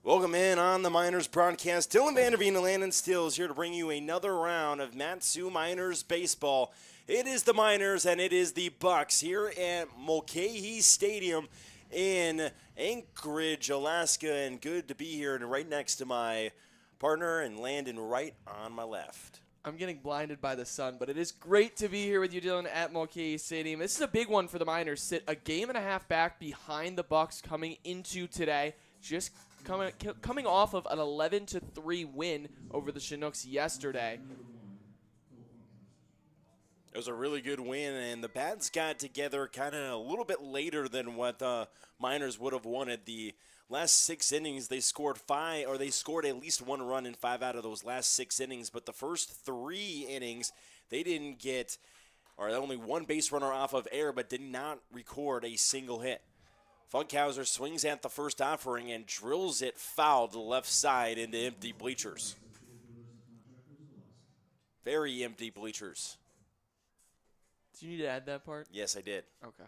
Welcome in on the Miners broadcast. Dylan VanderVeen and Landon Stilz here to bring you another round of Matsu Miners baseball. It is the Miners and it is the Bucs here at Mulcahy Stadium in Anchorage, Alaska. And good to be here and right next to my partner and Landon right on my left. I'm getting blinded by the sun, but it is great to be here with you, Dylan, at Mulcahy Stadium. This is a big one for the Miners. Sit a game and a half back behind the Bucs coming into today. Just coming off of an 11-3 win over the Chinooks yesterday. It was a really good win, and the Bats got together kind of a little bit later than what the Miners would have wanted. The last 6 innings, they scored at least 1 run in 5 out of those last 6 innings. But the first 3 innings, they didn't get, or only 1 base runner off of error, but did not record a single hit. Funkhauser swings at the first offering and drills it foul to the left side into empty bleachers. Very empty bleachers. Do you need to add that part? Yes, I did. Okay.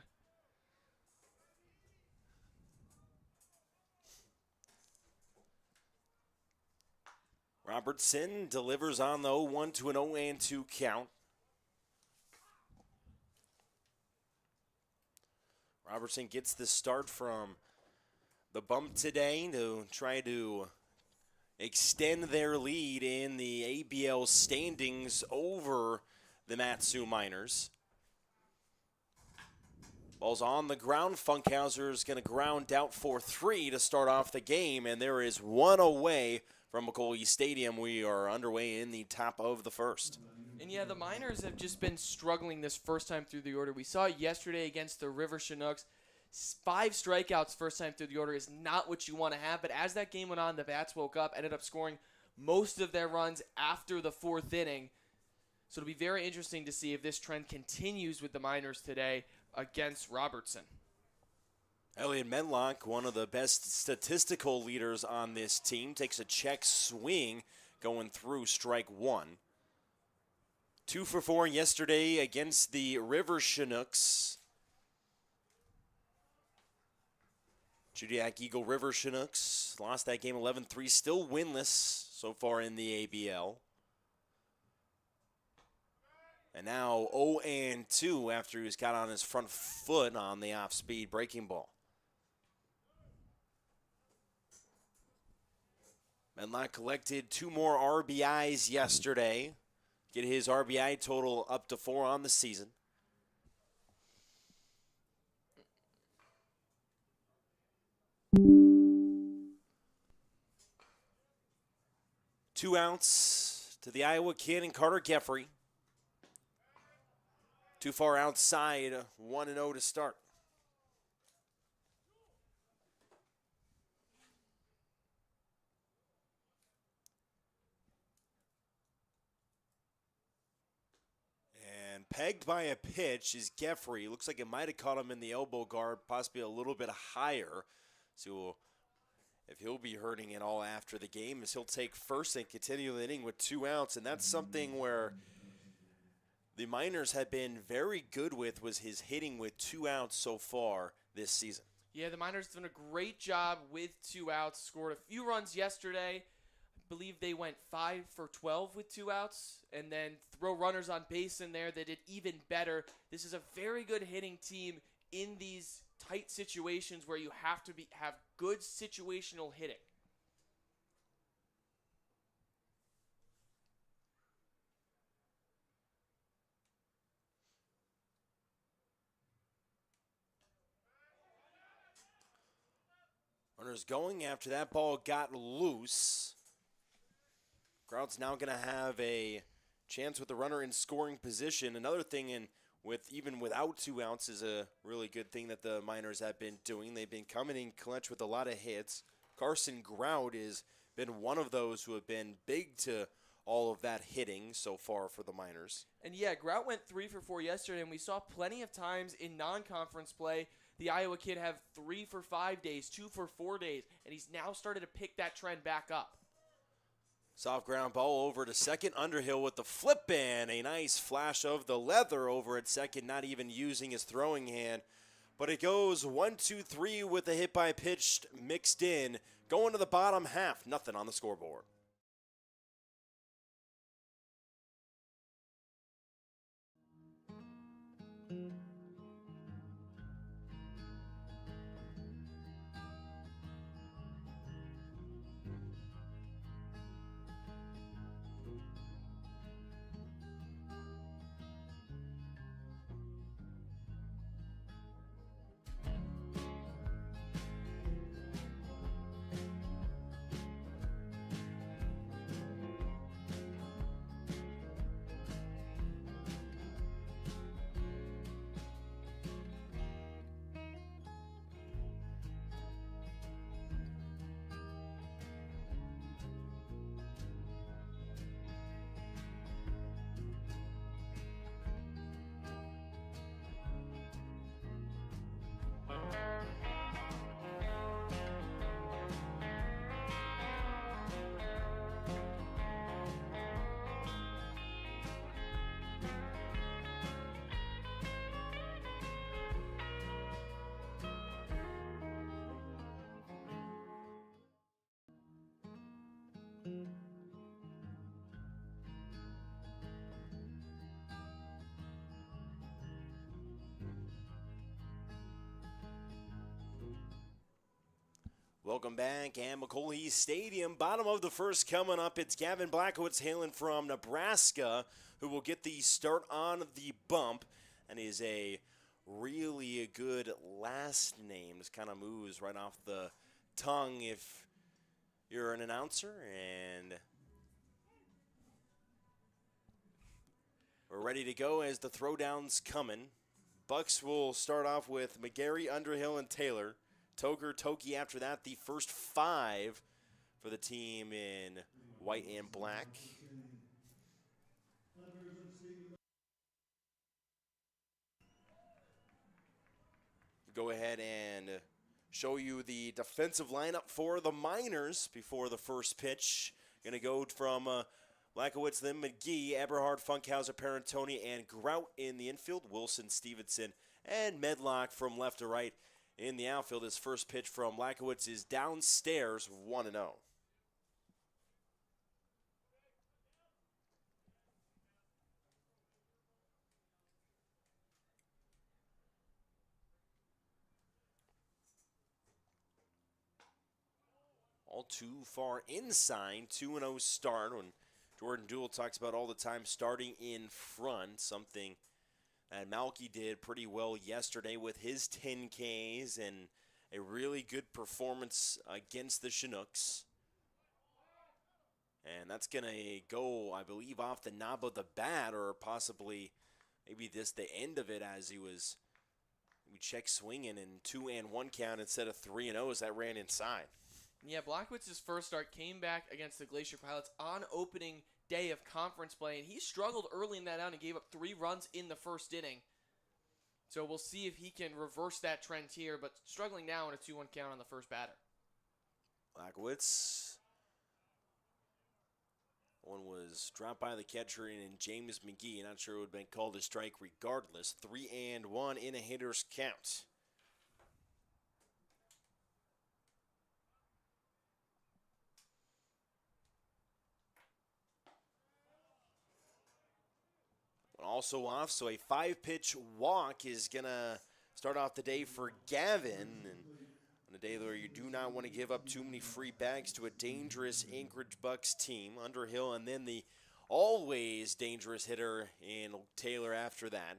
Robertson delivers on the 0-1 to an 0-2 count. Robertson gets the start from the bump today to try to extend their lead in the ABL standings over the Matsu Miners. Ball's on the ground. Funkhauser is going to ground out for 3 to start off the game, and there is 1 away from Mulcahy Stadium. We are underway in the top of the first. And yeah, the Miners have just been struggling this first time through the order. We saw it yesterday against the River Chinooks. 5 strikeouts first time through the order is not what you want to have, but as that game went on, the Bats woke up, ended up scoring most of their runs after the 4th inning. So it'll be very interesting to see if this trend continues with the Miners today against Robertson. Elliot Medlock, one of the best statistical leaders on this team, takes a check swing going through strike 1. 2 for 4 yesterday against the River Chinooks. Judiac Eagle River Chinooks lost that game 11-3, still winless so far in the ABL. And now 0-2 after he's got on his front foot on the off-speed breaking ball. Medlock collected 2 more RBIs yesterday. Get his RBI total up to 4 on the season. Two outs to the Iowa kid and Carter Geffrey. Too far outside, 1-0 to start. And pegged by a pitch is Geffrey. Looks like it might have caught him in the elbow guard, possibly a little bit higher. So if he'll be hurting it all after the game, as he'll take first and continue the inning with 2 outs. And that's something where the Miners have been very good with, was his hitting with 2 outs so far this season. Yeah, the Miners have done a great job with 2 outs. Scored a few runs yesterday. I believe they went 5 for 12 with 2 outs. And then throw runners on base in there. They did even better. This is a very good hitting team in these tight situations where you have to have good situational hitting. Runners going after that ball got loose. Grout's now going to have a chance with the runner in scoring position. Another thing, even without 2 outs, is a really good thing that the Miners have been doing. They've been coming in clutch with a lot of hits. Carson Grout has been one of those who have been big to all of that hitting so far for the Miners. And yeah, Grout went 3 for 4 yesterday, and we saw plenty of times in non-conference play the Iowa kid have 3 for 5 days, 2 for 4 days, and he's now started to pick that trend back up. Soft ground ball over to second. Underhill with the flip and a nice flash of the leather over at second, not even using his throwing hand. But it goes 1-2-3 with a hit by pitch mixed in. Going to the bottom half, nothing on the scoreboard. Welcome back at McColley Stadium. Bottom of the first coming up. It's Gavin Blackowitz hailing from Nebraska, who will get the start on the bump, and is a really good last name. Just kind of moves right off the tongue if you're an announcer. And we're ready to go as the throwdown's coming. Bucs will start off with McGarry, Underhill, and Taylor. Toker, Toki after that, the first 5 for the team in white and black. Go ahead and show you the defensive lineup for the Miners before the first pitch. Going to go from Blackowitz, then McGee, Eberhard, Funkhauser, Parentoni, and Grout in the infield. Wilson, Stevenson, and Medlock from left to right. In the outfield, his first pitch from Blackowitz is downstairs, 1-0. All too far inside, 2-0 start. When Jordan Dooley talks about all the time starting in front, something and Malky did pretty well yesterday with his 10 Ks and a really good performance against the Chinooks. And that's going to go, I believe, off the knob of the bat, or possibly maybe just the end of it, as he was check swinging in 2-1 count instead of 3-0 as that ran inside. Yeah, Blackowitz's first start came back against the Glacier Pilots on opening day of conference play, and he struggled early in that out and gave up 3 runs in the first inning. So we'll see if he can reverse that trend here, but struggling now in a 2-1 count on the first batter. Blackowitz. One was dropped by the catcher in James McGee. Not sure it would have been called a strike regardless. 3-1 in a hitter's count. Also off, so a 5-pitch walk is going to start off the day for Gavin. And on a day where you do not want to give up too many free bags to a dangerous Anchorage Bucs team. Underhill, and then the always dangerous hitter in Taylor after that.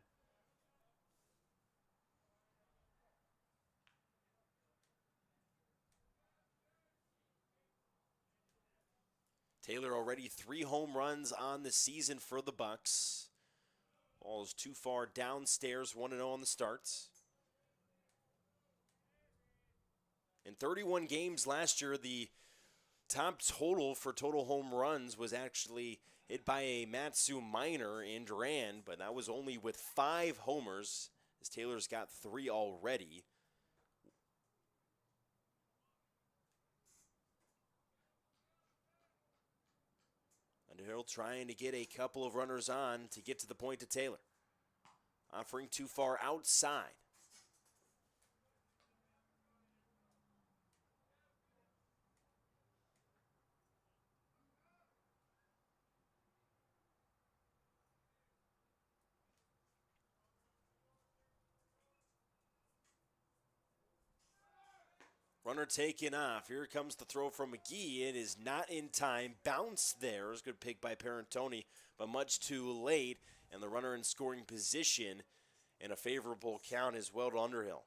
Taylor already 3 home runs on the season for the Bucs. Ball is too far downstairs, 1-0 on the starts. In 31 games last year, the top total for total home runs was actually hit by a Matsu Minor in Durand, but that was only with 5 homers, as Taylor's got 3 already. Underhill trying to get a couple of runners on to get to the point to Taylor. Offering too far outside. Runner taken off. Here comes the throw from McGee. It is not in time. Bounce there. It's a good pick by Parentoni, but much too late. And the runner in scoring position and a favorable count as well to Underhill.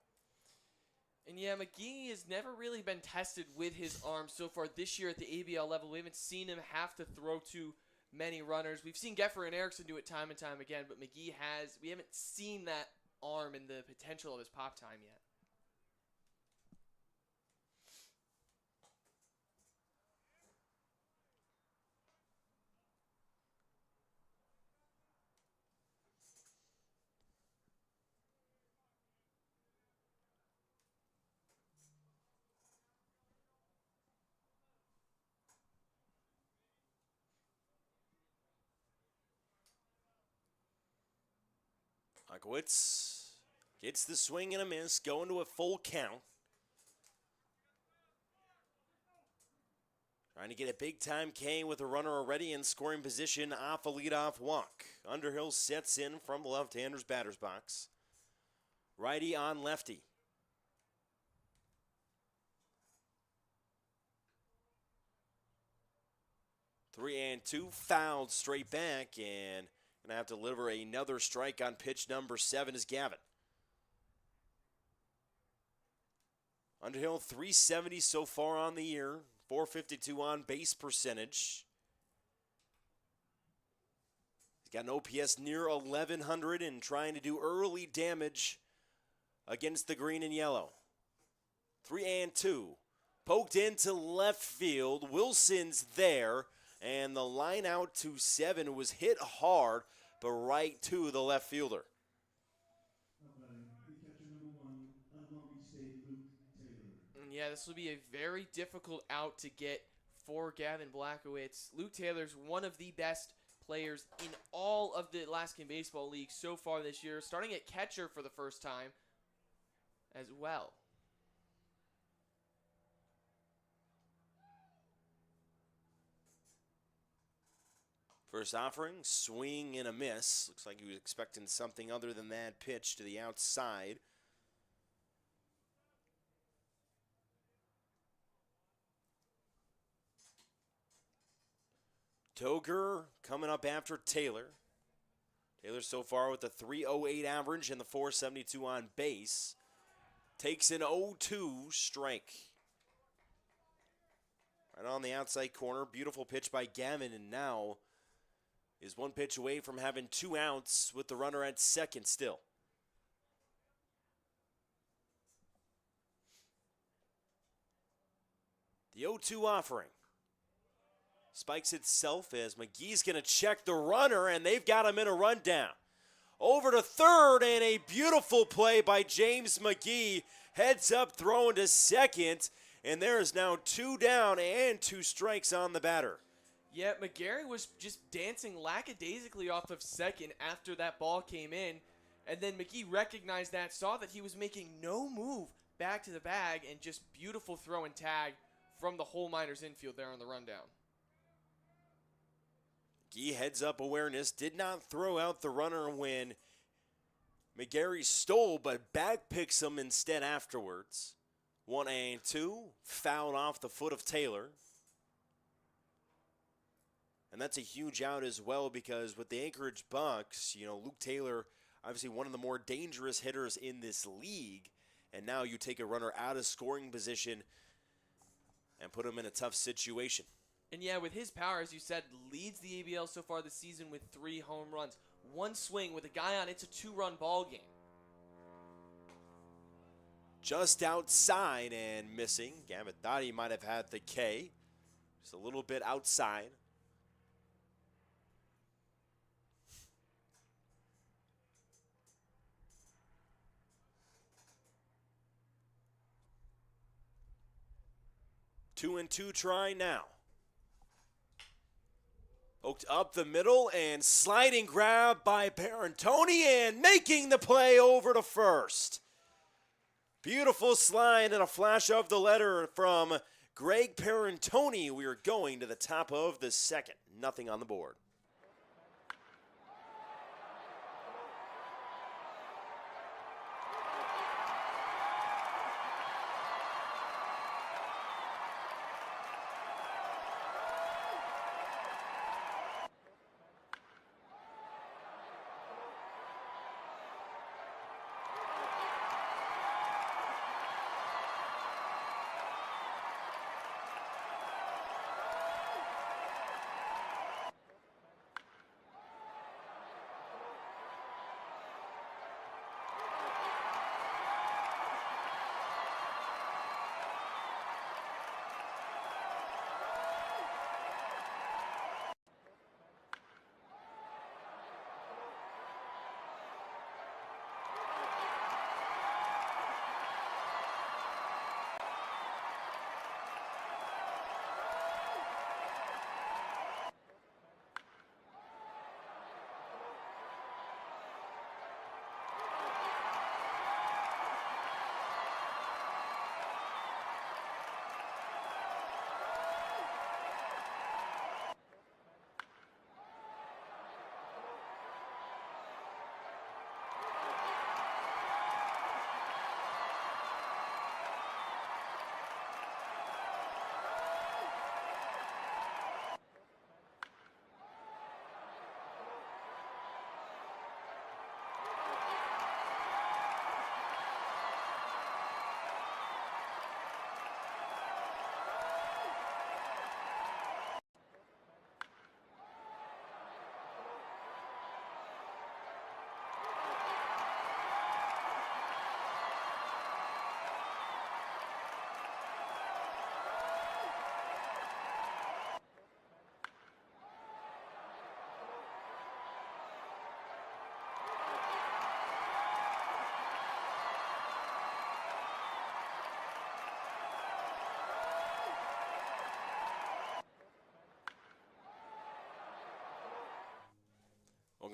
And yeah, McGee has never really been tested with his arm so far this year at the ABL level. We haven't seen him have to throw too many runners. We've seen Geffer and Erickson do it time and time again, but McGee we haven't seen that arm and the potential of his pop time yet. Akowitz gets the swing and a miss, going to a full count. Trying to get a big-time K with a runner already in scoring position off a leadoff walk. Underhill sets in from the left-hander's batter's box. Righty on lefty. Three and two, fouled straight back, and going to have to deliver another strike on pitch number 7 is Gavin. Underhill 370 so far on the year, 452 on base percentage. He's got an OPS near 1100 and trying to do early damage against the green and yellow. 3 and 2. Poked into left field. Wilson's there. And the line out to 7 was hit hard, but right to the left fielder. And yeah, this will be a very difficult out to get for Gavin Blackowitz. Luke Taylor's one of the best players in all of the Alaskan Baseball League so far this year, starting at catcher for the first time as well. First offering, swing and a miss. Looks like he was expecting something other than that pitch to the outside. Toger coming up after Taylor. Taylor so far with a 308 average and the 472 on base. Takes an 0-2 strike. Right on the outside corner. Beautiful pitch by Gavin, and now is one pitch away from having 2 outs with the runner at second still. The 0-2 offering spikes itself as McGee's going to check the runner, and they've got him in a rundown. Over to third, and a beautiful play by James McGee. Heads up, throwing to second, and there is now 2 down and 2 strikes on the batter. Yeah, McGarry was just dancing lackadaisically off of second after that ball came in. And then McGee recognized that, saw that he was making no move back to the bag, and just beautiful throw and tag from the whole Miners infield there on the rundown. McGee heads up awareness, did not throw out the runner when McGarry stole, but back picks him instead afterwards. 1 and 2, fouled off the foot of Taylor. And that's a huge out as well, because with the Anchorage Bucs, Luke Taylor, obviously one of the more dangerous hitters in this league. And now you take a runner out of scoring position and put him in a tough situation. And yeah, with his power, as you said, leads the ABL so far this season with 3 home runs. One swing with a guy on, it's a 2-run ball game. Just outside and missing. Gavin thought he might have had the K. Just a little bit outside. Two and two try now. Poked up the middle and sliding grab by Parentoni and making the play over to first. Beautiful slide and a flash of the letter from Greg Parentoni. We are going to the top of the second. Nothing on the board.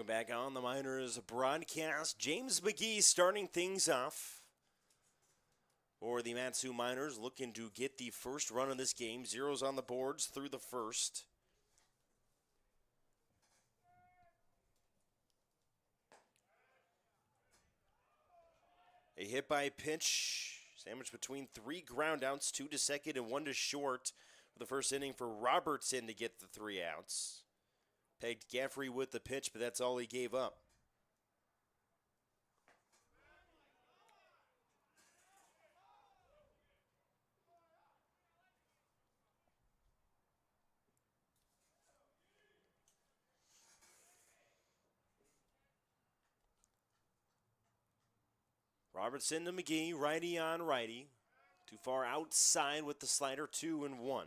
Welcome back on the Miners broadcast. James McGee starting things off for the Matsu Miners, looking to get the first run of this game. Zeros on the boards through the first. A hit by pitch, sandwiched between 3 groundouts, 2 to second and 1 to short for the first inning for Robertson to get the 3 outs. Pegged Gaffrey with the pitch, but that's all he gave up. Robertson to McGee, righty on righty. Too far outside with the slider, 2-1.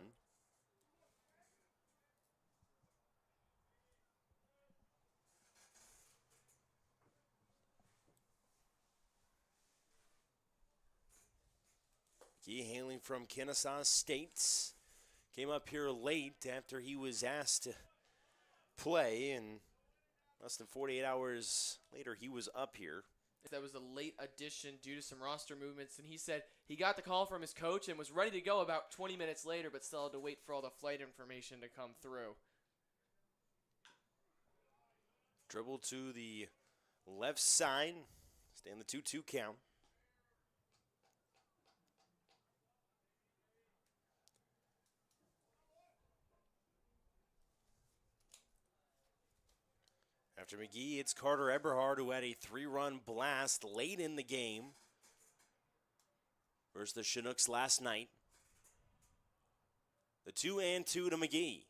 McGee hailing from Kennesaw State. Came up here late after he was asked to play, and less than 48 hours later, he was up here. That was a late addition due to some roster movements, and he said he got the call from his coach and was ready to go about 20 minutes later, but still had to wait for all the flight information to come through. Dribble to the left side, stay in the 2-2 count. After McGee, it's Carter Eberhard, who had a 3-run blast late in the game versus the Chinooks last night. The 2-2 to McGee.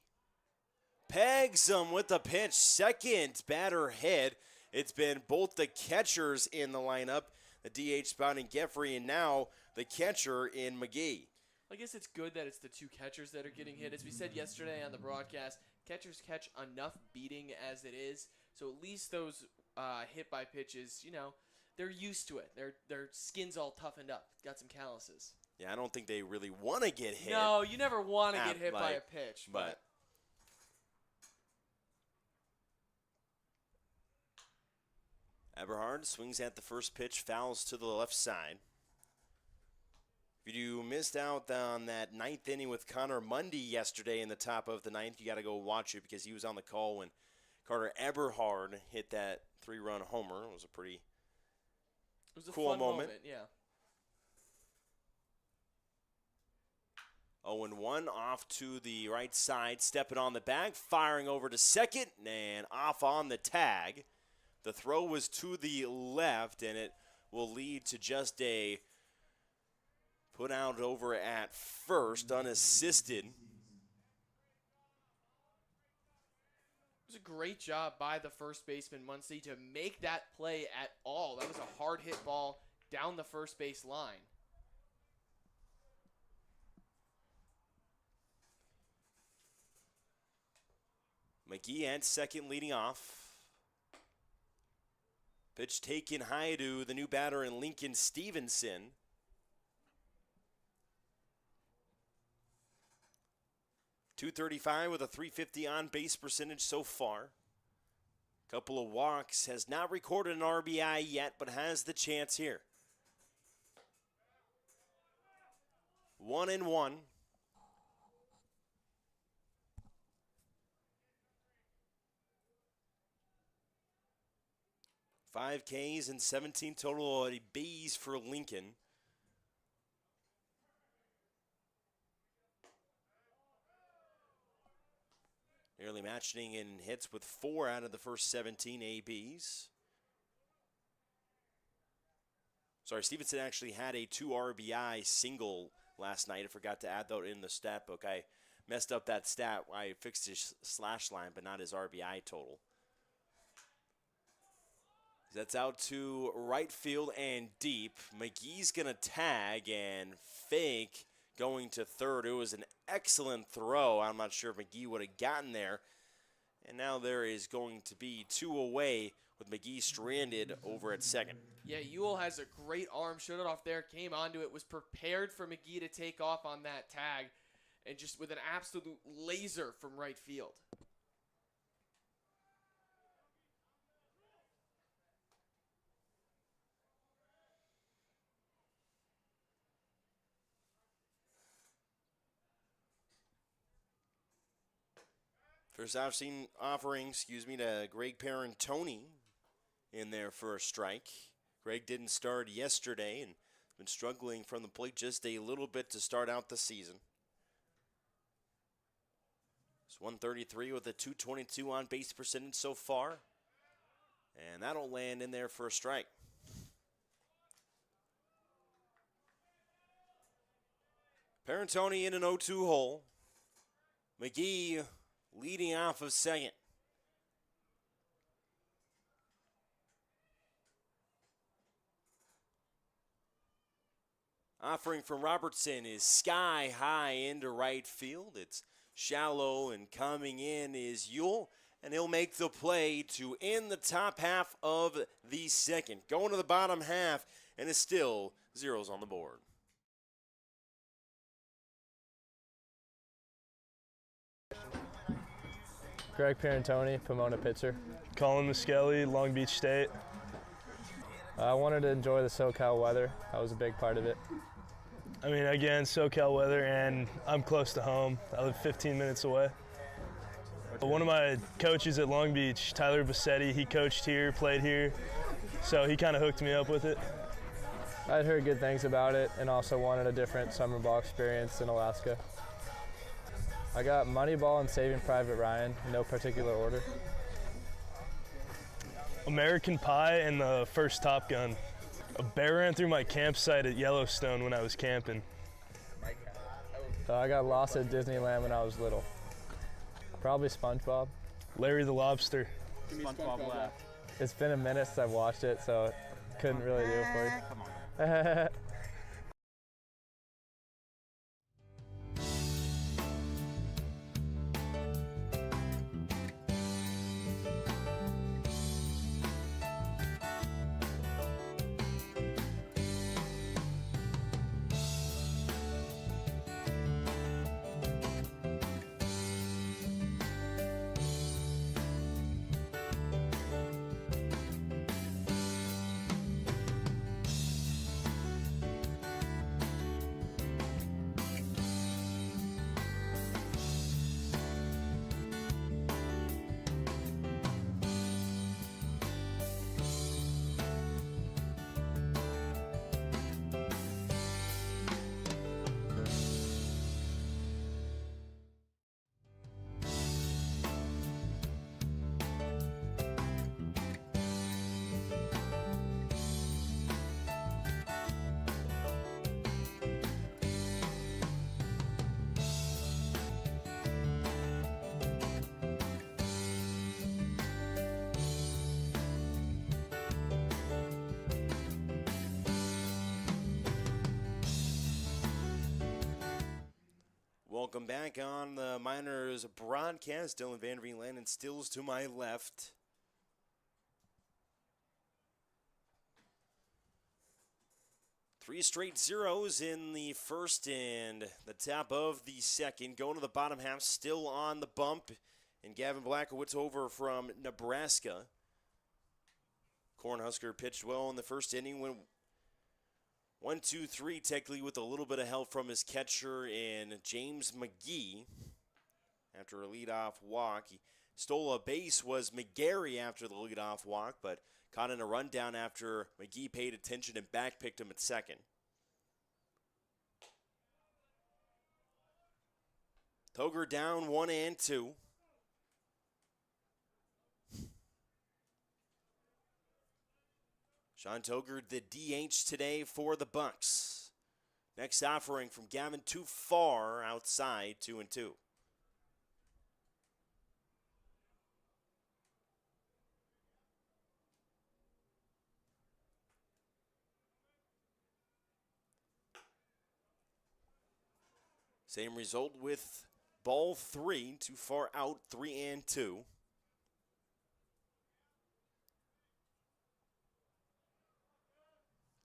Pegs him with the pitch. Second batter hit. It's been both the catchers in the lineup, the DH spot in Geoffrey, and now the catcher in McGee. I guess it's good that it's the 2 catchers that are getting hit. As we said yesterday on the broadcast, catchers catch enough beating as it is. So at least those hit by pitches, you know, they're used to it. Their skin's all toughened up. Got some calluses. Yeah, I don't think they really want to get hit. No, you never want to get hit by a pitch. But Eberhard swings at the first pitch, fouls to the left side. If you missed out on that 9th inning with Connor Mundy yesterday in the top of the 9th, you got to go watch it because he was on the call when Carter Eberhard hit that 3-run homer. It was a pretty cool fun moment. Yeah. 0-1 off to the right side, stepping on the bag, firing over to second, and off on the tag. The throw was to the left, and it will lead to just a put out over at first, unassisted. It was a great job by the first baseman, Muncy, to make that play at all. That was a hard hit ball down the first base line. McGee at second leading off. Pitch taken high to the new batter in Lincoln Stevenson. .235 with a .350 on base percentage so far. Couple of walks, has not recorded an RBI yet, but has the chance here. 1-1. Five Ks and 17 total Bs for Lincoln. Nearly matching in hits with 4 out of the first 17 ABs. Sorry, Stevenson actually had a 2 RBI single last night. I forgot to add that in the stat book. I messed up that stat. I fixed his slash line, but not his RBI total. That's out to right field and deep. McGee's going to tag and fake going to third. It was an excellent throw. I'm not sure if McGee would have gotten there. And now there is going to be 2 away with McGee stranded over at second. Yeah, Ewell has a great arm. Showed it off there. Came onto it. Was prepared for McGee to take off on that tag. And just with an absolute laser from right field. First offering, to Greg Parentoni in there for a strike. Greg didn't start yesterday and been struggling from the plate just a little bit to start out the season. It's 133 with a 222 on base percentage so far. And that'll land in there for a strike. Parentoni in an 0-2 hole. McGee leading off of second. Offering from Robertson is sky high into right field. It's shallow, and coming in is Yule, and he'll make the play to end the top half of the second. Going to the bottom half, and it's still zeros on the board. Greg Parentoni, Pomona pitcher. Colin Muskelly, Long Beach State. I wanted to enjoy the SoCal weather. That was a big part of it. I mean, again, SoCal weather, and I'm close to home. I live 15 minutes away. One of my coaches at Long Beach, Tyler Bassetti, he coached here, played here, so he kind of hooked me up with it. I'd heard good things about it and also wanted a different summer ball experience in Alaska. I got Moneyball and Saving Private Ryan, in no particular order. American Pie and the first Top Gun. A bear ran through my campsite at Yellowstone when I was camping. I got lost at Disneyland when I was little. Probably SpongeBob. Larry the Lobster. SpongeBob laugh. It's been a minute since I've watched it, so couldn't really do it for you. Come on. Welcome back on the Miners broadcast. Dylan VanderVeen, Landon Stilz to my left. Three straight zeros in the first and the top of the second. Going to the bottom half, still on the bump. And Gavin Blackowitz over from Nebraska. Cornhusker pitched well in the first inning. Went 1-2-3, technically with a little bit of help from his catcher in James McGee. After a leadoff walk, he stole a base, was McGarry after the leadoff walk, but caught in a rundown after McGee paid attention and backpicked him at second. Toger down 1-2. Sean Toger, the DH today for the Bucs. Next offering from Gavin, too far outside, 2-2. Same result with ball 3, too far out, 3-2.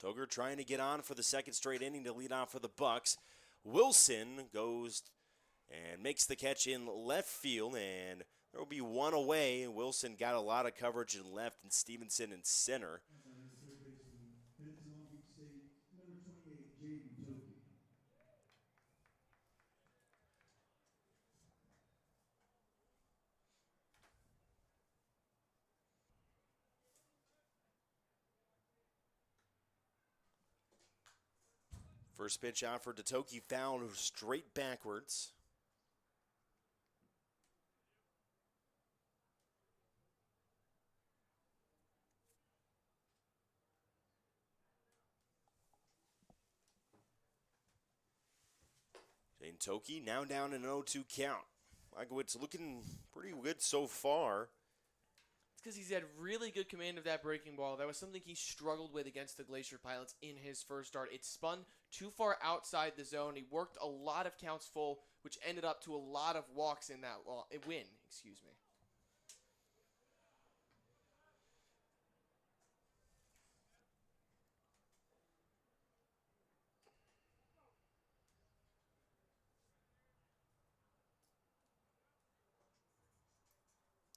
Toger trying to get on for the second straight inning to lead off for the Bucs. Wilson goes and makes the catch in left field, and there will be one away. Wilson got a lot of coverage in left, and Stevenson in center. First pitch out for Toki, fouled straight backwards. Jane Toki now down in an 0-2 count. Michael's looking pretty good so far. It's because he's had really good command of that breaking ball. That was something he struggled with against the Glacier Pilots in his first start. It spun too far outside the zone. He worked a lot of counts full, which ended up to a lot of walks in that win. Excuse me.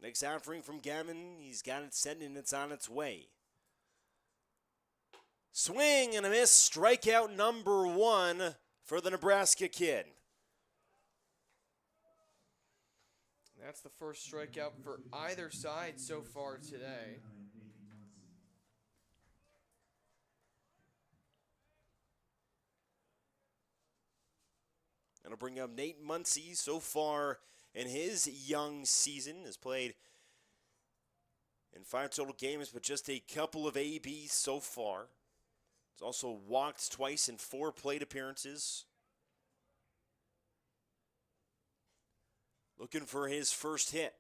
Next offering from Gavin. He's got it set and it's on its way. Swing and a miss. Strikeout number 1 for the Nebraska kid. That's the first strikeout for either side so far today. That'll bring up Nate Muncy so far in his young season. Has played in 5 total games, but just a couple of ABs so far. He's also walked twice in 4 plate appearances. Looking for his first hit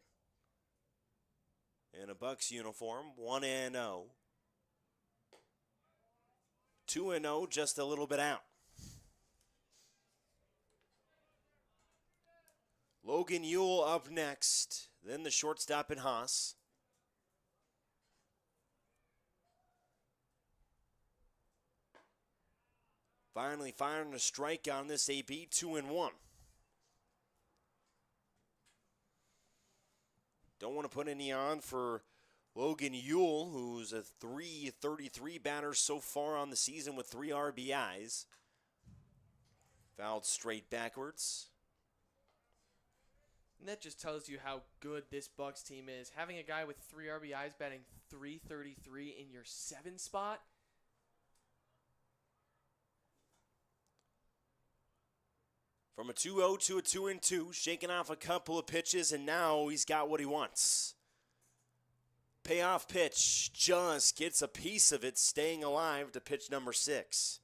in a Bucs uniform. 1-0. 2-0, just a little bit out. Logan Ewell up next, then the shortstop in Haas. Finally firing a strike on this AB, 2-1. Don't want to put any on for Logan Ewell, who's a .333 batter so far on the season with 3 RBIs. Fouled straight backwards. And that just tells you how good this Bucs team is. Having a guy with 3 RBIs batting .333 in your 7 spot. From a 2-0 to a 2-2, shaking off a couple of pitches, and now he's got what he wants. Payoff pitch, just gets a piece of it, staying alive to pitch number 6.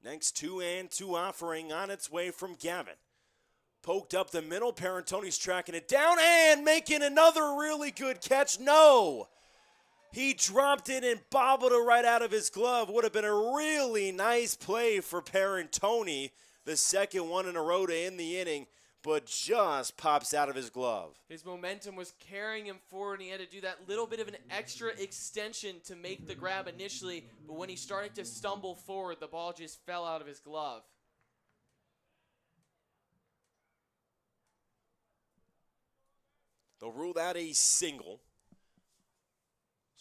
Next 2-2 offering on its way from Gavin. Poked up the middle. Parentoni's tracking it down and making another really good catch. No! He dropped it and bobbled it right out of his glove. Would have been a really nice play for Parentoni. The second one in a row to end the inning, but just pops out of his glove. His momentum was carrying him forward, and he had to do that little bit of an extra extension to make the grab initially, but when he started to stumble forward, the ball just fell out of his glove. They'll rule that a single.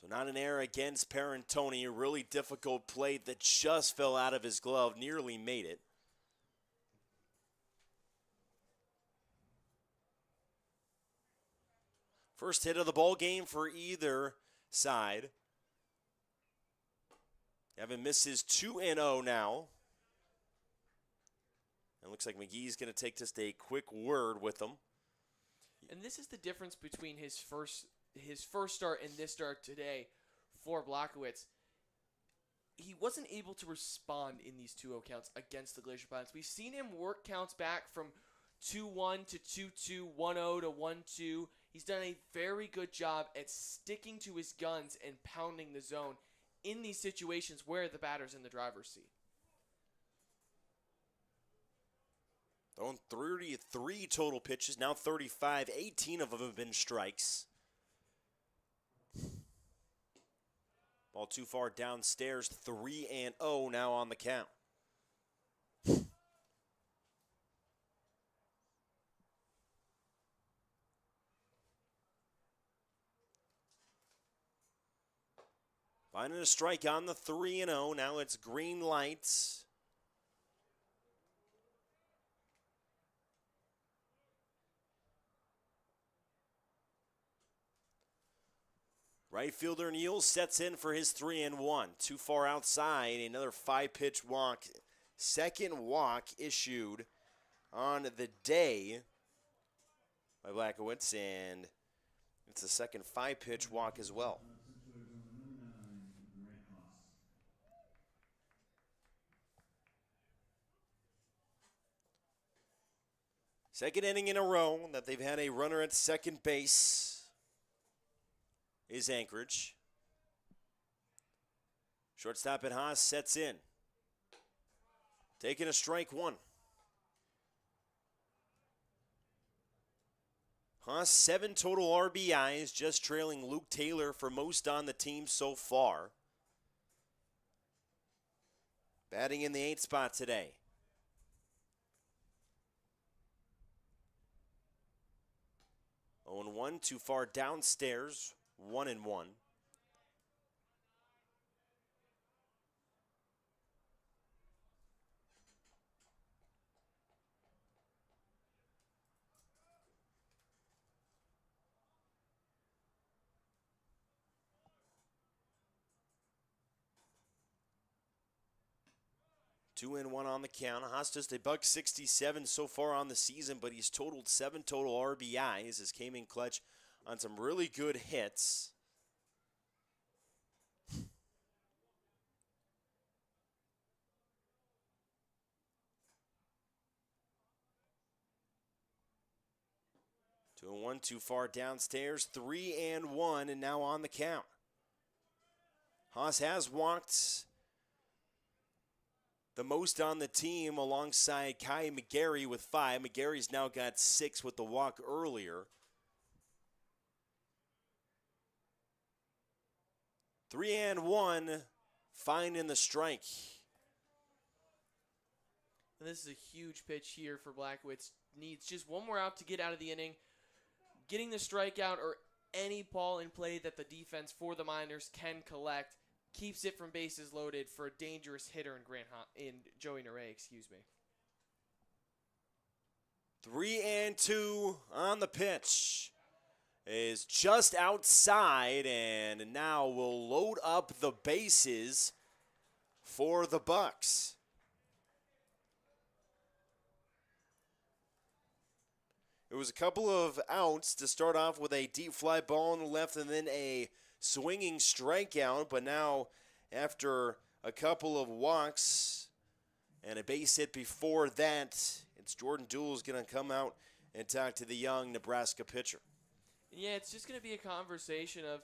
So not an error against Parentoni. A really difficult play that just fell out of his glove, nearly made it. First hit of the ball game for either side. Evan misses 2-0 now. It looks like McGee's going to take just a quick word with them. And this is the difference between his first start and this start today for Blachowicz. He wasn't able to respond in these 2-0 counts against the Glacier Pilots. We've seen him work counts back from 2-1 to 2-2, 1-0 to 1-2. He's done a very good job at sticking to his guns and pounding the zone in these situations where the batter's in the driver's seat. Throwing 33 total pitches, now 35. 18 of them have been strikes. Ball too far downstairs, 3-0 now on the count. Finding a strike on the 3-0. Now it's green lights. Right fielder Neal sets in for his 3-1. Too far outside. Another 5-pitch walk. Second walk issued on the day by Blackowitz, and it's the second 5-pitch walk as well. Second inning in a row that they've had a runner at second base is Anchorage. Shortstop at Haas sets in. Taking a strike one. Haas 7 total RBIs, just trailing Luke Taylor for most on the team so far. Batting in the 8th spot today. Oh and 1, too far downstairs, 1-1. 2-1 on the count. Haas just a $167 so far on the season, but he's totaled 7 total RBIs as came in clutch on some really good hits. Two and one, too far downstairs. 3-1, and now on the count. Haas has walked the most on the team alongside Kai McGarry with 5. McGarry's now got 6 with the walk earlier. 3-1, finding the strike. And this is a huge pitch here for Blackowitz. Needs just one more out to get out of the inning. Getting the strikeout or any ball in play that the defense for the Miners can collect keeps it from bases loaded for a dangerous hitter in Joey Nere, excuse me. 3-2 on the pitch. Is just outside, and now will load up the bases for the Bucs. It was a couple of outs to start off with a deep fly ball on the left and then a swinging strikeout, but now after a couple of walks and a base hit before that, it's Jordan Doole's going to come out and talk to the young Nebraska pitcher. Yeah, it's just going to be a conversation of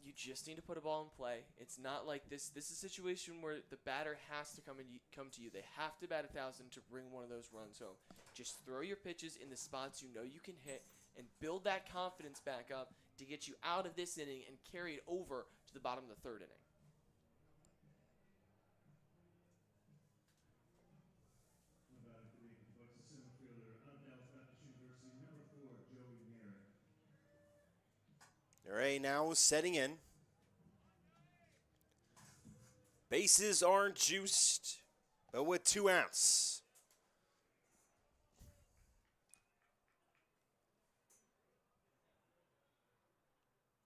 you just need to put a ball in play. It's not like this. This is a situation where the batter has to come to you. They have to bat 1,000 to bring one of those runs home. Just throw your pitches in the spots you know you can hit and build that confidence back up to get you out of this inning and carry it over to the bottom of the 3rd inning. All right, now setting in. Bases aren't juiced, but with 2 outs.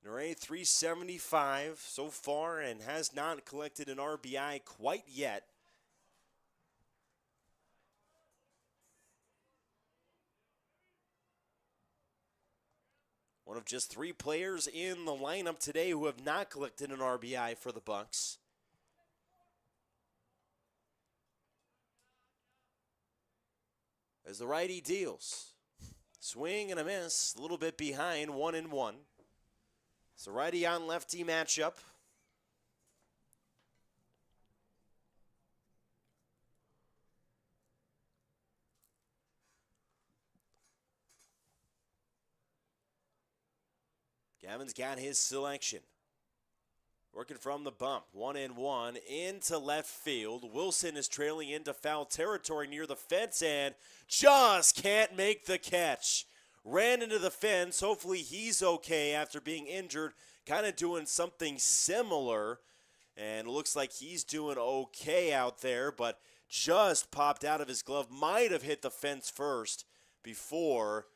Nere 375 so far and has not collected an RBI quite yet. One of just 3 players in the lineup today who have not collected an RBI for the Bucs. As the righty deals. Swing and a miss, a little bit behind, 1-1. It's a righty on lefty matchup. Gavin's got his selection. Working from the bump, 1-1 into left field. Wilson is trailing into foul territory near the fence and just can't make the catch. Ran into the fence. Hopefully he's okay after being injured kind of doing something similar, and it looks like he's doing okay out there, but just popped out of his glove. Might have hit the fence first before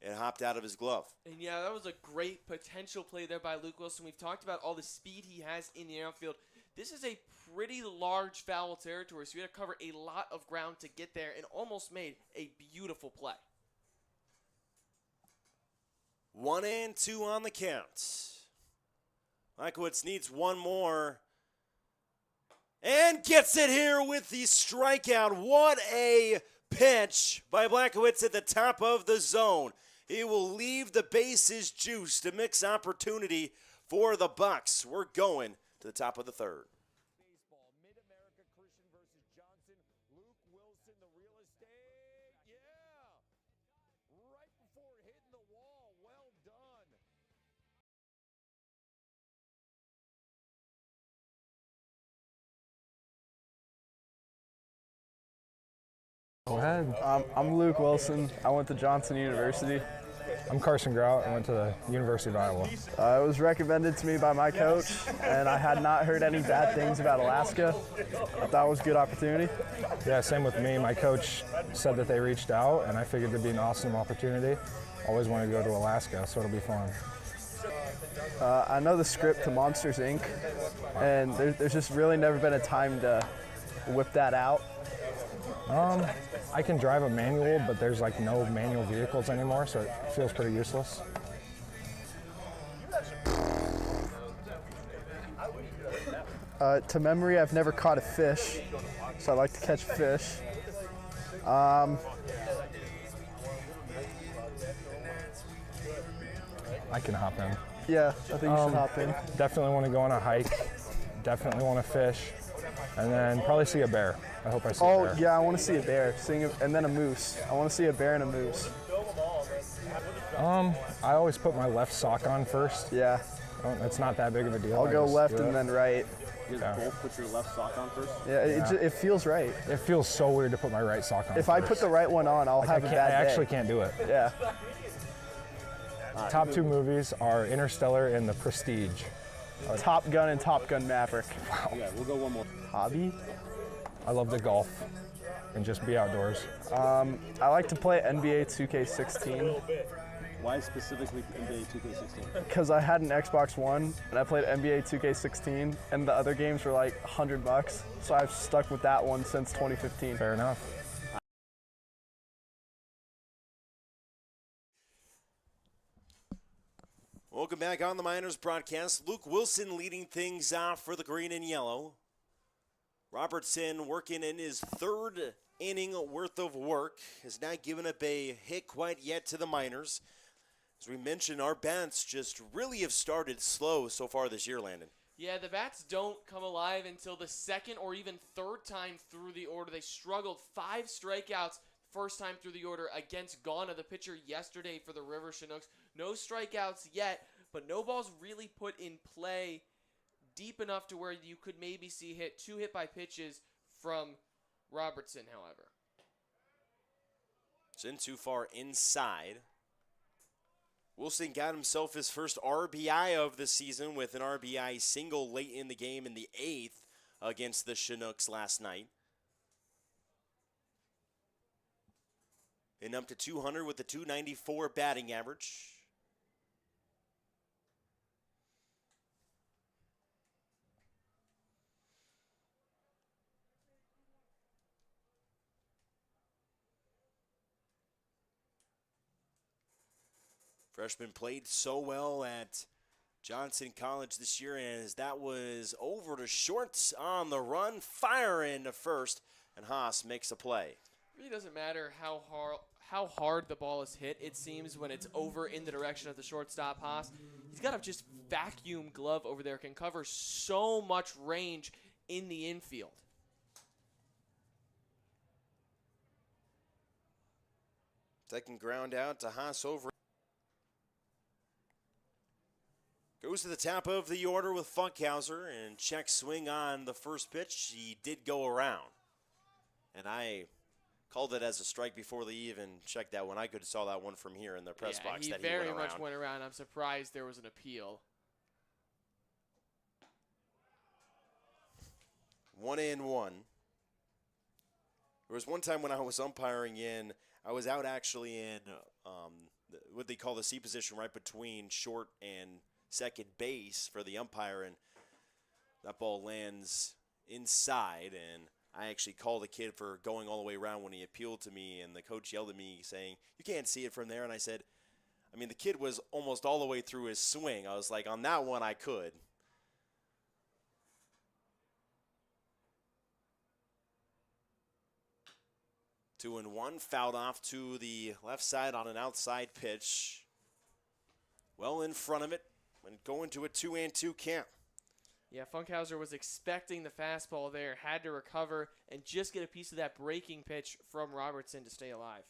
it hopped out of his glove. And yeah, that was a great potential play there by Luke Wilson. We've talked about all the speed he has in the outfield. This is a pretty large foul territory, so he had to cover a lot of ground to get there and almost made a beautiful play. 1-2 on the count. Blackowitz needs one more. And gets it here with the strikeout. What a pitch by Blackowitz at the top of the zone. He will leave the bases juiced, a mixed opportunity for the Bucs. We're going to the top of the third. Baseball, Mid-America Christian versus Johnson. Luke Wilson, the real estate. Yeah. Right before hitting the wall. Well done. Go ahead. I'm Luke Wilson. I went to Johnson University. I'm Carson Grout. I went to the University of Iowa. It was recommended to me by my coach, and I had not heard any bad things about Alaska. I thought it was a good opportunity. Yeah, same with me. My coach said that they reached out, and I figured it'd be an awesome opportunity. Always wanted to go to Alaska, so it'll be fun. I know the script to Monsters, Inc., and there's just really never been a time to whip that out. I can drive a manual, but there's like no manual vehicles anymore, so it feels pretty useless. To memory, I've never caught a fish, so I like to catch fish. I can hop in. Yeah, I think you should hop in. Definitely want to go on a hike. Definitely want to fish. And then probably see a bear. I hope I see a bear. Oh, yeah, I want to see a bear, and then a moose. I want to see a bear and a moose. I always put my left sock on first. Yeah, It's not that big of a deal. I'll I go just left do and it. then right. You guys Yeah. both put your left sock on first? Yeah, it feels right. It feels so weird to put my right sock on If I put first. the right one on, I'll Like, have a I bad day. actually can't do it. Yeah. Top two movies are Interstellar and The Prestige. Top Gun and Top Gun Maverick. Yeah, we'll go one more. Hobby? I love to golf and just be outdoors. I like to play NBA 2K16 Why specifically NBA 2K16? because I had an Xbox One and I played NBA 2K16 and the other games were like $100, so I've stuck with that one since 2015. Fair enough. Welcome back on the Miners broadcast. Luke Wilson leading things off for the green and yellow. Robertson working in his third inning worth of work. Has not given up a hit quite yet to the Miners. As we mentioned, our bats just really have started slow so far this year, Landon. Yeah, the bats don't come alive until the second or even third time through the order. They struggled 5 strikeouts first time through the order against Ghana, the pitcher yesterday for the River Chinooks. No strikeouts yet, but no balls really put in play deep enough to where you could maybe see 2 hit by pitches from Robertson, however. It's in too far inside. Wilson got himself his first RBI of the season with an RBI single late in the game in the 8th against the Chinooks last night. And up to 200 with a 294 batting average. Freshman played so well at Johnson College this year, and as that was over to short on the run, firing to first, and Haas makes a play. It really doesn't matter how hard the ball is hit, it seems, when it's over in the direction of the shortstop, Haas. He's got a just vacuum glove over there, can cover so much range in the infield. Second ground out to Haas over. Goes to the top of the order with Funkhauser and check swing on the first pitch. He did go around. And I called it as a strike before they even checked that one. I could have saw that one from here in the press box he that very he went much around. went around. I'm surprised there was an appeal. 1-1. There was one time when I was umpiring I was out actually in what they call the C position right between short and second base for the umpire, and that ball lands inside, and I actually called the kid for going all the way around when he appealed to me, and the coach yelled at me saying, "You can't see it from there." And I said, I mean, the kid was almost all the way through his swing. I was like, on that one I could. Two and one, fouled off to the left side on an outside pitch. Well in front of it, and going to a 2-2 count. Yeah, Funkhauser was expecting the fastball there, had to recover and just get a piece of that breaking pitch from Robertson to stay alive.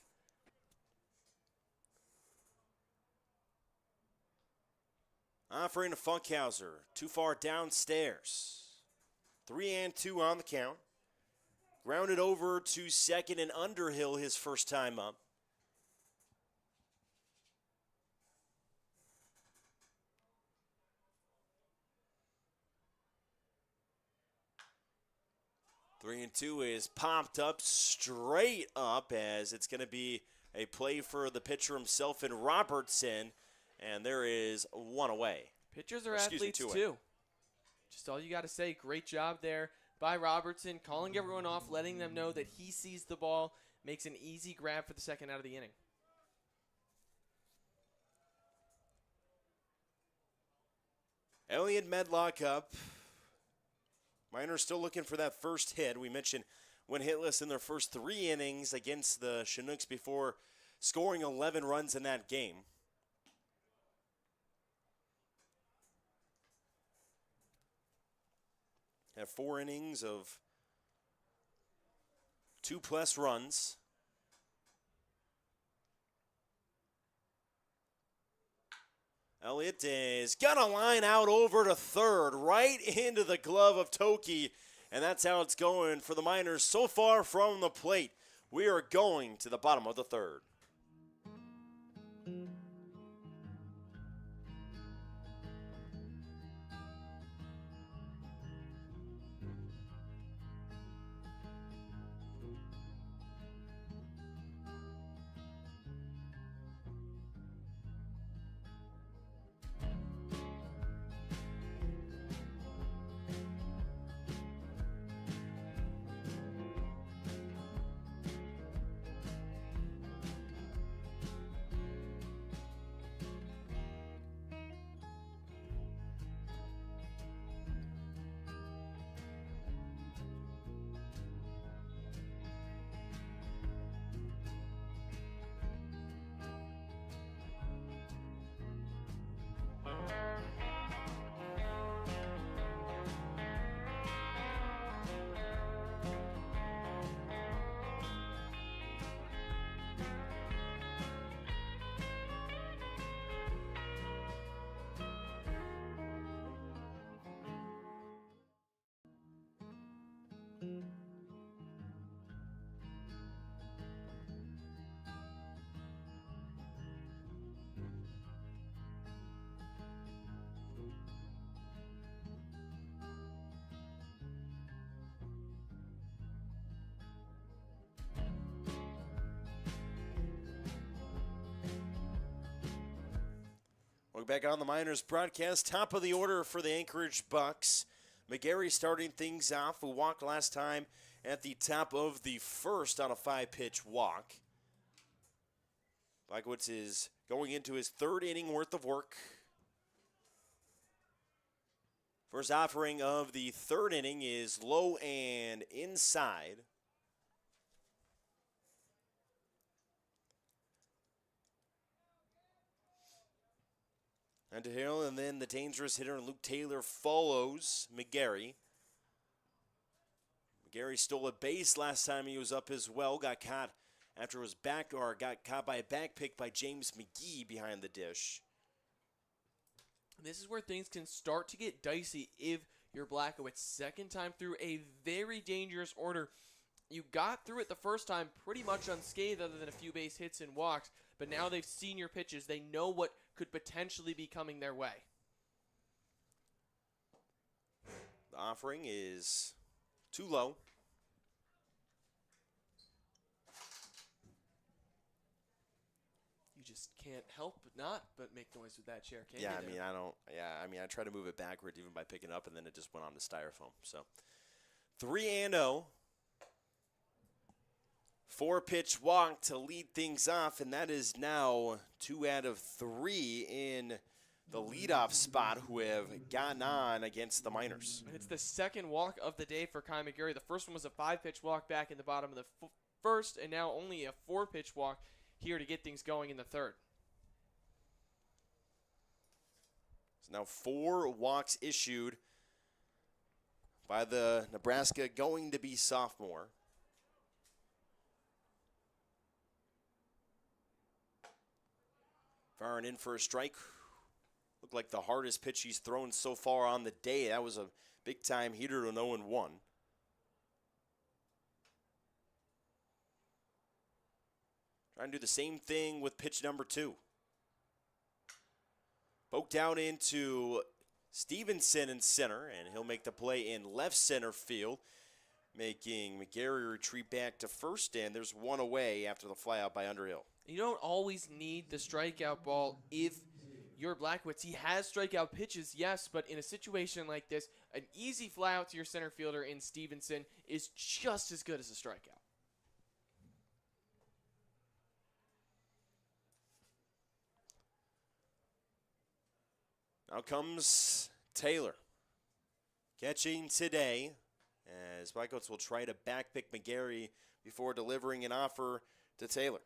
Offering to Funkhauser, too far downstairs. 3-2 on the count. Grounded over to second and Underhill his first time up. Three and two is popped up straight up as it's going to be a play for the pitcher himself in Robertson, and there is one away. Pitchers are athletes too. Just all you got to say, great job there by Robertson, calling everyone off, letting them know that he sees the ball, makes an easy grab for the second out of the inning. Elliott Medlock up. Miners still looking for that first hit. We mentioned went hitless in their first 3 innings against the Chinooks before scoring 11 runs in that game. Have 4 innings of 2+ runs. Elliott is gonna line out over to third, right into the glove of Toki, and that's how it's going for the Miners so far from the plate. We are going to the bottom of the third. We're back on the Miners broadcast. Top of the order for the Anchorage Bucs. McGarry starting things off, who walked last time at the top of the first on a 5-pitch walk. Blackwood's is going into his 3rd inning worth of work. First offering of the 3rd inning is low and inside. And to Hill, and then the dangerous hitter Luke Taylor follows McGarry. McGarry stole a base last time he was up as well. Got caught after it was back, or got caught by a back pick by James McGee behind the dish. This is where things can start to get dicey if you're Blackowitz. Second time through a very dangerous order. You got through it the first time pretty much unscathed other than a few base hits and walks, but now they've seen your pitches. They know what could potentially be coming their way. The offering is too low. You just can't help but make noise with that chair, can Yeah, you? I mean, I don't. Yeah, I mean, I try to move it backward even by picking up, and then it just went on to styrofoam. So, 3-0. 4-pitch walk to lead things off, and that is now 2 out of 3 in the leadoff spot who have gotten on against the Miners. And it's the second walk of the day for Kai McGarry. The first one was a 5-pitch walk back in the bottom of the first, and now only a 4-pitch walk here to get things going in the third. So now 4 walks issued by the Nebraska going to be sophomore. Firing in for a strike. Looked like the hardest pitch he's thrown so far on the day. That was a big-time heater to 0-1. Trying to do the same thing with pitch number 2. Poked down into Stevenson in center, and he'll make the play in left center field, making McGarry retreat back to first, and there's one away after the flyout by Underhill. You don't always need the strikeout ball if you're Blackwitz. He has strikeout pitches, yes, but in a situation like this, an easy flyout to your center fielder in Stevenson is just as good as a strikeout. Now comes Taylor. Catching today, as Blackwitz will try to backpick McGarry before delivering an offer to Taylor.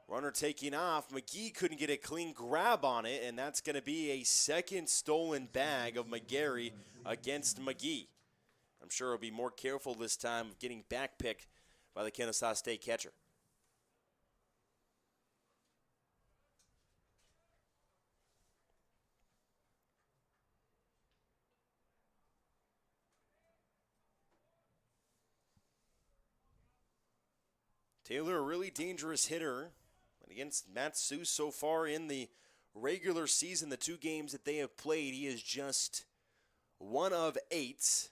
Runner taking off. McGee couldn't get a clean grab on it, and that's going to be a second stolen bag of McGarry against McGee. I'm sure he'll be more careful this time of getting backpicked by the Kennesaw State catcher. Taylor, a really dangerous hitter. And against Matt Seuss so far in the regular season, the 2 games that they have played, he is just 1 of 8.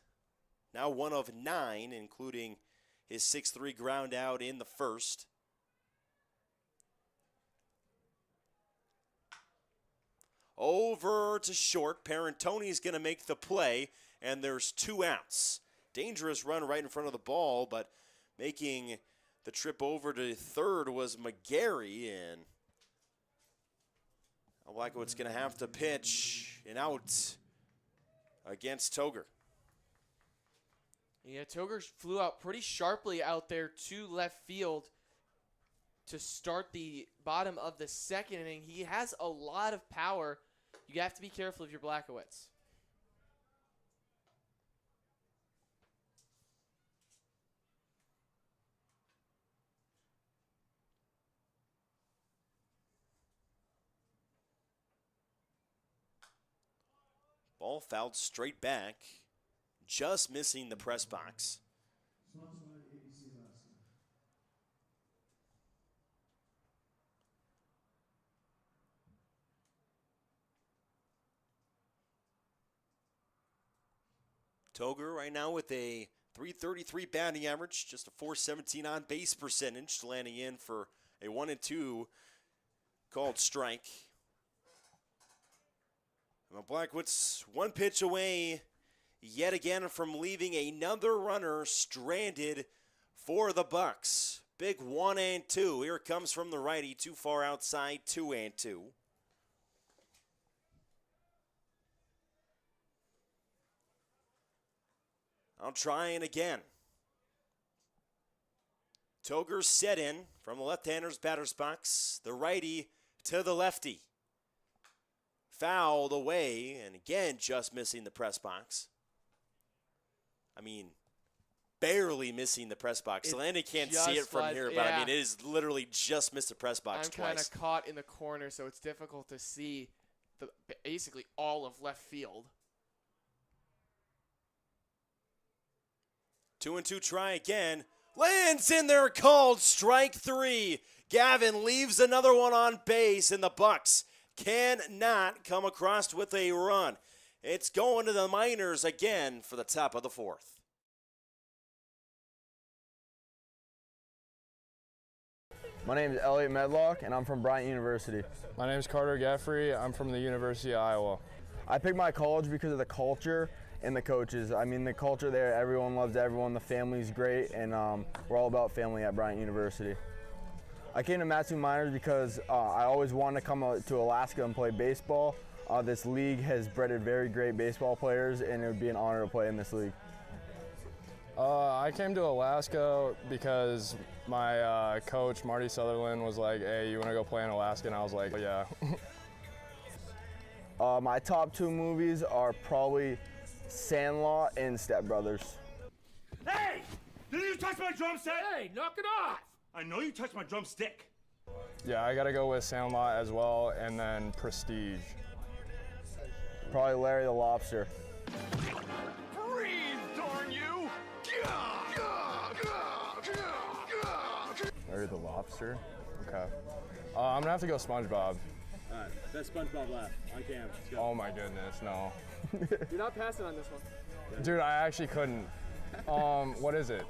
Now 1 of 9, including his 6-3 ground out in the first. Over to short. Parentoni's going to make the play, and there's 2 outs. Dangerous run right in front of the ball, but making the trip over to third was McGarry, and Blackwitz going to have to pitch an out against Toger. Yeah, Toger flew out pretty sharply out there to left field to start the bottom of the second inning. He has a lot of power. You have to be careful if you're Blackwitz. Ball fouled straight back, just missing the press box. Toger right now with a .333 batting average, just a .417 on base percentage, landing in for a 1-2 called strike. Blackwitz 1 pitch away yet again from leaving another runner stranded for the Bucs. Big 1-2. Here it comes from the righty, too far outside, 2-2. I'll try it again. Toger set in from the left-hander's batter's box. The righty to the lefty. Fouled away, and again just missing the press box. I mean, barely missing the press box. It Landon can't see it just from was- here, but I yeah. mean, it is literally just missed the press box I'm kind twice. of caught in the corner, so it's difficult to see basically all of left field. 2-2 try again. Lands in there, called strike 3. Gavin leaves another one on base, and the Bucs cannot come across with a run. It's going to the minors again for the top of the 4th. My name is Elliot Medlock, and I'm from Bryant University. My name is Carter Gaffrey. I'm from the University of Iowa. I picked my college because of the culture and the coaches. I mean, the culture there, everyone loves everyone, the family's great, and we're all about family at Bryant University. I came to Matsu Miners because I always wanted to come to Alaska and play baseball. This league has bred very great baseball players, and it would be an honor to play in this league. I came to Alaska because my coach, Marty Sutherland, was like, hey, you want to go play in Alaska? And I was like, oh, yeah. My top 2 movies are probably Sandlot and Step Brothers. Hey! Did you touch my drumstick? Hey, knock it off! I know you touched my drumstick. Yeah, I got to go with Sandlot as well, and then Prestige. Probably Larry the Lobster. Freeze, darn you! Larry the Lobster? Okay. I'm going to have to go SpongeBob. All right, best SpongeBob laugh on cam. Let's go. Oh my goodness, no. You're not passing on this one. Dude, I actually couldn't. What is it?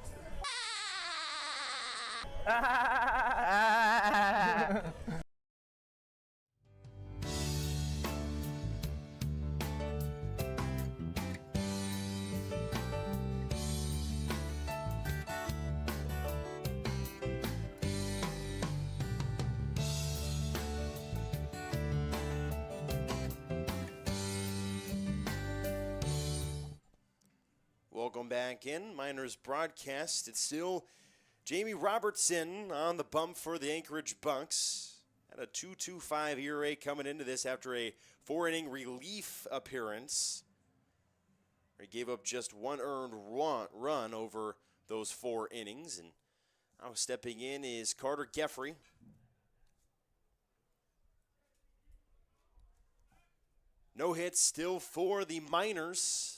Welcome back in. Miners broadcast. It's still Jamie Robertson on the bump for the Anchorage Bucs. Had a 2.25 ERA coming into this after a 4-inning relief appearance. He gave up just one earned run over those 4 innings. And now stepping in is Carter Gaffrey. No hits still for the Miners.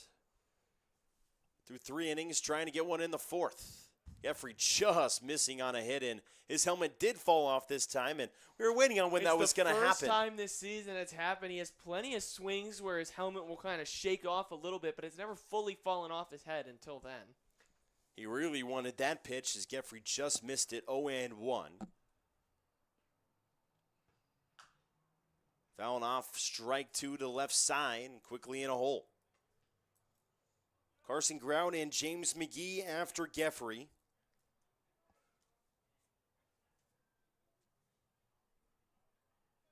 Through 3 innings, trying to get one in the 4th. Gaffrey just missing on a hit, and his helmet did fall off this time, and we were waiting on when that was going to happen. It's the first time this season it's happened. He has plenty of swings where his helmet will kind of shake off a little bit, but it's never fully fallen off his head until then. He really wanted that pitch as Gaffrey just missed it, 0-1. Fouling off strike 2 to left side, and quickly in a hole. Carson Ground and James McGee after Gaffrey.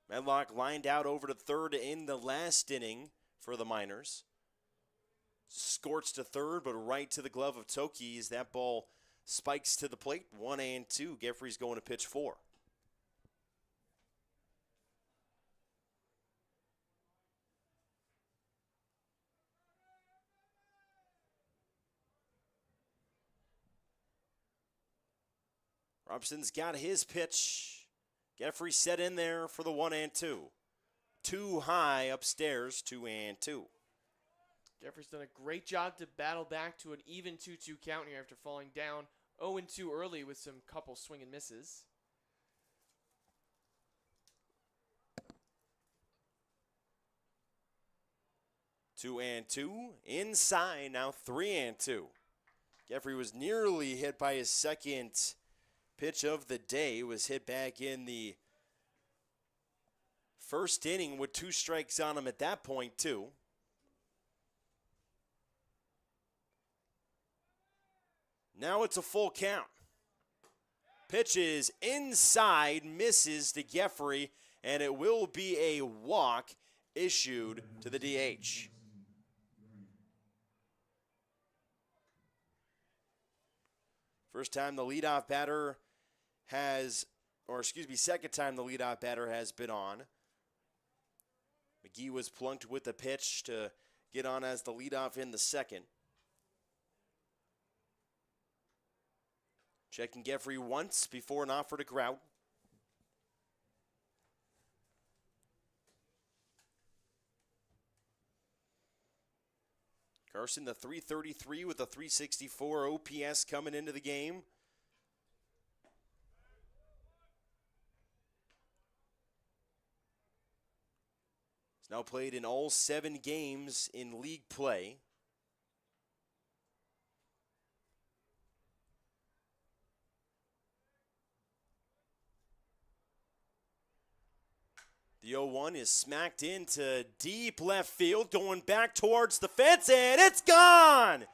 Medlock lined out over to third in the last inning for the Miners. Scorched to third, but right to the glove of Toki as that ball spikes to the plate. 1-2. Gaffrey's going to pitch 4. Robson's got his pitch. Gaffrey set in there for the 1-2. Too high upstairs, 2-2. Gaffrey's done a great job to battle back to an even 2-2 count here after falling down 0-2 early with some couple swing and misses. Two and two inside, now 3-2. Gaffrey was nearly hit by his second pitch of the day. Was hit back in the first inning with 2 strikes on him at that point, too. Now it's a full count. Pitch is inside, misses to Gaffrey, and it will be a walk issued to the DH. First time the leadoff batter has, second time the leadoff batter has been on. McGee was plunked with the pitch to get on as the leadoff in the second. Checking Geffrey once before an offer to Grout. Carson, the 333 with a 364 OPS coming into the game. He's now played in all 7 games in league play. The 0-1 is smacked into deep left field, going back towards the fence, and it's gone!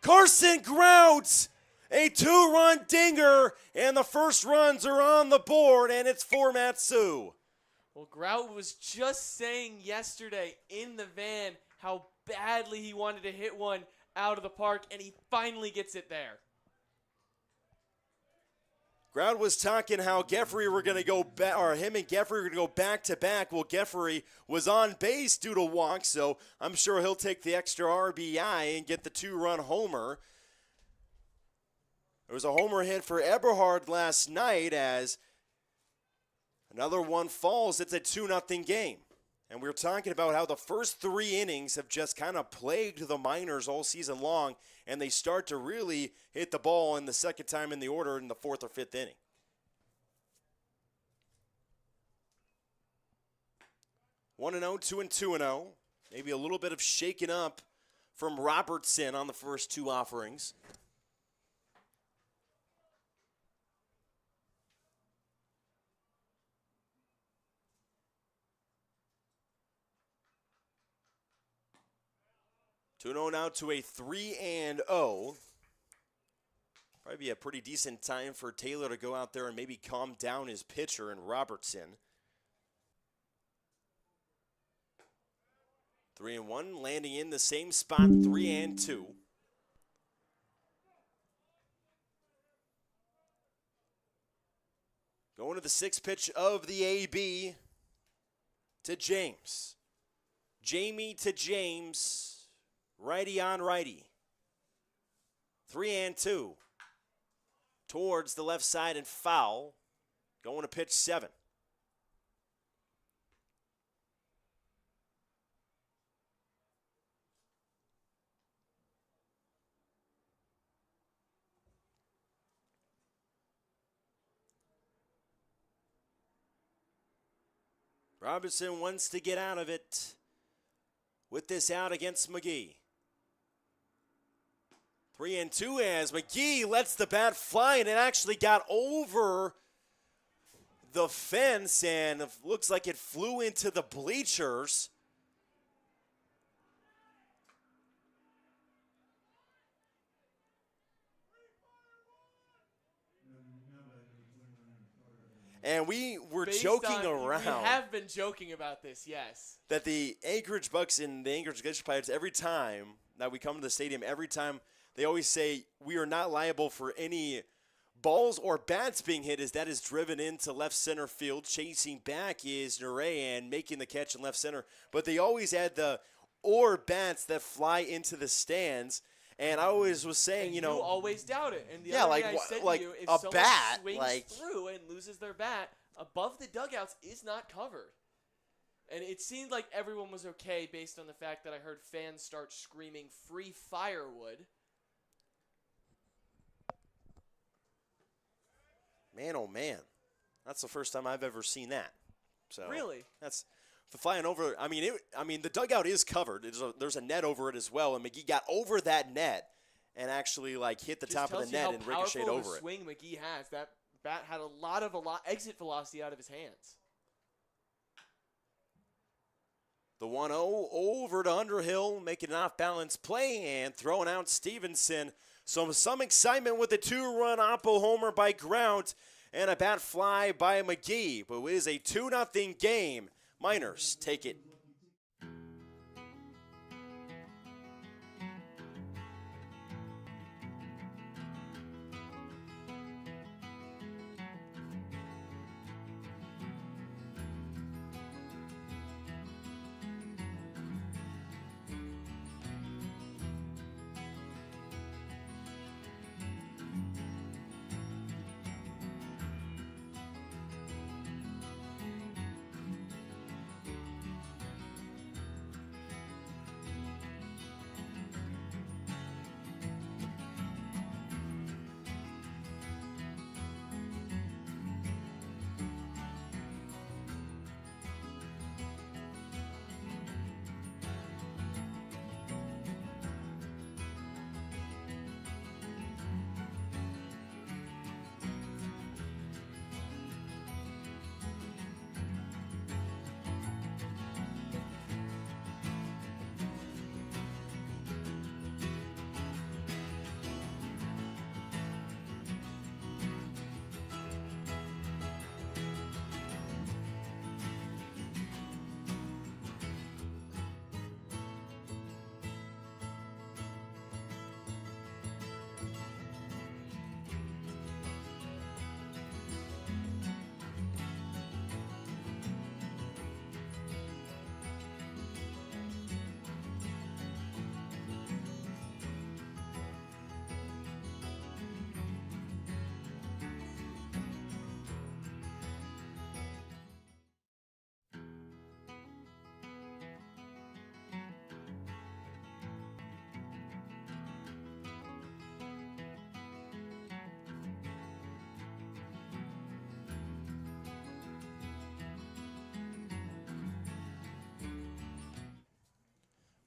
Carson Grout, a 2-run dinger, and the first runs are on the board, and it's for Matsu. Well, Grout was just saying yesterday in the van how badly he wanted to hit one out of the park, and he finally gets it there. Grout was talking how Geffrey were going to go back, or him and Geffrey were going to go back to back. Well, Geffrey was on base due to walk, so I'm sure he'll take the extra RBI and get the 2-run homer. There was a homer hit for Eberhard last night as another one falls. It's a 2-0 game. And we were talking about how the first 3 innings have just kind of plagued the Miners all season long, and they start to really hit the ball in the second time in the order in the 4th or 5th inning. 1-0, 2-2-0. Maybe a little bit of shaking up from Robertson on the first 2 offerings. Now to a 3-0. Probably be a pretty decent time for Taylor to go out there and maybe calm down his pitcher in Robertson. 3-1, landing in the same spot, 3-2. Going to the 6th pitch of the AB to James. Jamie to James. Righty on righty. 3-2. Towards the left side and foul. Going to pitch 7. Robinson wants to get out of it with this out against McGee. 3-2 as McGee lets the bat fly, and it actually got over the fence and looks like it flew into the bleachers. And we were joking around. We have been joking about this, yes. That the Anchorage Bucs and the Anchorage Glacier Pirates, every time that we come to the stadium, every time they always say we are not liable for any balls or bats being hit, as that is driven into left center field. Chasing back is Nure and making the catch in left center. But they always add the or bats that fly into the stands. And I always was saying, you always doubt it. And the yeah, other like, thing I said like to you, if a someone bat, swings like through and loses their bat, above the dugouts is not covered. And it seemed like everyone was okay based on the fact that I heard fans start screaming free firewood. Man, oh man, that's the first time I've ever seen that. So really, that's the flying over. I mean, the dugout is covered. There's a net over it as well, and McGee got over that net and actually hit the top of the net and ricocheted over it. Just swing McGee has. That bat had a lot of exit velocity out of his hands. The 1-0 over to Underhill, making an off-balance play and throwing out Stevenson. So some excitement with a 2-run Oppo homer by Grout and a bat fly by McGee. But it is a 2-0 game. Miners take it.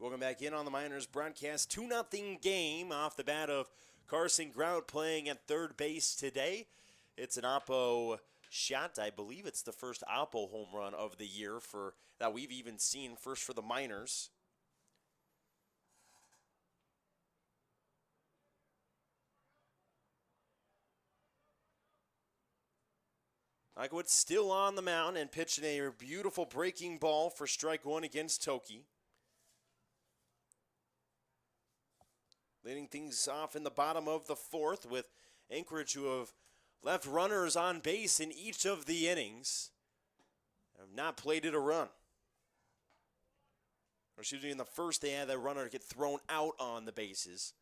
Welcome back in on the Miners broadcast. 2-0 game off the bat of Carson Grout playing at third base today. It's an Oppo shot. I believe it's the first Oppo home run of the year for that we've even seen, first for the Miners. Michaelwood still on the mound and pitching a beautiful breaking ball for strike one against Toki. Leading things off in the bottom of the fourth with Anchorage, who have left runners on base in each of the innings, have not plated a run. Or excuse me, in the first they had that runner get thrown out on the bases.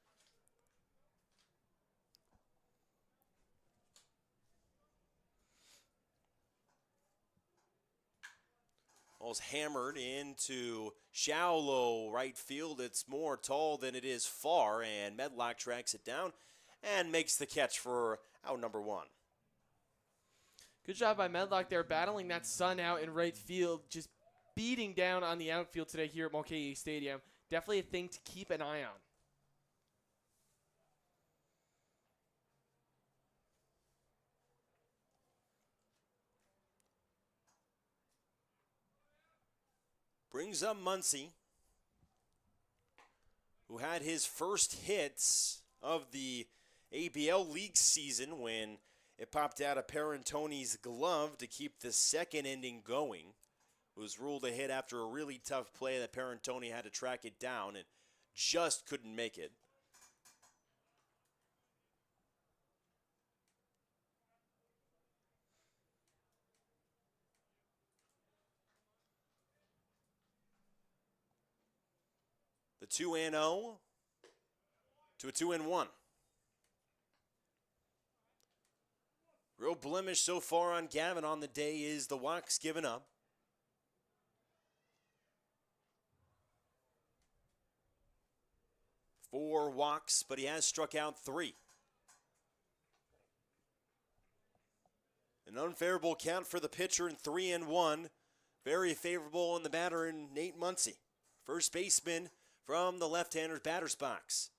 Ball's hammered into shallow right field. It's more tall than it is far, and Medlock tracks it down and makes the catch for out number one. Good job by Medlock there, battling that sun out in right field, just beating down on the outfield today here at Mulcahy Stadium. Definitely a thing to keep an eye on. Brings up Muncie, who had his first hits of the ABL League season when it popped out of Parentoni's glove to keep the second inning going. It was ruled a hit after a really tough play that Parentoni had to track it down and just couldn't make it. The 2-0 to a 2-1. Real blemish so far on Gavin on the day is the walks given up. Four walks, but he has struck out 3. An unfavorable count for the pitcher in 3-1. Very favorable in the batter in Nate Muncie. First baseman from the left-hander's batter's box.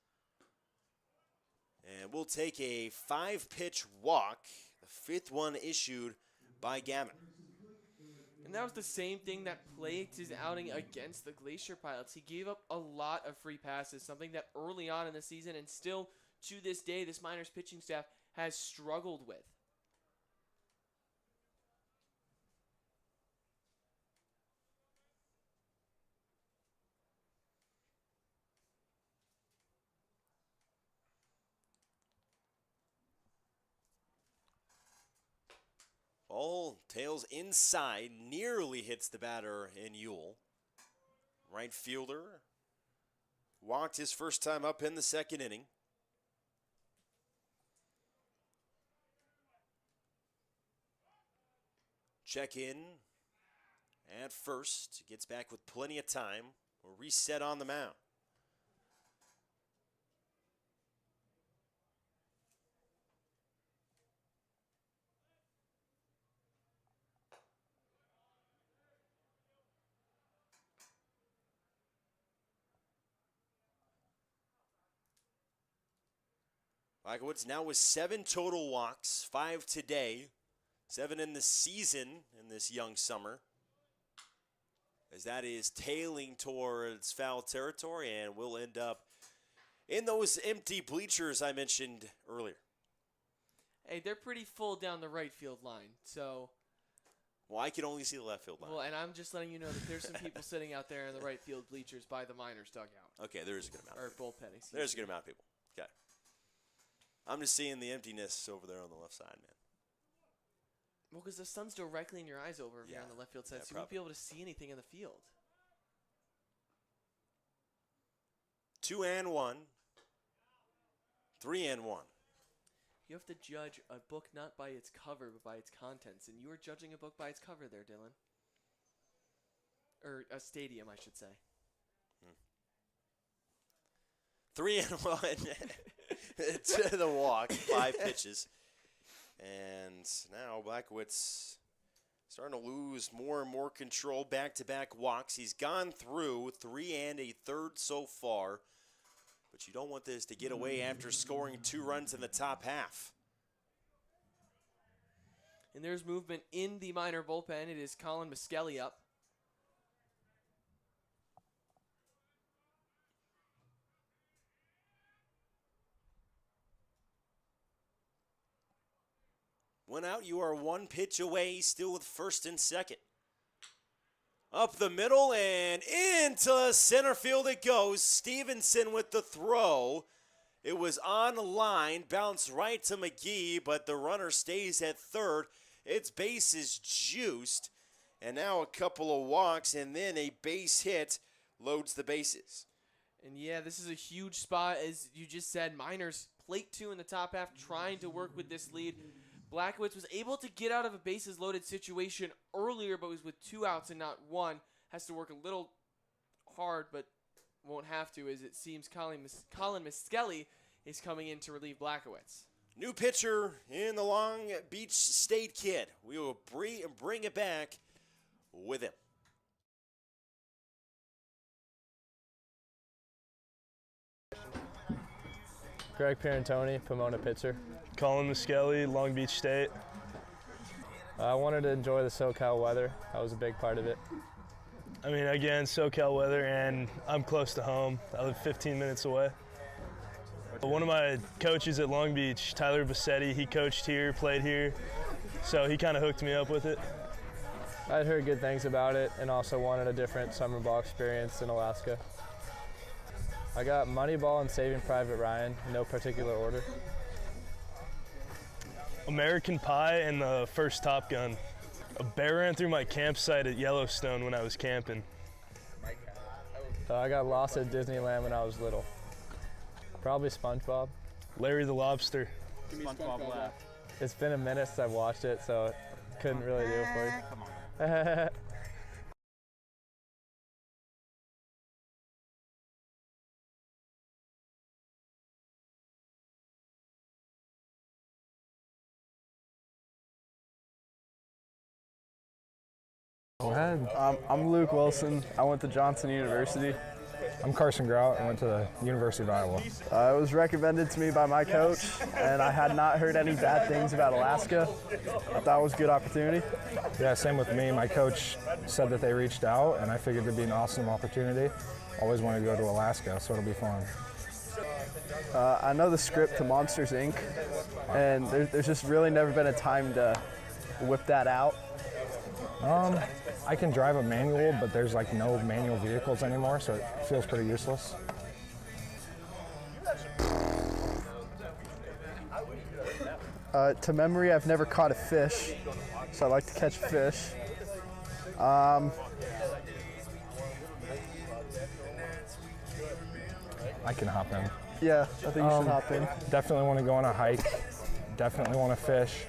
And we'll take a 5-pitch walk, the 5th one issued by Gavin. And that was the same thing that plagued his outing against the Glacier Pilots. He gave up a lot of free passes, something that early on in the season and still to this day this Miners pitching staff has struggled with. Ball tails inside, nearly hits the batter in Ewell. Right fielder walked his first time up in the second inning. Check in at first. Gets back with plenty of time. We'll reset on the mound. Michaelwood's now with 7 total walks, 5 today, 7 in the season in this young summer, as that is tailing towards foul territory and will end up in those empty bleachers I mentioned earlier. Hey, they're pretty full down the right field line, so... Well, I can only see the left field line. Well, and I'm just letting you know that there's some people sitting out there in the right field bleachers by the Miners dugout. Okay, there is a good amount. Or bullpen, excuse There's a me. good amount of people. Okay. I'm just seeing the emptiness over there on the left side, man. Well, because the sun's directly in your eyes over here Yeah. on the left field side, Yeah, so you won't be able to see anything in the field. 2-1, 3-1. You have to judge a book not by its cover, but by its contents. And you are judging a book by its cover there, Dylan. Or a stadium, I should say. 3-1 to the walk, 5 pitches. And now Blackwood's Starting to lose more and more control, back-to-back walks. He's gone through 3 1/3 so far, but you don't want this to get away after scoring 2 runs in the top half. And there's movement in the Miner bullpen. It is Colin Miskelly up. One out, you are 1 pitch away, still with first and second. Up the middle and into center field it goes. Stevenson with the throw. It was on the line, bounced right to McGee, but the runner stays at third. Its base is juiced, and now a couple of walks, and then a base hit loads the bases. And yeah, this is a huge spot, as you just said. Miners plate 2 in the top half, trying to work with this lead. Blackowitz was able to get out of a bases loaded situation earlier, but was with 2 outs and not 1. Has to work a little hard, but won't have to, as it seems Colin Miskelly is coming in to relieve Blackowitz. New pitcher in the Long Beach State kid. We will bring it back with him. Greg Pierantoni, Pomona pitcher. Colin Miskelly, Long Beach State. I wanted to enjoy the SoCal weather. That was a big part of it. I mean, again, SoCal weather, and I'm close to home. I live 15 minutes away. One of my coaches at Long Beach, Tyler Bassetti, he coached here, played here, so he kind of hooked me up with it. I'd heard good things about it and also wanted a different summer ball experience in Alaska. I got Moneyball and Saving Private Ryan, in no particular order. American Pie and the first Top Gun. A bear ran through my campsite at Yellowstone when I was camping. I got lost at Disneyland when I was little. Probably SpongeBob. Larry the Lobster. SpongeBob laugh. It's been a minute since I've watched it, so couldn't really do it for you. Come on. Go ahead. I'm Luke Wilson. I went to Johnson University. I'm Carson Grout. I went to the University of Iowa. It was recommended to me by my coach, and I had not heard any bad things about Alaska. I thought it was a good opportunity. Yeah, same with me. My coach said that they reached out, and I figured it'd be an awesome opportunity. Always wanted to go to Alaska, so it'll be fun. I know the script to Monsters, Inc., and there's just really never been a time to whip that out. I can drive a manual, but there's like no manual vehicles anymore, so it feels pretty useless. To memory, I've never caught a fish, so I like to catch fish. I can hop in. Yeah, I think you should hop in. Definitely want to go on a hike. Definitely want to fish,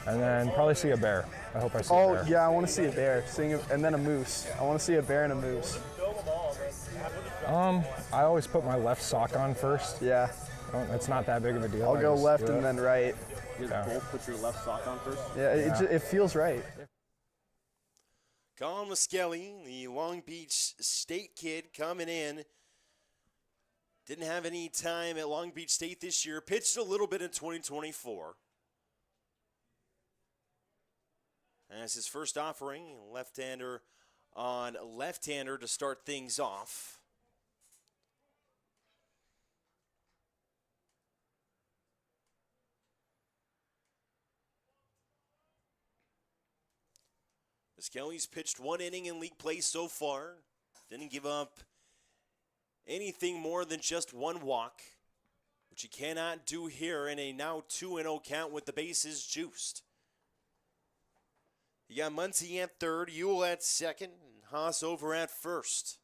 and then probably see a bear. I hope I see a bear. Oh, yeah, I want to see a bear, and then a moose. I want to see a bear and a moose. I always put my left sock on first. Yeah. It's not that big of a deal. I'll go left and then right. You guys both put your left sock on first? Yeah, it feels right. Colin Miskelly, the Long Beach State kid coming in. Didn't have any time at Long Beach State this year. Pitched a little bit in 2024. As his first offering, left-hander on left-hander to start things off. Miskelly's pitched 1 inning in league play so far. Didn't give up anything more than just 1 walk, which he cannot do here in a now 2-0 count with the bases juiced. You got Muncie at third, Ewell at second, and Haas over at first.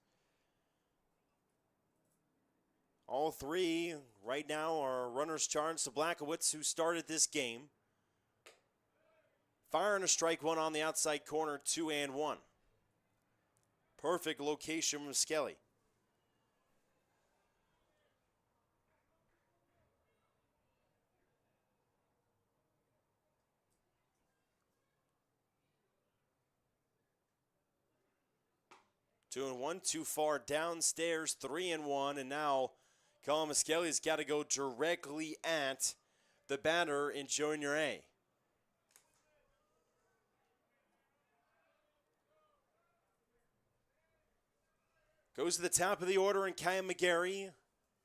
All three right now are runners charged to Blackowitz, who started this game. Firing a strike one on the outside corner, 2-1. Perfect location from Skelly. 2-1, too far downstairs, 3-1, and now Colin Miskelly's got to go directly at the batter in Junior A. Goes to the top of the order in Kyle McGarry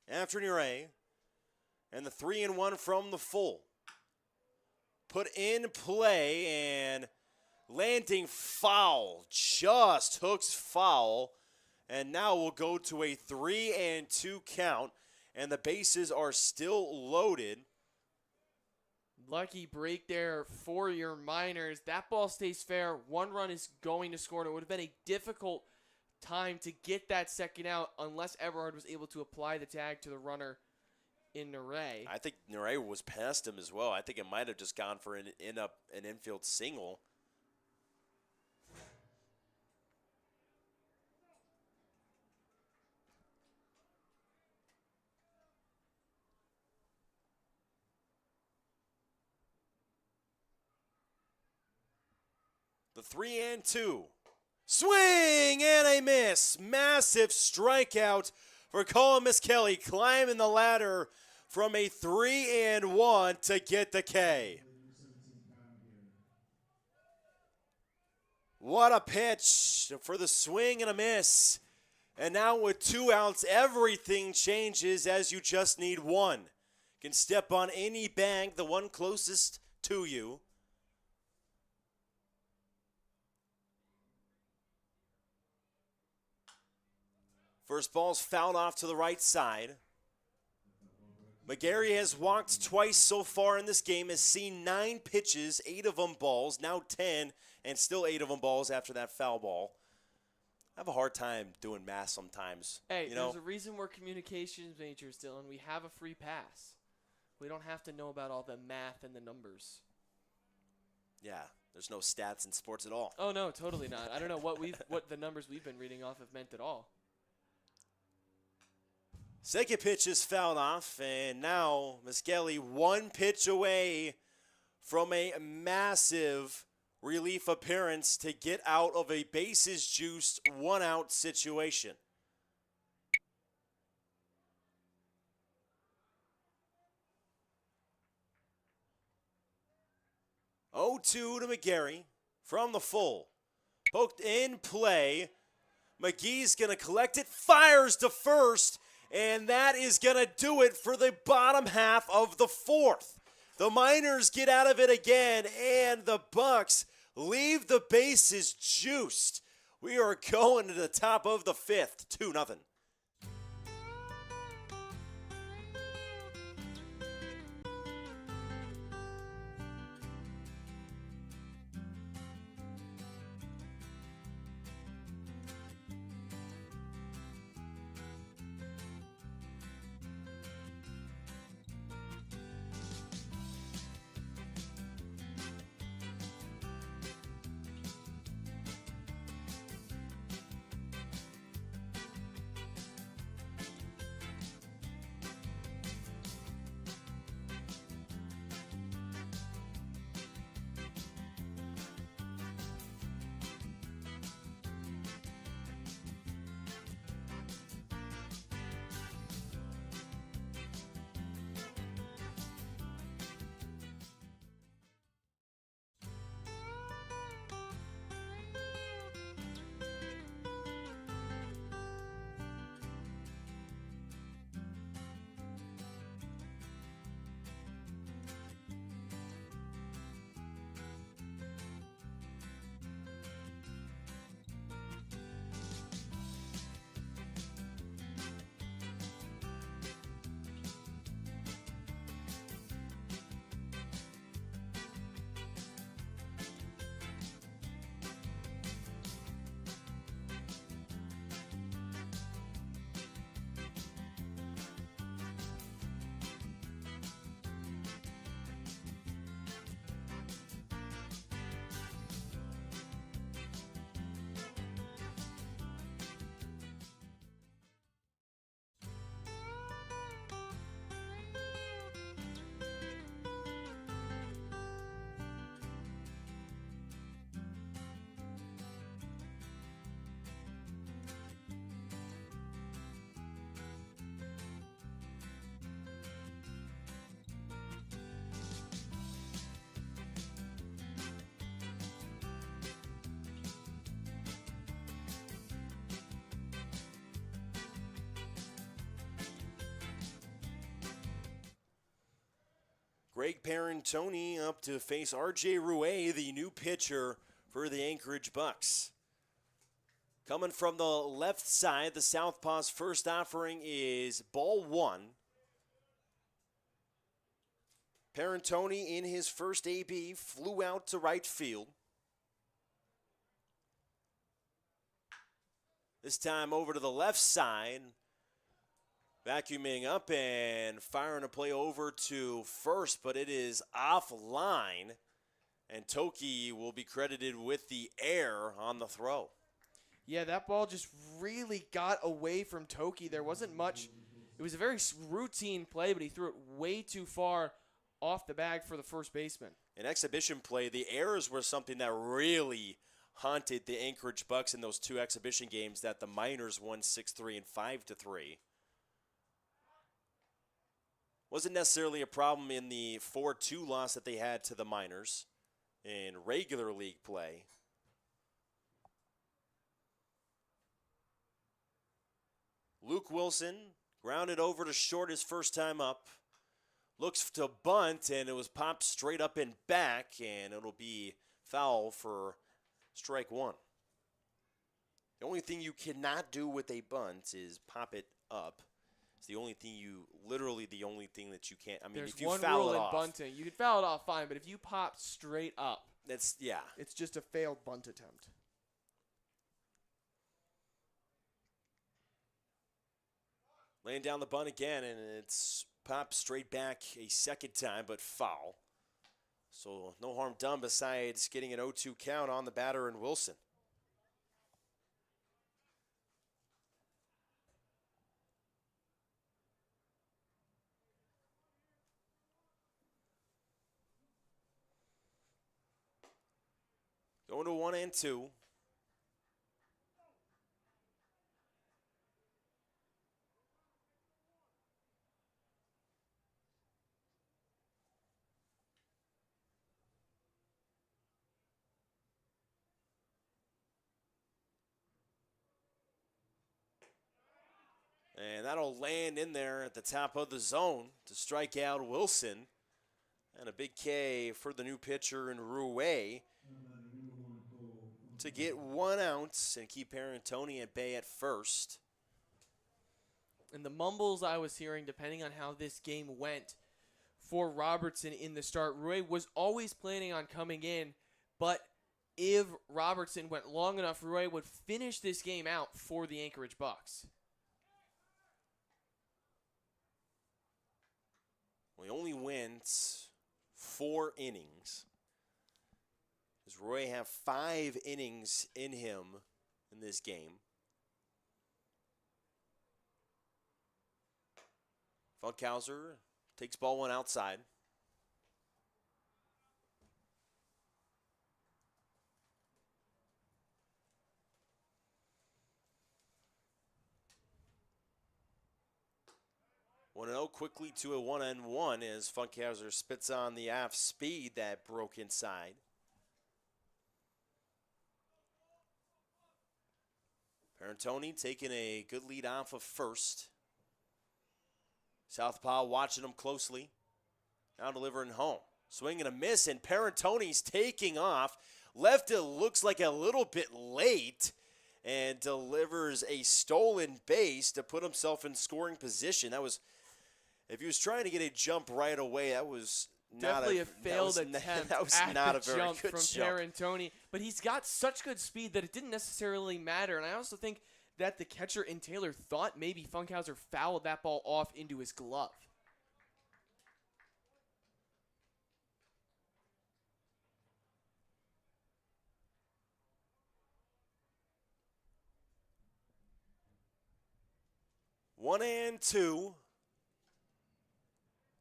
after Junior A, and the 3-1 from the full. Put in play, and landing foul, just hooks foul, and now we'll go to a 3-2 count, and the bases are still loaded. Lucky break there for your Miners. That ball stays fair. 1 run is going to score, and it would have been a difficult time to get that second out unless Everhard was able to apply the tag to the runner in Neray. I think Neray was past him as well. I think it might have just gone for an infield single. The 3-2. Swing and a miss. Massive strikeout for Colin Miskelly, climbing the ladder from a 3-1 to get the K. What a pitch for the swing and a miss. And now with 2 outs, everything changes as you just need 1. You can step on any bag, the one closest to you. First ball's fouled off to the right side. McGarry has walked twice so far in this game, has seen 9 pitches, 8 of them balls, now 10, and still 8 of them balls after that foul ball. I have a hard time doing math sometimes. Hey, you know? there's a reason we're communications majors, Dylan. We have a free pass. We don't have to know about all the math and the numbers. Yeah, there's no stats in sports at all. Oh, no, totally not. I don't know what the numbers we've been reading off have meant at all. Second pitch is fouled off, and now Miskelly 1 pitch away from a massive relief appearance to get out of a bases-juiced 1-out situation. Oh, 2 to McGarry from the full. Poked in play. McGee's going to collect it, fires to first, and that is going to do it for the bottom half of the 4th. The Miners get out of it again, and the Bucs leave the bases juiced. We are going to the top of the 5th, 2-0. Greg Parentoni up to face R.J. Rouet, the new pitcher for the Anchorage Bucs. Coming from the left side, the Southpaw's first offering is ball 1. Parentoni in his first AB flew out to right field. This time over to the left side, vacuuming up and firing a play over to first, but it is offline, and Toki will be credited with the error on the throw. Yeah, that ball just really got away from Toki. There wasn't much. It was a very routine play, but he threw it way too far off the bag for the first baseman. In exhibition play, the errors were something that really haunted the Anchorage Bucs in those 2 exhibition games that the Miners won 6-3 and 5-3. Wasn't necessarily a problem in the 4-2 loss that they had to the Miners in regular league play. Luke Wilson grounded over to short his first time up. Looks to bunt, and it was popped straight up and back, and it'll be foul for strike 1. The only thing you cannot do with a bunt is pop it up. It's the only thing literally the only thing that you can't. I mean, There's if you one foul rule it in off, bunting. You can foul it off fine, but if you pop straight up, it's just a failed bunt attempt. Laying down the bunt again, and it's popped straight back a second time, but foul. So no harm done besides getting an 0-2 count on the batter and Wilson. Going to 1-2. And that'll land in there at the top of the zone to strike out Wilson. And a big K for the new pitcher in Rouet to get 1 out and keep Parentoni at bay at first. And the mumbles I was hearing, depending on how this game went for Robertson in the start, Rouet was always planning on coming in, but if Robertson went long enough, Rouet would finish this game out for the Anchorage Bucs. We only went 4 innings. Does Roy have 5 innings in him in this game? Funkhauser takes ball 1 outside. One 0 quickly to a 1-1 as Funkhauser spits on the off speed that broke inside. Parentoni taking a good lead off of first. Southpaw watching him closely. Now delivering home. Swing and a miss, and Parentoni's taking off. Left it looks like a little bit late and delivers a stolen base to put himself in scoring position. That was, if he was trying to get a jump right away, that was definitely a failed attempt. That was at not the a very jump good from jump. Parentoni, but he's got such good speed that it didn't necessarily matter. And I also think that the catcher in Taylor thought maybe Funkhauser fouled that ball off into his glove. One and 2.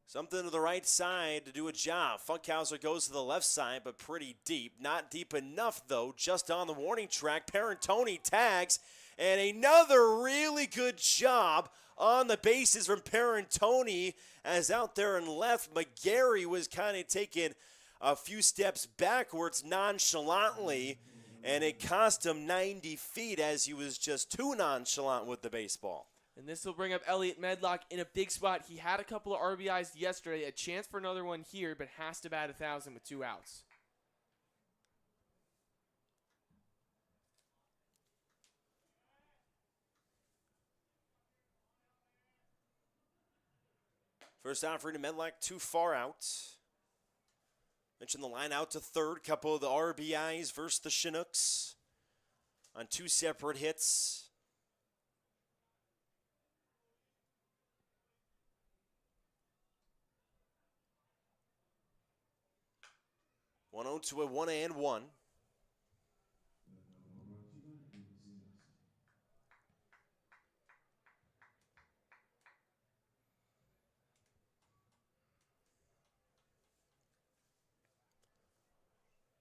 Something to the right side to do a job. Funkhauser goes to the left side, but pretty deep. Not deep enough, though. Just on the warning track. Parentoni tags. And another really good job on the bases from Parentoni. As out there in left, McGarry was kind of taking a few steps backwards nonchalantly. And it cost him 90 feet as he was just too nonchalant with the baseball. And this will bring up Elliot Medlock in a big spot. He had a couple of RBIs yesterday, a chance for another one here, but has to bat 1,000 with 2 outs. First offering to Medlock, too far out. Mentioned the line out to third. Couple of the RBIs versus the Chinooks on 2 separate hits. One 0 to a 1-1.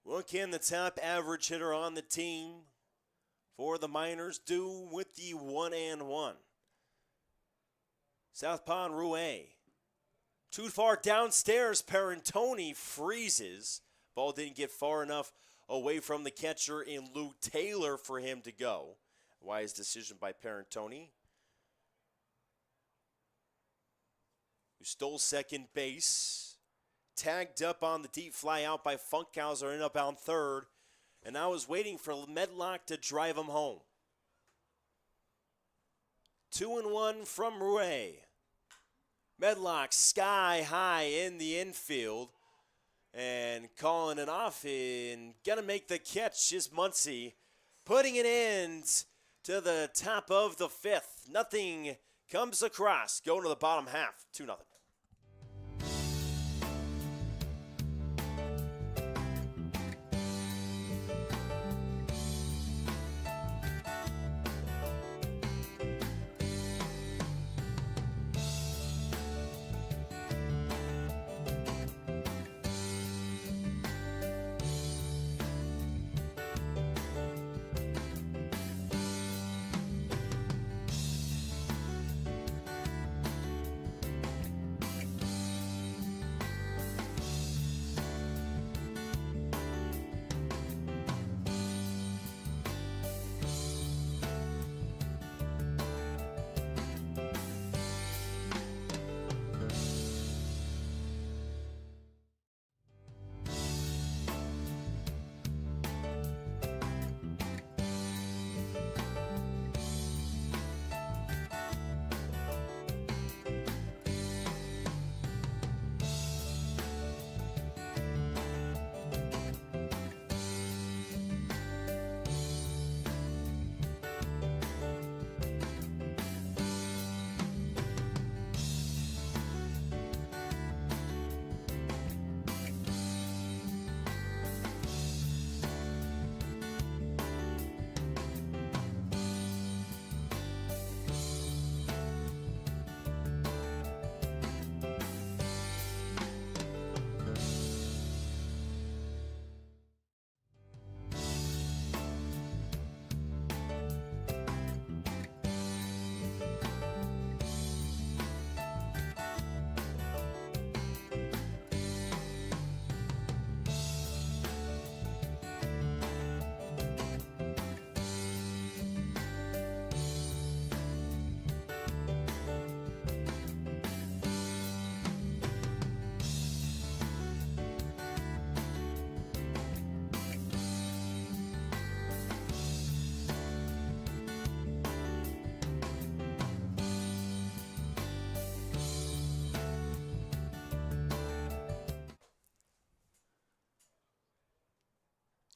What can the top average hitter on the team for the Miners do with the 1-1? Southpaw Rouet. Too far downstairs. Parentoni freezes. Ball didn't get far enough away from the catcher in Luke Taylor for him to go. Wise decision by Parentoni, who stole second base. Tagged up on the deep fly out by Funkhauser and up on third. And I was waiting for Medlock to drive him home. 2-1 from Rouet. Medlock sky high in the infield. And calling it off and gonna make the catch is Muncie. Putting an end to the top of the 5th. Nothing comes across. Going to the bottom half. 2-0.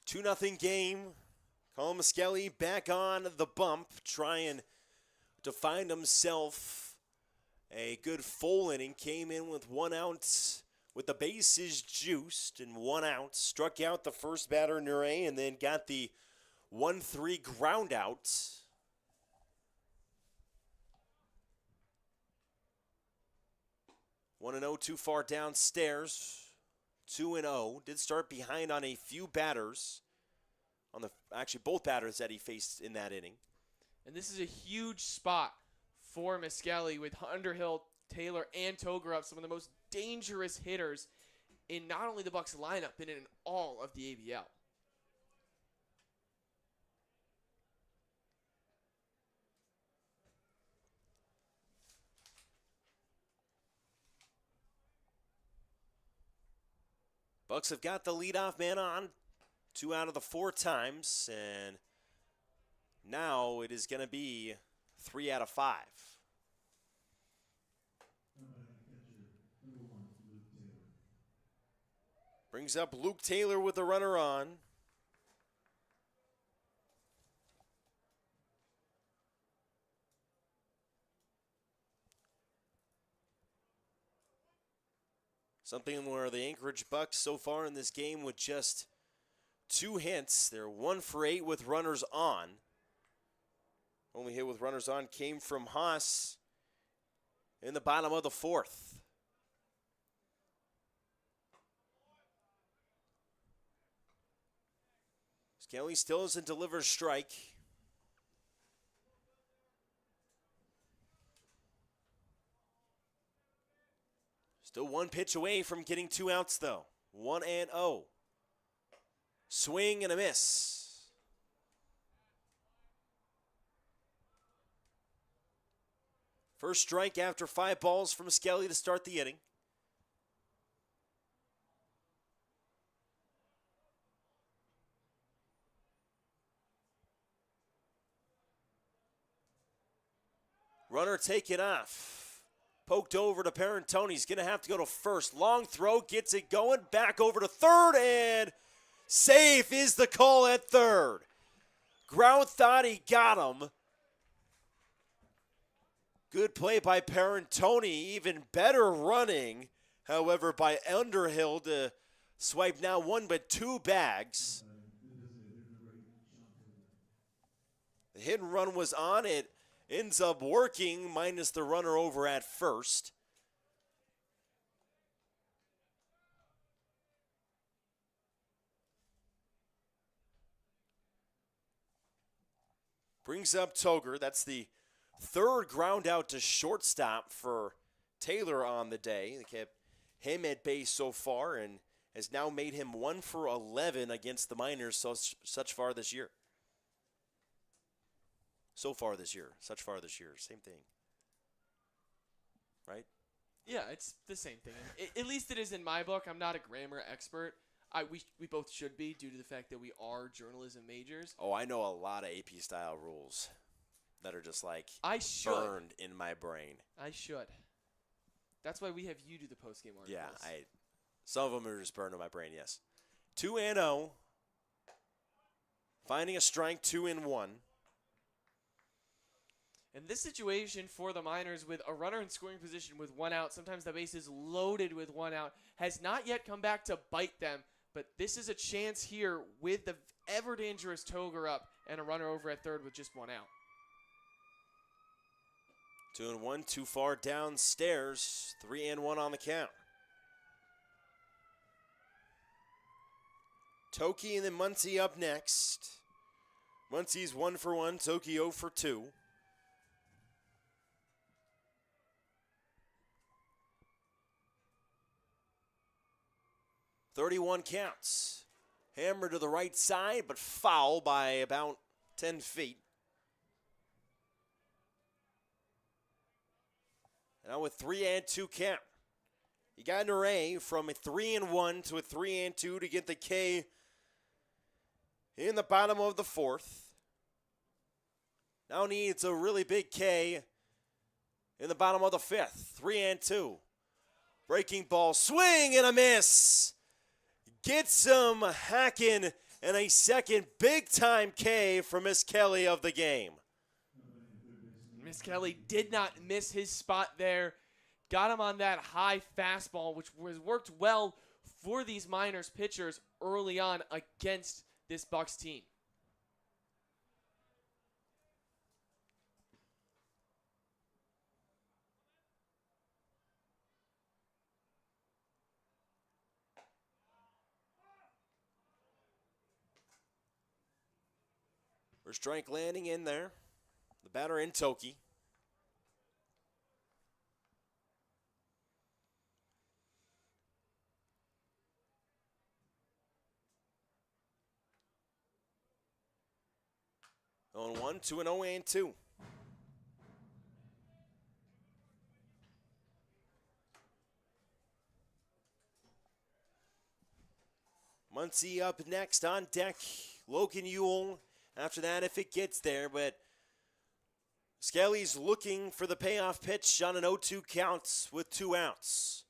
Two 2-0 game. Colin Muskelly back on the bump, trying to find himself a good full inning. Came in with 1 out with the bases juiced and 1 out. Struck out the first batter, Nure, and then got the 1-3 ground out. One and 0 too far downstairs. 2-0. Did start behind on a few batters. On the actually both batters that he faced in that inning. And this is a huge spot for Muskelly with Underhill, Taylor, and Toger up, some of the most dangerous hitters in not only the Bucs lineup, but in all of the ABL. Bucs have got the leadoff man on 2 out of the 4 times, and now it is going to be 3 out of 5. Brings up Luke Taylor with the runner on. Something where the Anchorage Bucs so far in this game with just 2 hits. They're 1 for 8 with runners on. Only hit with runners on came from Haas in the bottom of the 4th. Skelly Stilz and delivers strike. Still 1 pitch away from getting 2 outs, though. 1-0. Swing and a miss. First strike after 5 balls from Skelly to start the inning. Runner taken off. Poked over to Parentoni. He's going to have to go to first. Long throw, gets it going. Back over to third, and safe is the call at third. Ground thought he got him. Good play by Parentoni. Even better running, however, by Underhill to swipe now 1 but 2 bags. The hit and run was on it. Ends up working, minus the runner over at first. Brings up Toger. That's the 3rd ground out to shortstop for Taylor on the day. They kept him at base so far and has now made him 1 for 11 against the Miners such far this year. So far this year. Such far this year. Same thing. Right? Yeah, it's the same thing. At least it is in my book. I'm not a grammar expert. We both should be due to the fact that we are journalism majors. Oh, I know a lot of AP style rules that are just like burned in my brain. I should. That's why we have you do the post-game articles. Yeah, some of them are just burned in my brain, yes. 2-0. Finding a strike, 2-1. In this situation for the Miners, with a runner in scoring position with 1 out, sometimes the base is loaded with 1 out, has not yet come back to bite them. But this is a chance here with the ever-dangerous Toger up and a runner over at third with just 1 out. 2-1, too far downstairs. 3-1 on the count. Toki and then Muncie up next. Muncie's 1 for 1, Toki 0 for 2. .31 counts. Hammer to the right side, but foul by about 10 feet. Now with 3-2 count. He got an array from a 3-1 to a 3-2 to get the K in the bottom of the 4th. Now needs a really big K in the bottom of the 5th. 3-2. Breaking ball, swing and a miss. Gets him hacking and a second big-time K for Miss Kelly of the game. Miss Kelly did not miss his spot there. Got him on that high fastball, which was worked well for these Miners pitchers early on against this Bucs team. First strike landing in there. The batter in Toki. On 1, 2-0 2. Muncie up next on deck. Logan Ewell after that if it gets there, but Skelly's looking for the payoff pitch on an 0-2 count with 2 outs.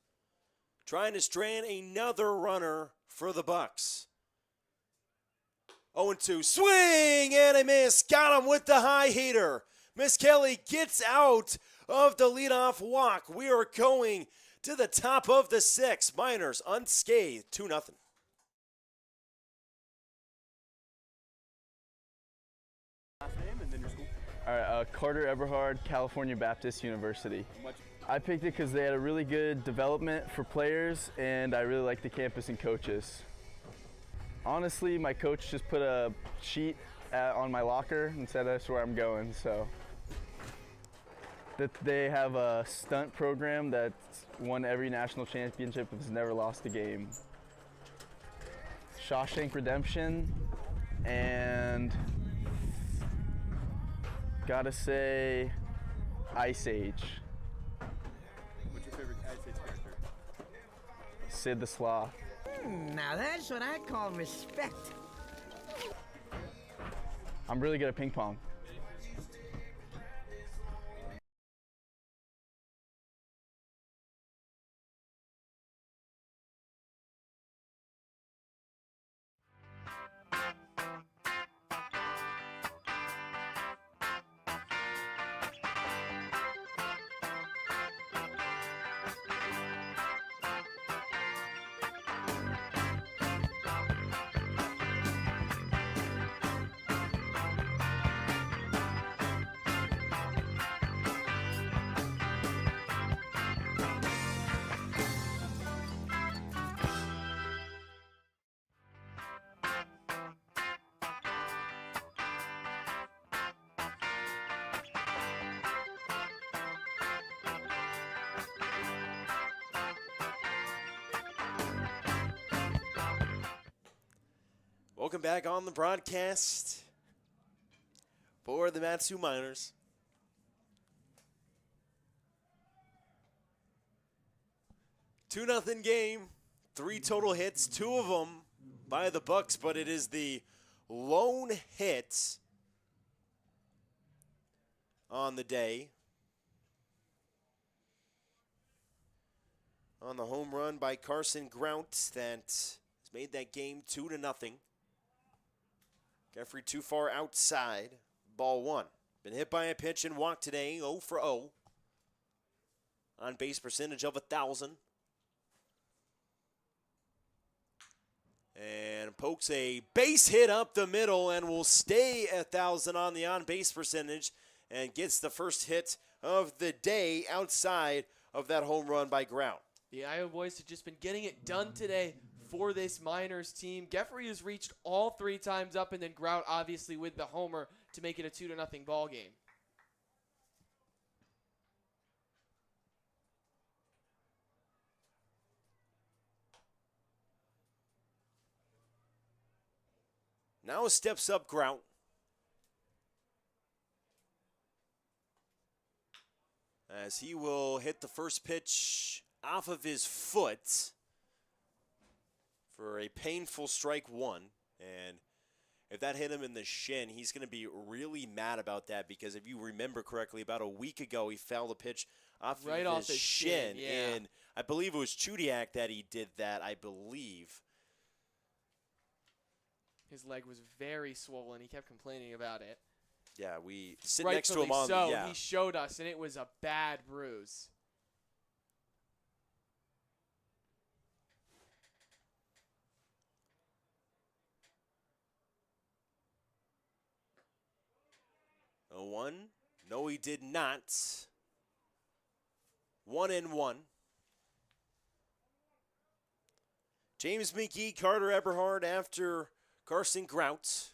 Trying to strand another runner for the Bucs. 0-2, swing and a miss. Got him with the high hitter. Miss Kelly gets out of the leadoff walk. We are going to the top of the 6th. Miners unscathed, 2-0. Last name and then your school. All right, Carter Eberhard, California Baptist University. I picked it because they had a really good development for players, and I really like the campus and coaches. Honestly, my coach just put a sheet on my locker and said that's where I'm going. So that they have a stunt program that's won every national championship and has never lost a game. Shawshank Redemption, and gotta say Ice Age. What's your favorite Ice Age character? Sid the Sloth. Now that's what I call respect. I'm really good at ping pong. Welcome back on the broadcast for the Matsu Miners. Two 2-0 game, 3 total hits, 2 of them by the Bucs, but it is the lone hit on the day. On the home run by Carson Grount that has made that game 2-0. Jeffrey too far outside. Ball 1. Been hit by a pitch and walked today. 0 for 0. On base percentage of 1,000. And pokes a base hit up the middle and will stay 1,000 on the on base percentage and gets the first hit of the day outside of that home run by Grount. The Iowa boys have just been getting it done today for this Miners team. Geffrey has reached all 3 times up, and then Grout obviously with the homer to make it a 2-0 ball game. Now steps up Grout. As he will hit the first pitch off of his foot for a painful strike 1. And if that hit him in the shin, he's going to be really mad about that, because if you remember correctly, about a week ago he fouled a pitch off his shin. Yeah. And I believe it was Chudiak that he did that, I believe. His leg was very swollen. He kept complaining about it. Yeah, we sit next to him Rightfully on so. yeah. He showed us, and it was a bad bruise. A 1. No, he did not. 1-1. James McGee, Carter Eberhard after Carson Grount.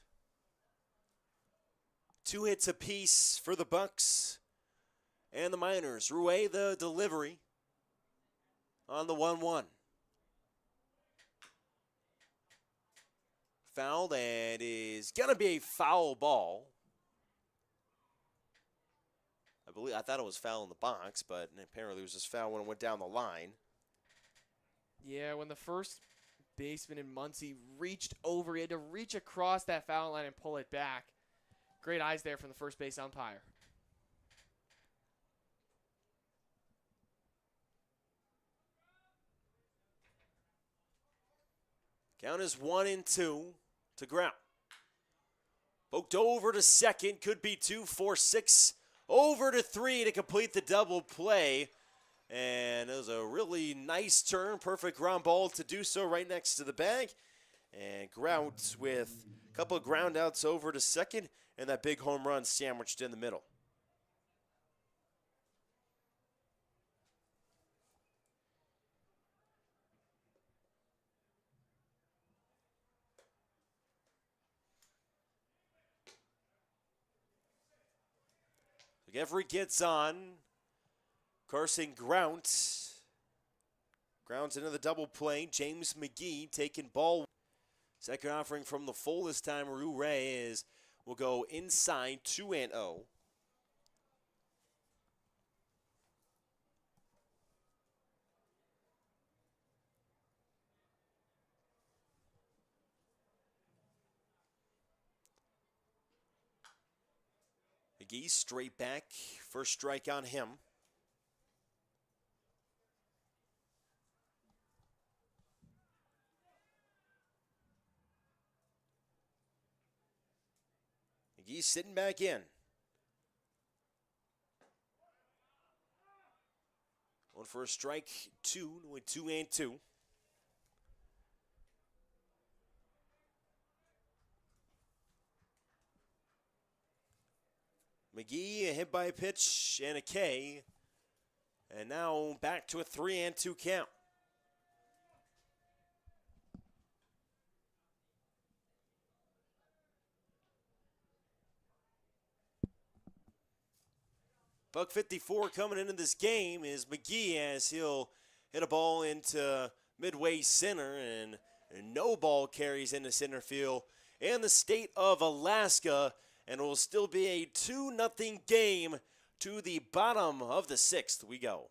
2 hits apiece for the Bucs and the Miners. Rouet the delivery on the 1-1. Fouled, and is going to be a foul ball. I thought it was foul in the box, but apparently it was just foul when it went down the line. Yeah, when the first baseman in Muncie reached over. He had to reach across that foul line and pull it back. Great eyes there from the first base umpire. Count is 1-2 to ground. Poked over to second, could be 2, 4, 6, over to 3 to complete the double play. And it was a really nice turn, perfect ground ball to do so right next to the bag. And Grout with a couple of ground outs over to second, and that big home run sandwiched in the middle. Everett gets on. Carson Grount. Grounds into the double play. James McGee taking ball. Second offering from the full this time. Rue Reyes will go inside 2-0. McGee straight back. First strike on him. McGee sitting back in. One for a strike, 2 with 2-2. McGee hit by a pitch and a K. And now back to a 3-2 count. $1.54 coming into this game is McGee as he'll hit a ball into midway center, and no ball carries into center field in the state of Alaska, and it will still be a 2-0 game to the bottom of the 6th we go.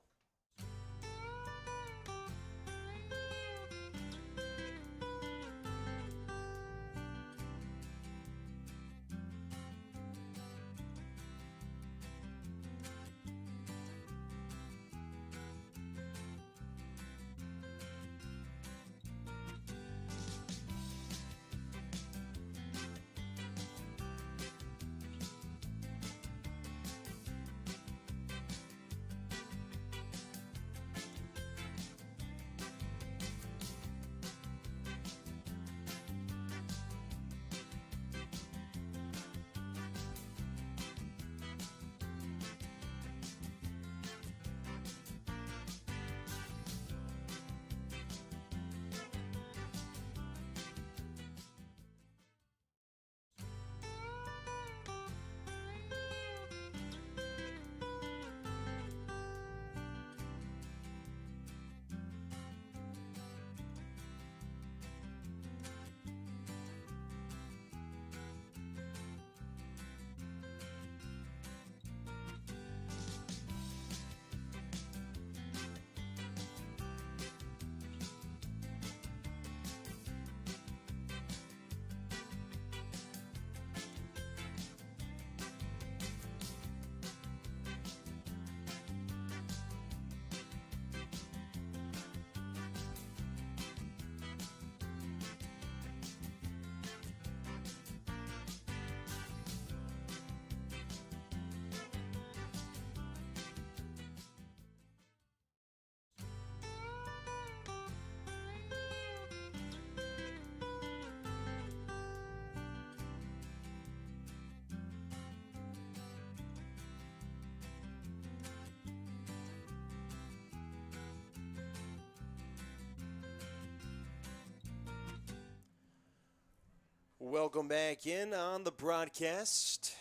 Welcome back in on the broadcast.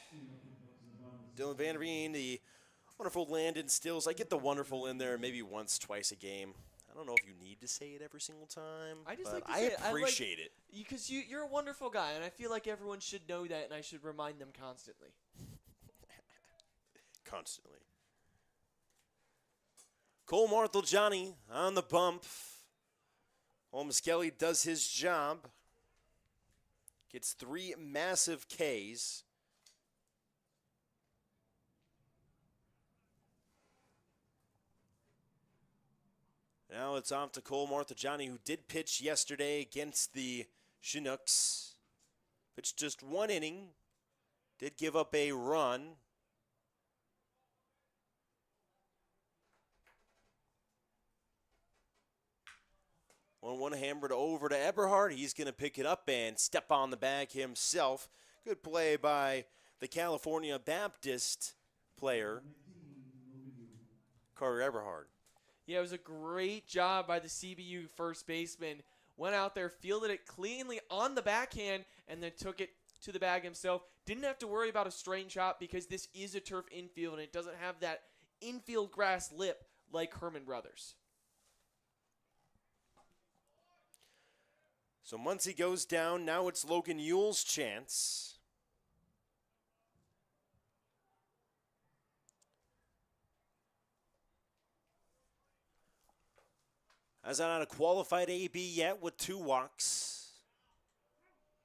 Dylan VanderVeen, the wonderful Landon Stilz. I get the wonderful in there maybe once, twice a game. I don't know if you need to say it every single time, I just but like to I say it. appreciate it. Because you're a wonderful guy, and I feel like everyone should know that, and I should remind them constantly. Constantly. Cole Marthel Johnny on the bump. Holmes Kelly does his job. Gets 3 massive Ks. Now it's off to Cole Marthagiani, who did pitch yesterday against the Chinooks. Pitched just 1 inning. Did give up a run. One hammered over to Eberhard. He's going to pick it up and step on the bag himself. Good play by the California Baptist player, Carter Eberhard. Yeah, it was a great job by the CBU first baseman. Went out there, fielded it cleanly on the backhand, and then took it to the bag himself. Didn't have to worry about a strain chop because this is a turf infield, and it doesn't have that infield grass lip like Herman Brothers. So Muncie goes down. Now it's Logan Yule's chance. Has not a qualified AB yet with 2 walks.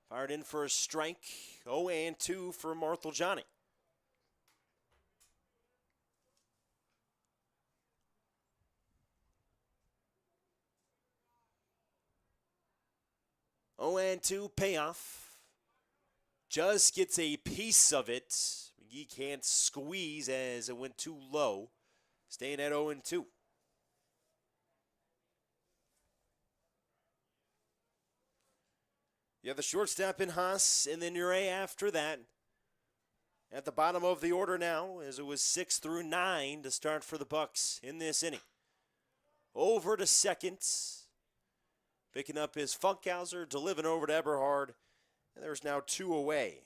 Fired in for a strike. 0-2 for Marthagiani. And 2 payoff. Just gets a piece of it. McGee can't squeeze as it went too low. Staying at 0-2. You have the shortstop in Haas, and then your A after that. At the bottom of the order now, as it was 6 through 9 to start for the Bucs in this inning. Over to second. Picking up his Funkhauser, delivering over to Eberhard, and there's now 2 away.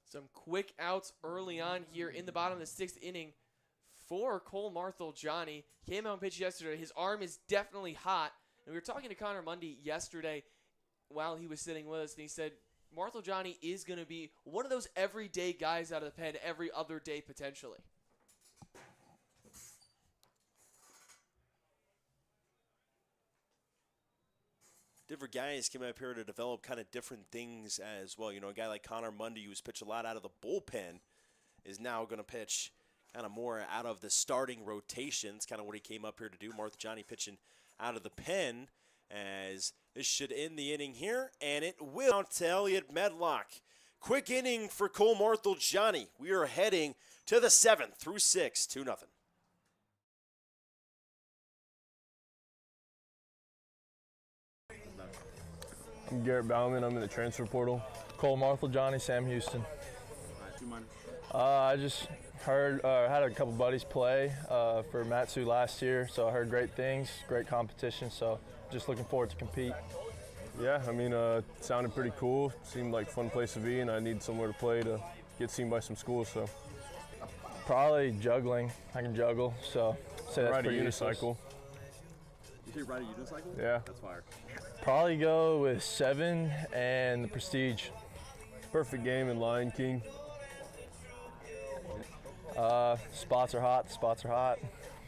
Some quick outs early on here in the bottom of the 6th inning for Cole Marthagiani. Came out and pitched yesterday. His arm is definitely hot. And we were talking to Connor Mundy yesterday while he was sitting with us, and he said Marthagiani is going to be one of those everyday guys out of the pen every other day potentially. Different guys came up here to develop kind of different things as well. You know, a guy like Connor Mundy, who's pitched a lot out of the bullpen, is now going to pitch kind of more out of the starting rotations, kind of what he came up here to do. Marthagiani pitching out of the pen, as this should end the inning here, and it will. Out to Elliot Medlock. Quick inning for Cole Marthagiani. We are heading to the 7th through 6, 2-0. I'm Garrett Bauman. I'm in the transfer portal. Cole Marthagiani, Sam Houston. 2 minors. I just heard, had a couple buddies play for Matsu last year, so I heard great things, great competition, so just looking forward to compete. Yeah, I mean, it sounded pretty cool. Seemed like a fun place to be, and I need somewhere to play to get seen by some schools. So probably juggling. I can juggle, so say that's ride a pretty useless. unicycle. You say ride a unicycle? Yeah. That's fire. Probably go with 7 and the Prestige. Perfect game in Lion King. Spots are hot. Spots are hot.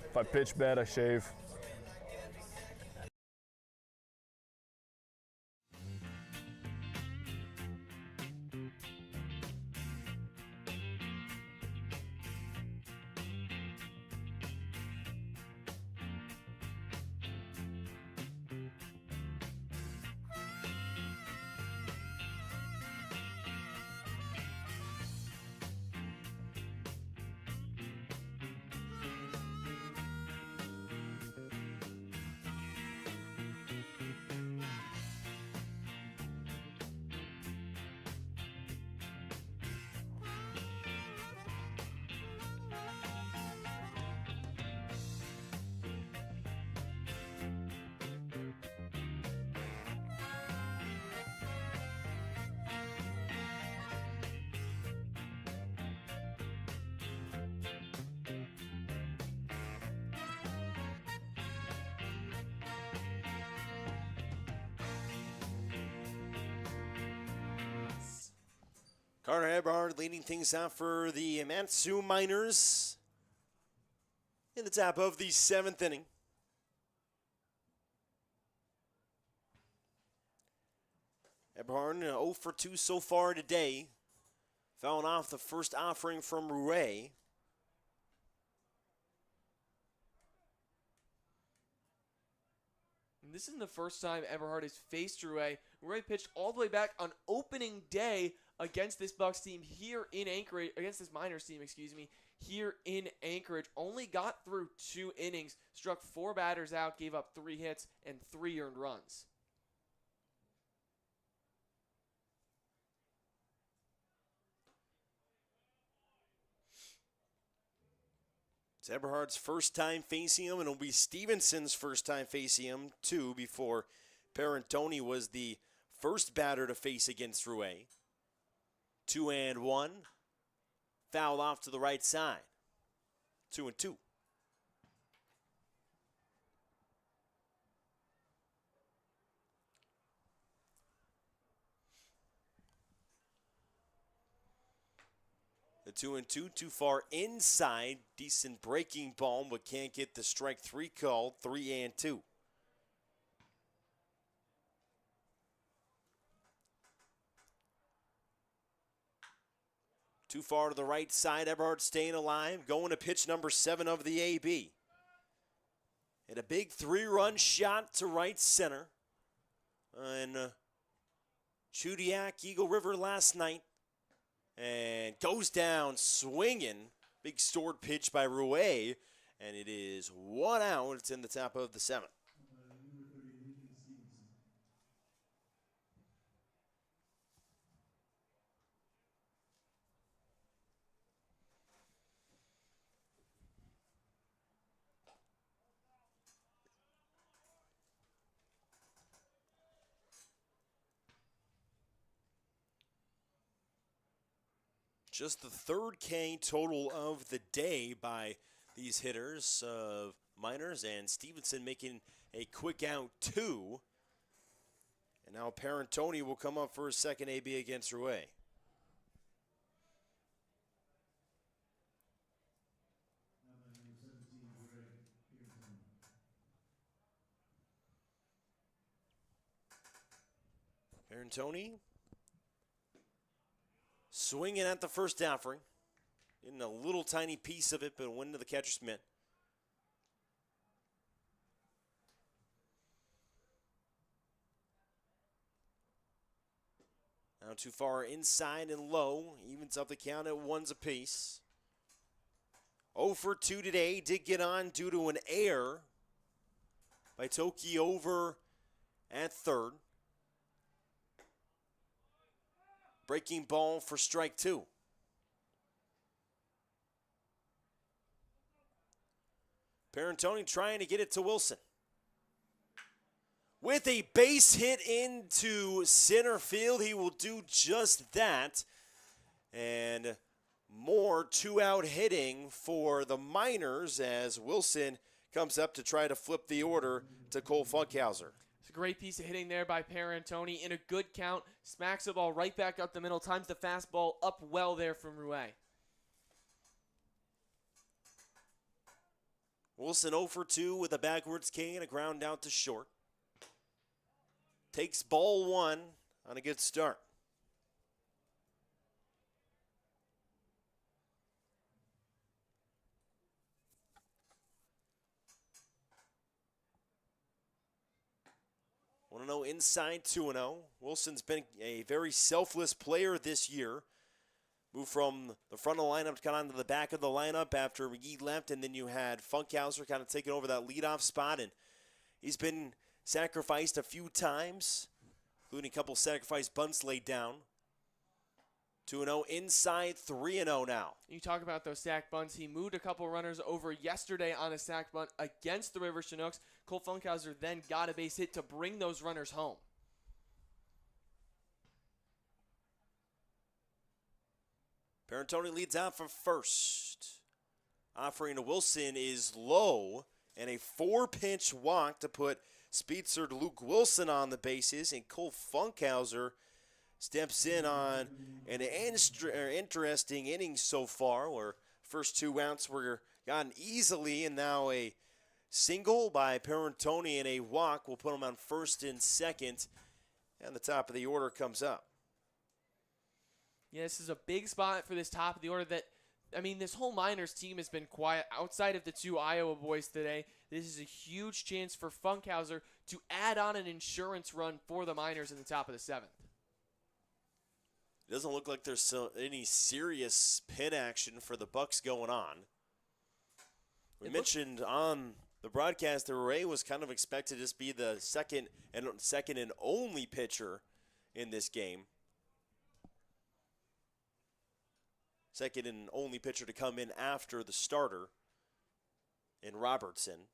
If I pitch bad, I shave. Carter Eberhard leading things out for the Matsu Miners in the top of the 7th inning. Eberhard 0 for 2 so far today. Fouling off the first offering from Rouet. And this is the first time Eberhard has faced Rouet. Rouet pitched all the way back on opening day against this Bucs team here in Anchorage, against this Miners team, here in Anchorage. Only got through 2 innings, struck 4 batters out, gave up 3 hits and 3 earned runs. It's Eberhard's first time facing him, and it'll be Stevenson's first time facing him, too, before Parentoni was the first batter to face against Rouet. 2-1. Foul off to the right side. 2-2. The 2-2, too far inside. Decent breaking ball, but can't get the strike 3 call. 3-2. Too far to the right side. Eberhard staying alive. Going to pitch number 7 of the AB. And a big 3-run shot to right center. And Chudiak, Eagle River last night. And goes down swinging. Big stored pitch by Rouet. And it is 1 out. It's in the top of the 7th. Just the 3rd K total of the day by these hitters of Miners, and Stevenson making a quick out 2. And now Parentoni will come up for his second AB against Rouet. Parentoni swinging at the first offering. Getting a little tiny piece of it, but went into the catcher's mitt. Now too far inside and low. Evens up the count at 1s apiece. 0 for 2 today. Did get on due to an error by Toki over at 3rd. Breaking ball for strike 2. Parentoni trying to get it to Wilson. With a base hit into center field, he will do just that. And more 2-out hitting for the Miners as Wilson comes up to try to flip the order to Cole Funkhauser. It's a great piece of hitting there by Parentoni in a good count. Smacks the ball right back up the middle. Times the fastball up well there from Rouet. Wilson 0 for 2 with a backwards K and a ground out to short. Takes ball 1 on a good start. Want to know inside 2-0. Wilson's been a very selfless player this year. Moved from the front of the lineup to kind of onto the back of the lineup after McGee left, and then you had Funkhauser kind of taking over that leadoff spot, and he's been sacrificed a few times, including a couple sacrifice bunts laid down. 2-0 inside, 3-0 now. You talk about those sack bunts. He moved a couple runners over yesterday on a sack bunt against the River Chinooks. Cole Funkhauser then got a base hit to bring those runners home. Parentoni leads out for first. Offering to Wilson is low, and a 4-pitch walk to put Speedster to Luke Wilson on the bases, and Cole Funkhauser steps in on an interesting inning so far, where first 2 outs were gotten easily, and now a single by Parentoni and a walk will put him on first and second And the top of the order comes up. Yeah, this is a big spot for this top of the order that, I mean, this whole Miners team has been quiet outside of the 2 Iowa boys today. This is a huge chance for Funkhauser to add on an insurance run for the Miners in the top of the 7th. It doesn't look like there's any serious pin action for the Bucs going on. We mentioned on the broadcast that Ray was kind of expected to just be the second and only pitcher in this game. Second and only pitcher to come in after the starter in Robertson.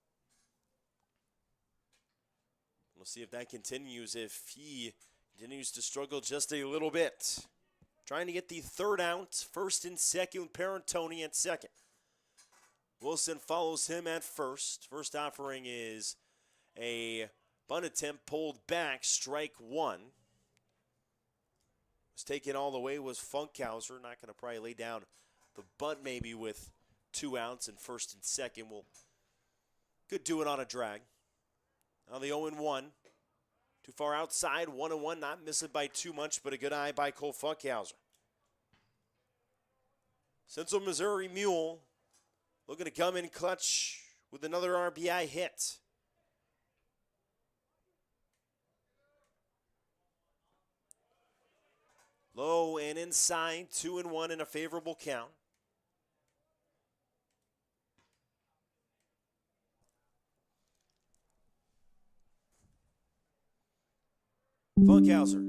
We'll see if that continues, if he continues to struggle just a little bit. Trying to get the 3rd out, 1st and 2nd with Parentoni at 2nd. Wilson follows him at 1st. First offering is a bunt attempt pulled back, strike 1. Was taken all the way was Funkhauser. Not going to probably lay down the bunt maybe with 2 outs and 1st and 2nd. Could do it on a drag. Now the 0-1. Too far outside, 1-1, not missing by too much, but a good eye by Cole Funkhauser. Central Missouri Mule looking to come in clutch with another RBI hit. Low and inside, 2-1 in a favorable count. Funkhauser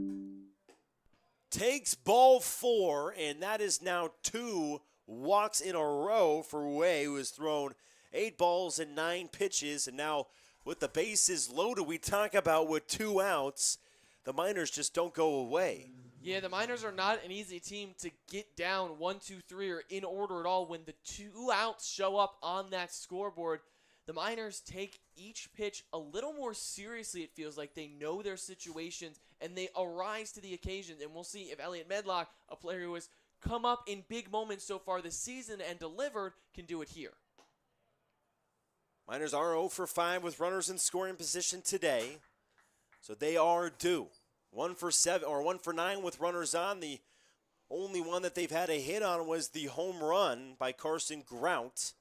takes ball 4, and that is now 2 walks in a row for Way, who has thrown 8 balls and 9 pitches. And now with the bases loaded, we talk about with 2 outs, the Miners just don't go away. Yeah, the Miners are not an easy team to get down 1, 2, 3 or in order at all. When the 2 outs show up on that scoreboard, the Miners take each pitch a little more seriously, it feels like. They know their situations, and they arise to the occasion. And we'll see if Elliot Medlock, a player who has come up in big moments so far this season and delivered, can do it here. Miners are 0 for 5 with runners in scoring position today, so they are due. 1 for 7 or 1 for 9 with runners on. The only one that they've had a hit on was the home run by Carson Grout.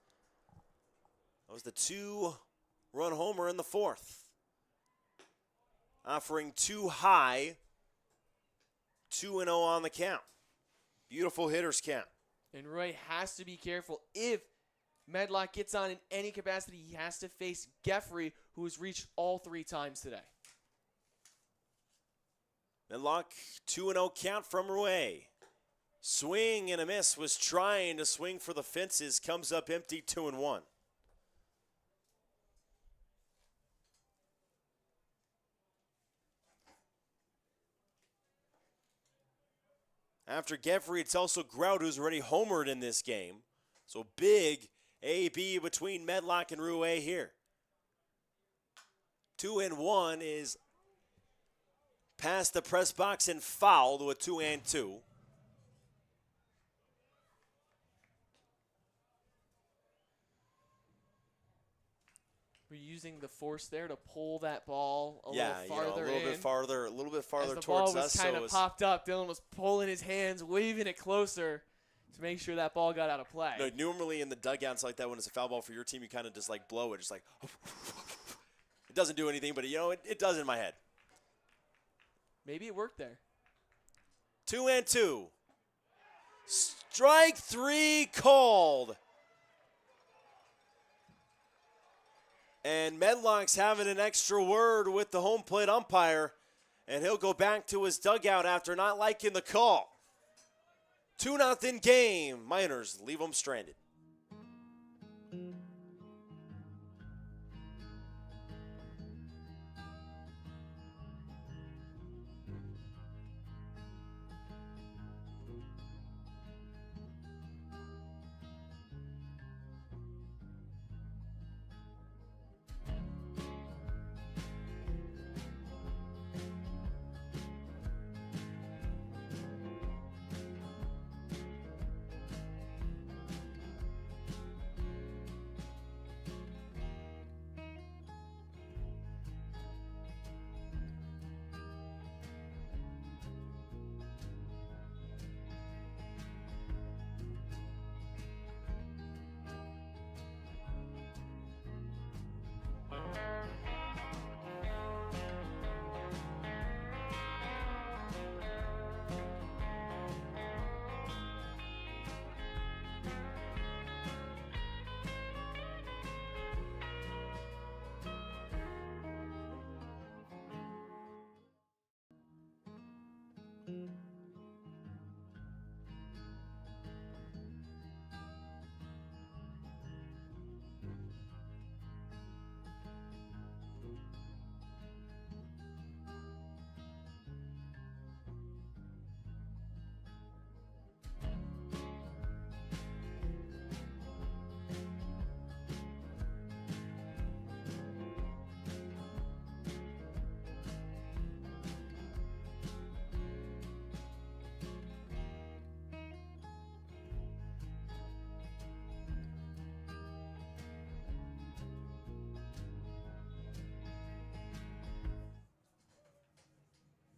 That was the 2-run homer in the 4th. Offering 2 high, 2-0 on the count. Beautiful hitter's count. And Roy has to be careful. If Medlock gets on in any capacity, he has to face Geffrey, who has reached all 3 times today. Medlock, 2-0 count from Rouet. Swing and a miss, was trying to swing for the fences, comes up empty, 2-1. After Geffrey, it's also Grout, who's already homered in this game. So big A-B between Medlock and Rouet here. 2-1 is past the press box and fouled with 2-2. We're using the force there to pull that ball a Yeah, little farther a little bit farther As the towards ball us. was kind of popped up, Dylan was pulling his hands, waving it closer to make sure that ball got out of play. No, normally in the dugouts like that, when it's a foul ball for your team, you kind of just like blow it, just like it doesn't do anything, but it does in my head. Maybe it worked there. 2-2. Strike 3 called. And Medlock's having an extra word with the home plate umpire, and he'll go back to his dugout after not liking the call. 2-0 game. Miners leave them stranded.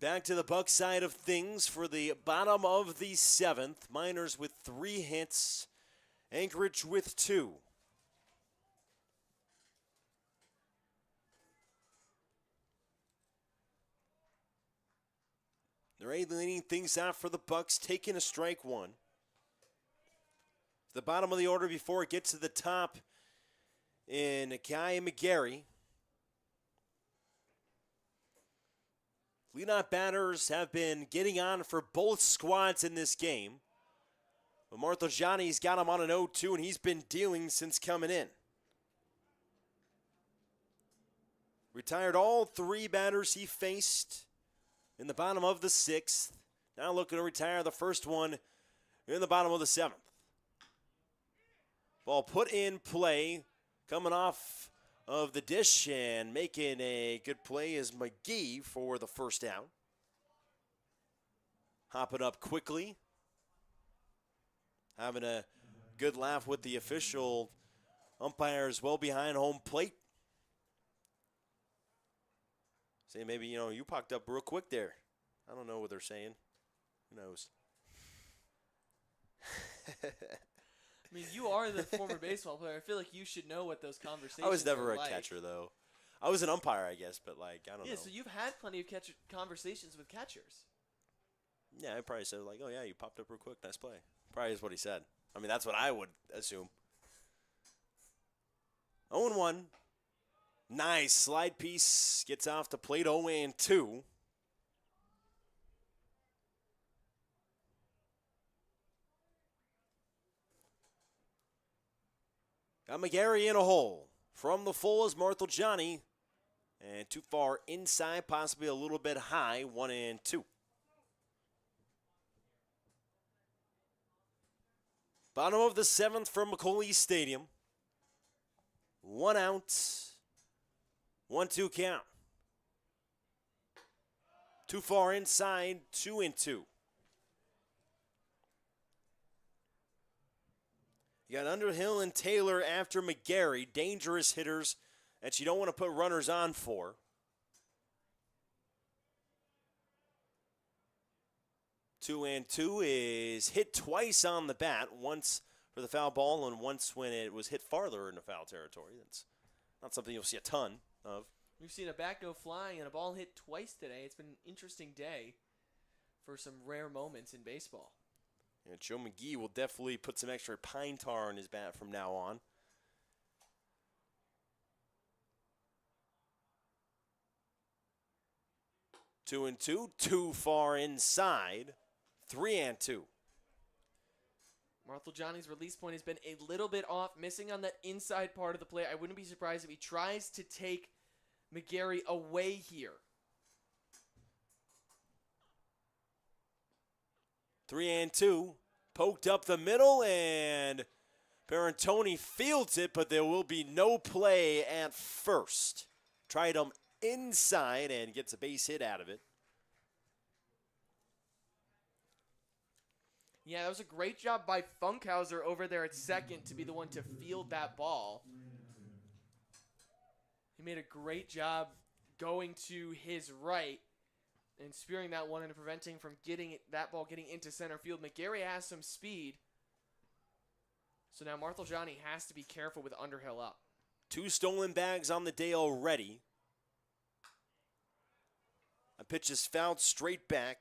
Back to the Bucs side of things for the bottom of the 7th. Miners with 3 hits. Anchorage with 2. They're leading things out for the Bucs, taking a strike 1. The bottom of the order before it gets to the top in Kai McGarry. Leadoff batters have been getting on for both squads in this game. But Marthojani's got him on an 0-2, and he's been dealing since coming in. Retired all 3 batters he faced in the bottom of the 6th. Now looking to retire the first one in the bottom of the 7th. Ball put in play, coming off of the dish and making a good play is McGee for the first out. Hopping up quickly. Having a good laugh with the official. Umpires well behind home plate. Say maybe, you popped up real quick there. I don't know what they're saying. Who knows? I mean, you are the former baseball player. I feel like you should know what those conversations I was never are a like. catcher, though. I was an umpire, I guess, but, I don't know. Yeah, so you've had plenty of conversations with catchers. Yeah, I probably said, oh, yeah, you popped up real quick. Nice play. Probably is what he said. I mean, that's what I would assume. 0-1. Nice slide piece. Gets off the plate 0-2. Got McGarry in a hole. From the full is Marthojani. And too far inside, possibly a little bit high, 1-2. Bottom of the 7th from McCauley Stadium. 1 out. 1-2 count. Too far inside, 2-2. You got Underhill and Taylor after McGarry, dangerous hitters that you don't want to put runners on for. 2-2 is hit twice on the bat, once for the foul ball and once when it was hit farther in the foul territory. That's not something you'll see a ton of. We've seen a bat go flying and a ball hit twice today. It's been an interesting day for some rare moments in baseball. And Joe McGee will definitely put some extra pine tar on his bat from now on. Two and two, too far inside. 3-2. Marthojani's release point has been a little bit off, missing on that inside part of the plate. I wouldn't be surprised if he tries to take McGarry away here. 3-2. Poked up the middle, and Parentoni fields it, but there will be no play at first. Tried him inside and gets a base hit out of it. Yeah, that was a great job by Funkhauser over there at second to be the one to field that ball. He made a great job going to his right and spearing that one and preventing from that ball getting into center field. McGarry has some speed. So now Marthojani has to be careful with Underhill up. 2 stolen bags on the day already. A pitch is fouled straight back.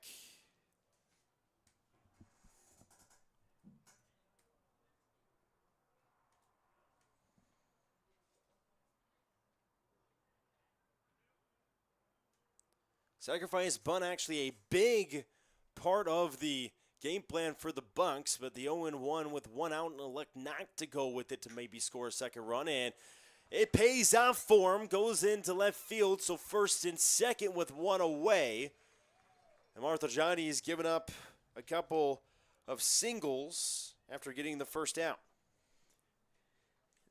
Sacrifice bunt actually a big part of the game plan for the Bucs, but the 0-1 with 1 out and elect not to go with it to maybe score a second run, and it pays off for him. Goes into left field, so first and second with 1 away. And Marthojani has given up a couple of singles after getting the first out.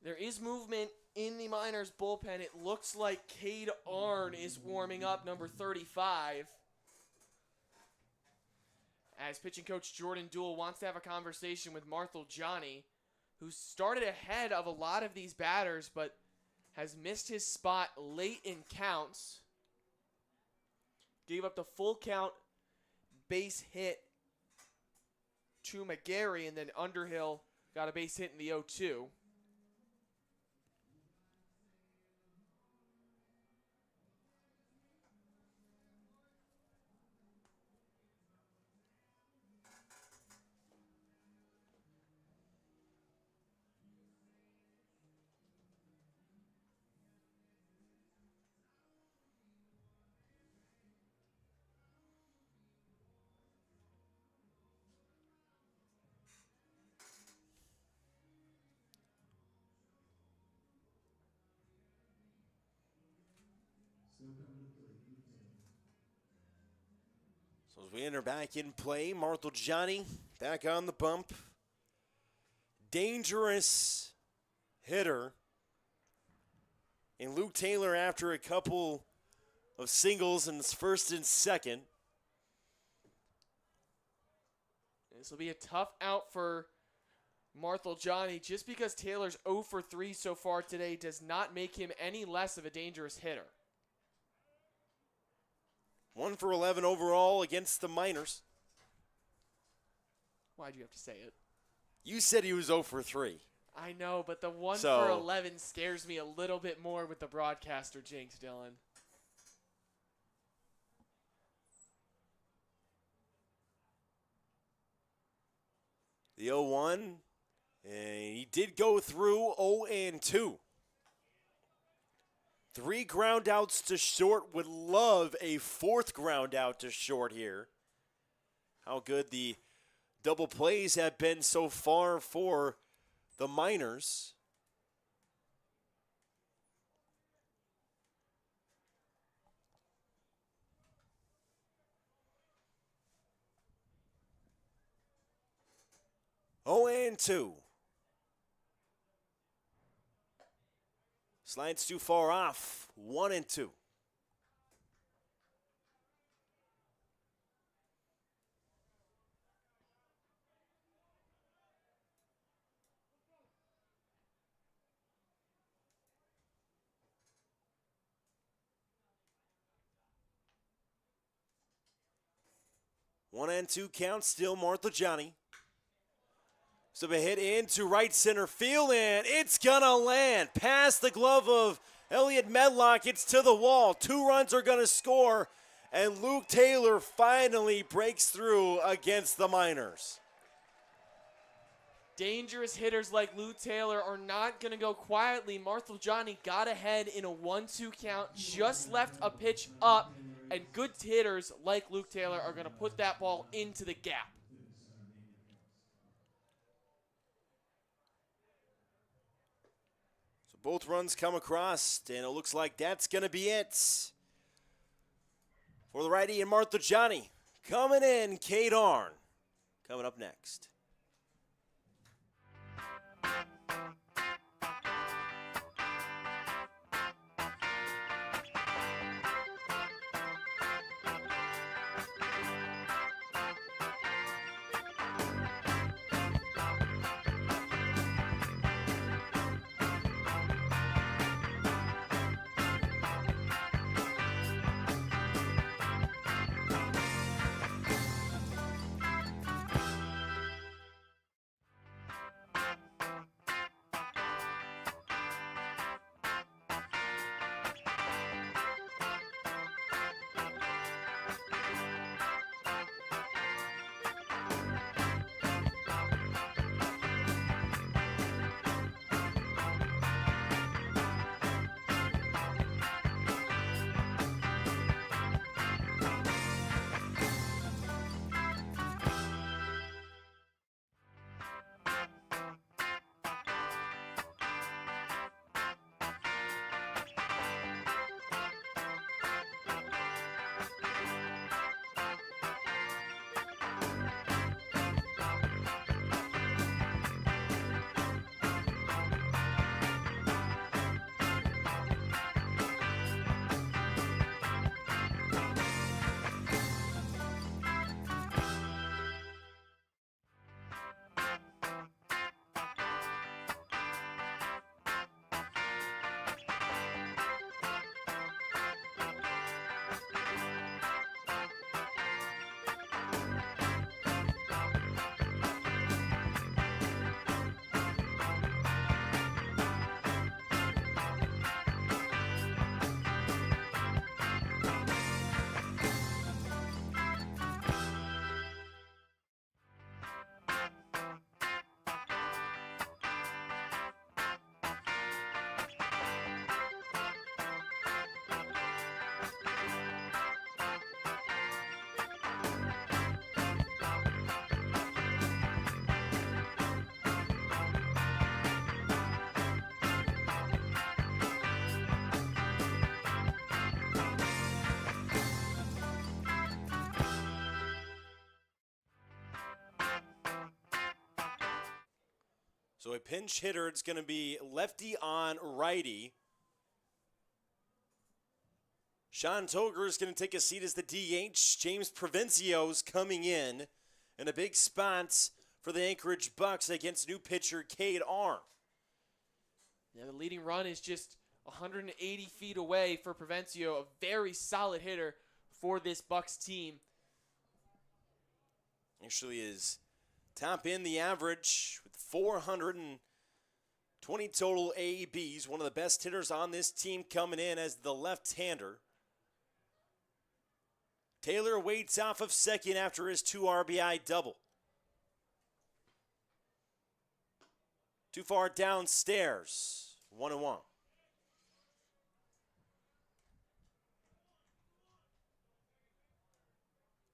There is movement in the Miners bullpen. It looks like Cade Arn is warming up, number 35. As pitching coach Jordan Duell wants to have a conversation with Marthojani, who started ahead of a lot of these batters, but has missed his spot late in counts. gave up the full count base hit to McGarry, and then Underhill got a base hit in the 0-2. So as we enter back in play, Marthel-Johnny back on the bump. Dangerous hitter. And Luke Taylor after a couple of singles in his first and second. This will be a tough out for Marthel-Johnny. Just because Taylor's 0 for 3 so far today does not make him any less of a dangerous hitter. 1 for 11 overall against the Miners. Why'd you have to say it? You said he was 0 for 3. I know, but the 1 So- for 11 scares me a little bit more with the broadcaster jinx, Dylan. The 0-1, and he did go through 0-2. 3 ground outs to short. Would love a 4th ground out to short here. How good the double plays have been so far for the Miners. Oh, and 2. Slides too far off. 1 and 2. One and 2 count, still Marthel-Johnny. So a hit into right center field, and it's gonna land past the glove of Elliot Medlock. It's to the wall. 2 runs are gonna score, and Luke Taylor finally breaks through against the Miners. Dangerous hitters like Luke Taylor are not going to go quietly. Marthel-Johnny got ahead in a 1-2 count, just left a pitch up, and good hitters like Luke Taylor are going to put that ball into the gap. So both runs come across, and it looks like that's going to be it for the righty and Marthel-Johnny. Coming in, Kate Arn. Coming up next. So a pinch hitter, it's going to be lefty on righty. Sean Toger is going to take a seat as the DH. James Provencio's coming in. And a big spot for the Anchorage Bucs against new pitcher Cade Arm. Yeah, the leading run is just 180 feet away for Provencio, a very solid hitter for this Bucs team. Actually is top in the average with 420 total ABs. One of the best hitters on this team coming in as the left-hander. Taylor waits off of second after his 2 RBI double. Too far downstairs. 1-1.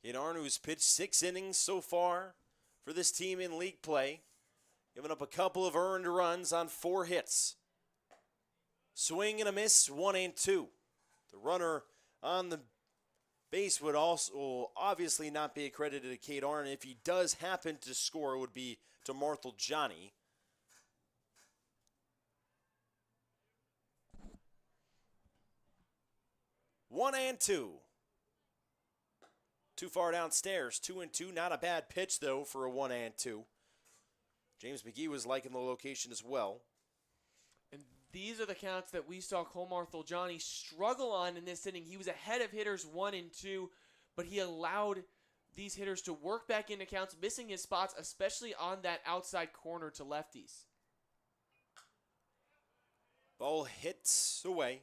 Cade Arm, who's pitched 6 innings so far for this team in league play, giving up a couple of earned runs on 4 hits. Swing and a miss, 1-2. The runner on the base would also obviously not be accredited to Cade Arm. If he does happen to score, it would be to Marthel Johnny. One and two. Too far downstairs. 2-2. Not a bad pitch, though, for a 1-2. James McGee was liking the location as well. And these are the counts that we saw Cole Marthel Johnny struggle on in this inning. He was ahead of hitters 1 and 2, but he allowed these hitters to work back into counts, missing his spots, especially on that outside corner to lefties. Ball hits away.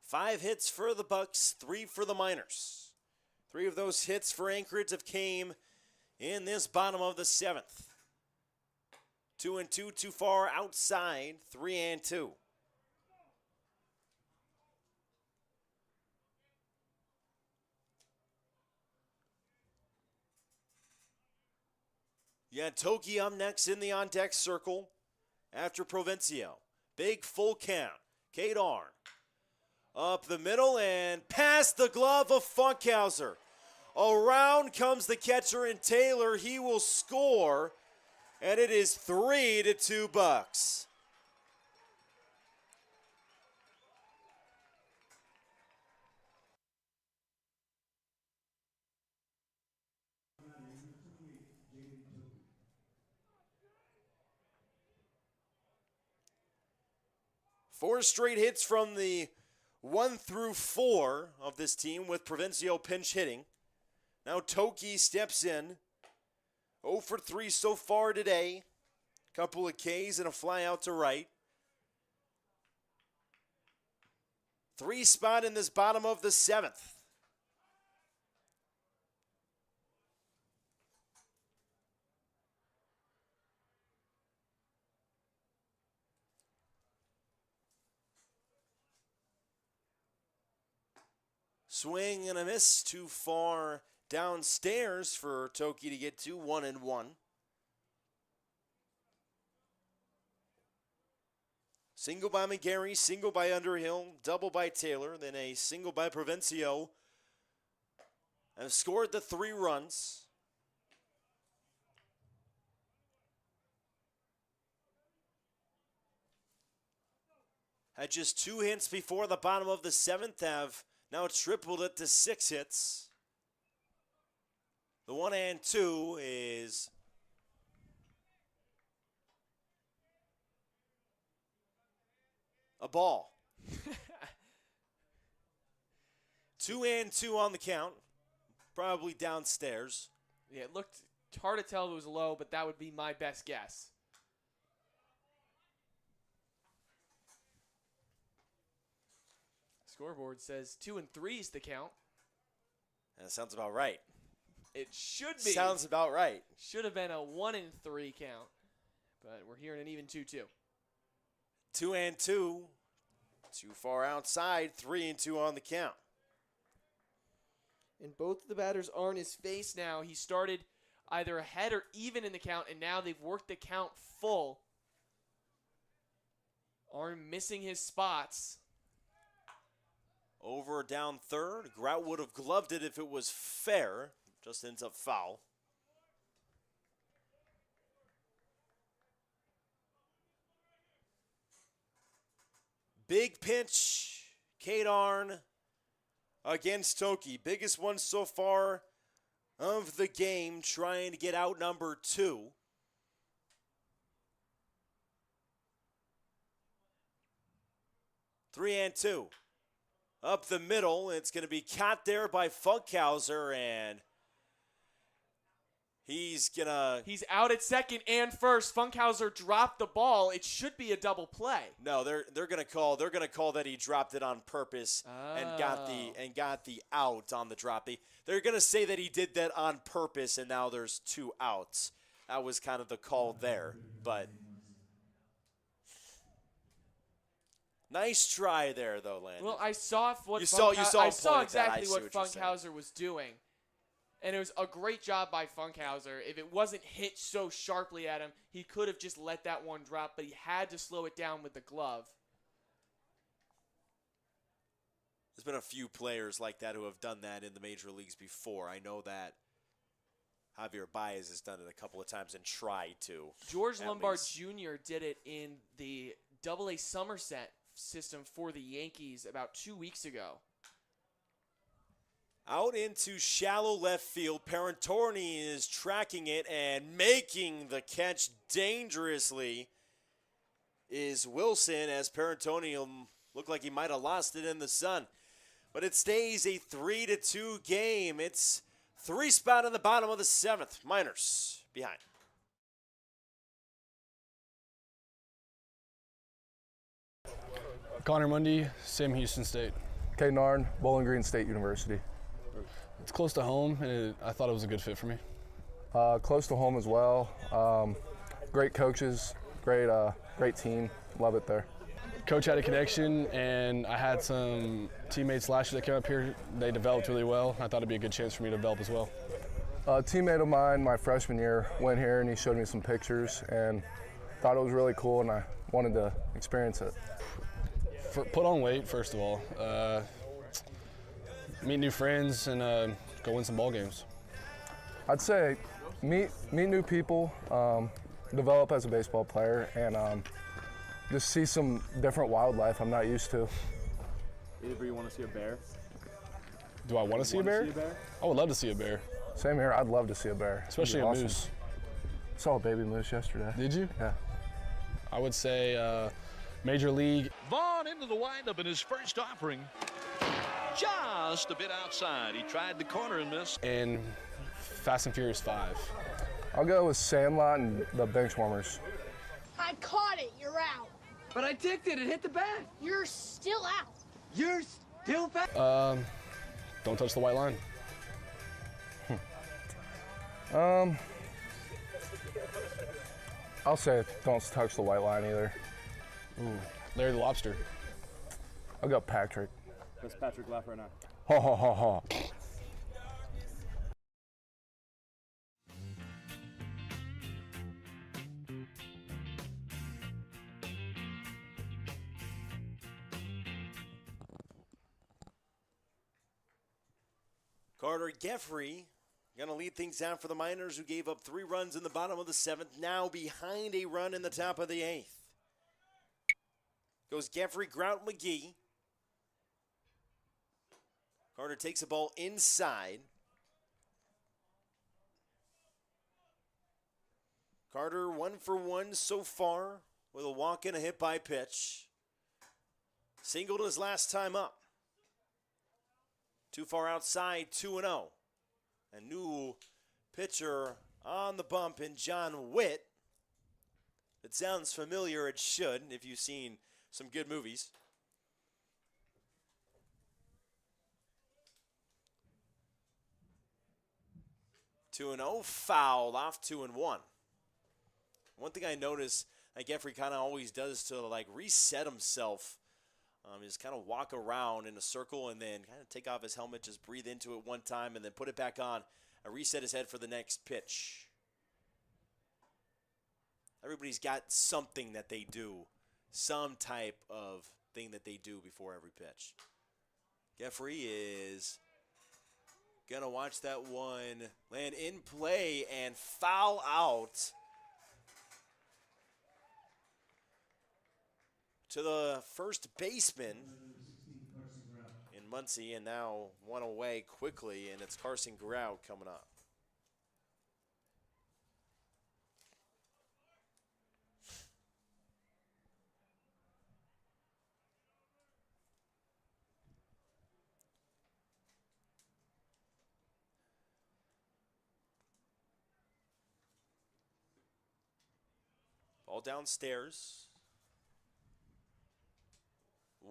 5 hits for the Bucs, 3 for the Miners. 3 of those hits for Anchorage have came in this bottom of the 7th. 2-2, too far outside, 3-2. You got Toki up next in the on-deck circle after Provencio. Big full count. Cade Arm. Up the middle and past the glove of Funkhauser. Around comes the catcher and Taylor. He will score, and it is 3-2 Bucs. Four straight hits from the 1 through 4 of this team with Provencio pinch hitting. Now Toki steps in. 0 for 3 so far today. Couple of Ks and a fly out to right. 3 spot in this bottom of the 7th. Swing and a miss, too far downstairs for Toki to get to. 1-1. Single by McGarry, single by Underhill, double by Taylor, then a single by Provencio. Have scored the 3 runs. Had just 2 hits before the bottom of the 7th, have now tripled it to 6 hits. The 1-2 is a ball. 2-2 on the count. Probably downstairs. Yeah, it looked hard to tell if it was low, but that would be my best guess. Scoreboard says 2 and 3 is the count. That sounds about right. It should be. Sounds about right. Should have been a 1 and 3 count, but we're hearing an even 2-2. 2-2. Too far outside. 3-2 on the count. And both of the batters are in his face now. He started either ahead or even in the count, and now they've worked the count full. Arm missing his spots. runner down third. Grout would have gloved it if it was fair. Just ends up foul. Big pitch, Kadarn against Toki. Biggest one so far of the game, trying to get out number 2. 3-2. Up the middle, it's going to be caught there by Funkhauser, and he's out at second and first. Funkhauser dropped the ball. It should be a double play. No, they're going to call that he dropped it on purpose and got the out on the drop. They're going to say that he did that on purpose, and now there's 2 outs. That was kind of the call there, but nice try there, though, Landon. Well, I saw what you saw exactly what Funkhauser was doing, and it was a great job by Funkhauser. If it wasn't hit so sharply at him, he could have just let that one drop, but he had to slow it down with the glove. There's been a few players like that who have done that in the major leagues before. I know that Javier Baez has done it a couple of times and tried to. George Lombard Jr. did it in the AA Somerset system for the Yankees about 2 weeks ago. Out into shallow left field. Parentorni is tracking it and making the catch dangerously is Wilson, as Parentorni looked like he might have lost it in the sun. But it stays a 3-2 game. It's 3 spot in the bottom of the 7th. Miners behind. Connor Mundy, Sam Houston State. Kay Narn, Bowling Green State University. It's close to home, and I thought it was a good fit for me. Close to home as well. Great coaches, great team. Love it there. Coach had a connection, and I had some teammates last year that came up here. They developed really well. I thought it'd be a good chance for me to develop as well. A teammate of mine, my freshman year, went here and he showed me some pictures and thought it was really cool, and I wanted to experience it. Put on weight, first of all. Meet new friends and go win some ball games. I'd say meet new people, develop as a baseball player, and just see some different wildlife I'm not used to. Either you want to see a bear? Do I want to see a bear? I would love to see a bear. Same here. I'd love to see a bear. Especially a moose. Saw a baby moose yesterday. Did you? Yeah. I would say Major League. Vaughn into the windup in his first offering. Just a bit outside. He tried the corner and missed. And Fast and Furious 5. I'll go with Sandlot and the Benchwarmers. I caught it. You're out. But I ticked it. It hit the bat. You're still out. You're still back. Don't touch the white line. I'll say don't touch the white line either. Ooh, Larry the Lobster. I'll go Patrick. Does Patrick laugh right now? Ha ha ha ha. Carter Geffrey going to lead things down for the Miners, who gave up 3 runs in the bottom of the 7th, now behind a run in the top of the 8th. Goes Geffrey, Grout, McGee. Carter takes the ball inside. Carter 1 for 1 so far with a walk and a hit by pitch. Singled his last time up. Too far outside, 2-0. A new pitcher on the bump in John Witt. It sounds familiar, it should, if you've seen some good movies. Two and 0, fouled off 2-1. One thing I noticed that Geffrey kind of always does to like reset himself is kind of walk around in a circle and then kind of take off his helmet, just breathe into it one time and then put it back on and reset his head for the next pitch. Everybody's got something that they do, some type of thing that they do before every pitch. Jeffrey is going to watch that one land in play and foul out to the first baseman in Muncie, and now one away quickly, and it's Carson Grout coming up. Ball downstairs.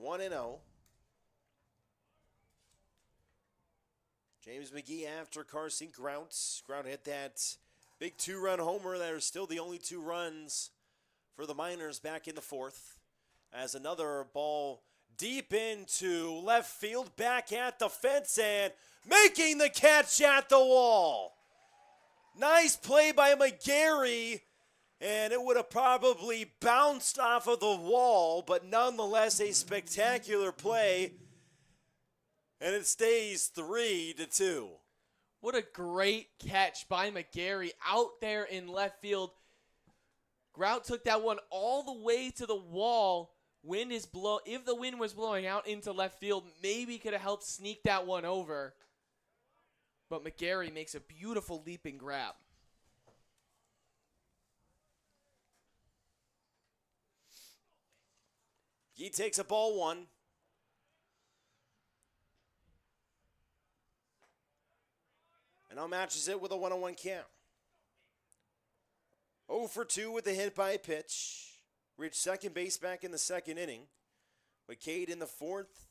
1-0. James McGee after Carson Grout. Grout hit that big 2-run homer. There's still the only 2 runs for the Miners back in the 4th. As another ball deep into left field, back at the fence, and making the catch at the wall. Nice play by McGarry. And it would have probably bounced off of the wall, but nonetheless a spectacular play. And it stays 3-2. What a great catch by McGarry out there in left field. Grout took that one all the way to the wall. If the wind was blowing out into left field, maybe could have helped sneak that one over. But McGarry makes a beautiful leaping grab. He takes a ball 1. And now matches it with a 1-1 count. 0 for 2 with a hit by a pitch. Reached second base back in the 2nd inning. McCade in the 4th.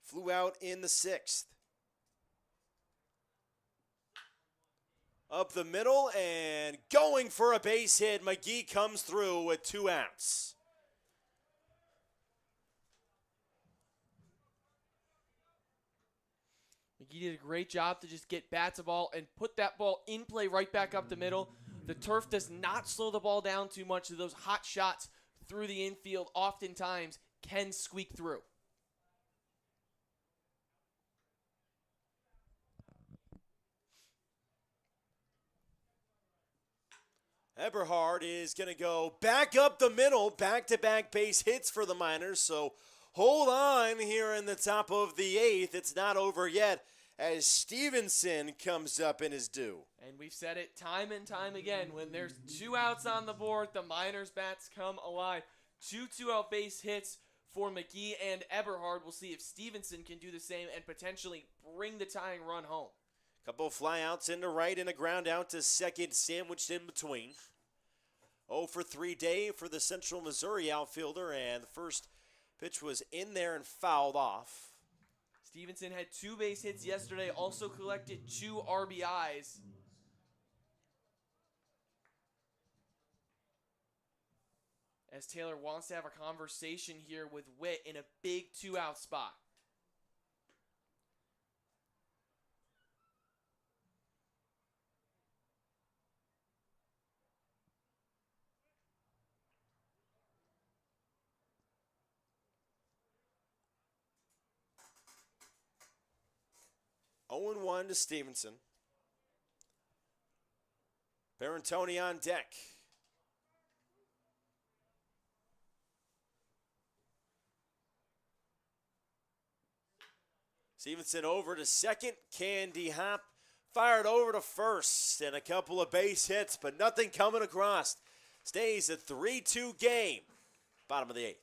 Flew out in the 6th. Up the middle and going for a base hit. McGee comes through with 2 outs. McGee did a great job to just get bats a ball and put that ball in play right back up the middle. The turf does not slow the ball down too much, so those hot shots through the infield oftentimes can squeak through. Eberhard is going to go back up the middle, back-to-back base hits for the Miners. So hold on here in the top of the 8th. It's not over yet as Stevenson comes up in his due. And we've said it time and time again. When there's 2 outs on the board, the Miners' bats come alive. 2 2-out base hits for McGee and Eberhard. We'll see if Stevenson can do the same and potentially bring the tying run home. Couple of flyouts into right and a ground out to second, sandwiched in between. 0 for 3 day for the Central Missouri outfielder, and the first pitch was in there and fouled off. Stevenson had 2 base hits yesterday, also collected 2 RBIs. As Taylor wants to have a conversation here with Witt in a big 2-out spot. Oh 1 to Stevenson. Barantoni on deck. Stevenson over to second. Candy hop. Fired over to first. And a couple of base hits, but nothing coming across. Stays a 3-2 game. Bottom of the 8th.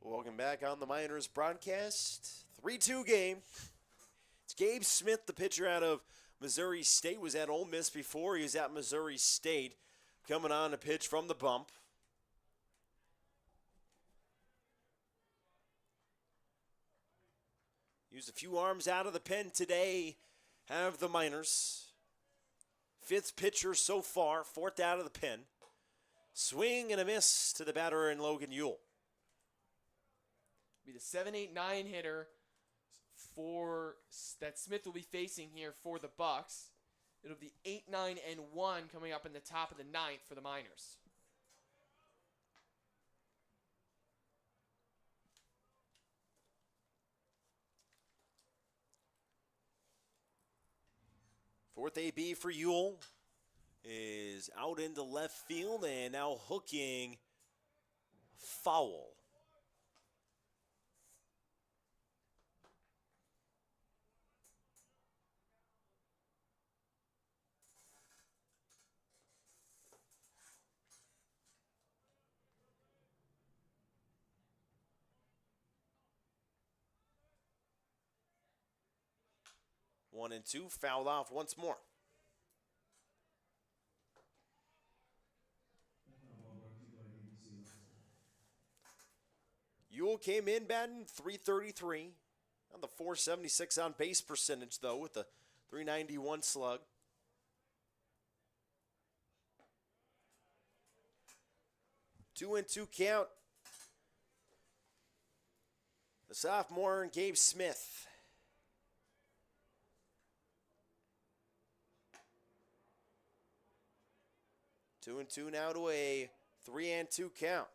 Welcome back on the Miners broadcast. 3-2 game. It's Gabe Smith, the pitcher out of Missouri State. Was at Ole Miss before. He was at Missouri State. Coming on to pitch from the bump. Used a few arms out of the pen today. Have the Miners. Fifth pitcher so far. Fourth out of the pen. Swing and a miss to the batter in Logan Ewell. Be the 7-8-9 hitter for that Smith will be facing here for the Bucs. It'll be 8-9-1 coming up in the top of the ninth for the Miners. Fourth AB for Ewell is out into left field and now hooking foul. One and two, fouled off once more. Ewell came in batting .333 on the .476 on base percentage, though, with a .391 slug. Two and two count. The sophomore, Gabe Smith. Two and two now to a 3-2 count.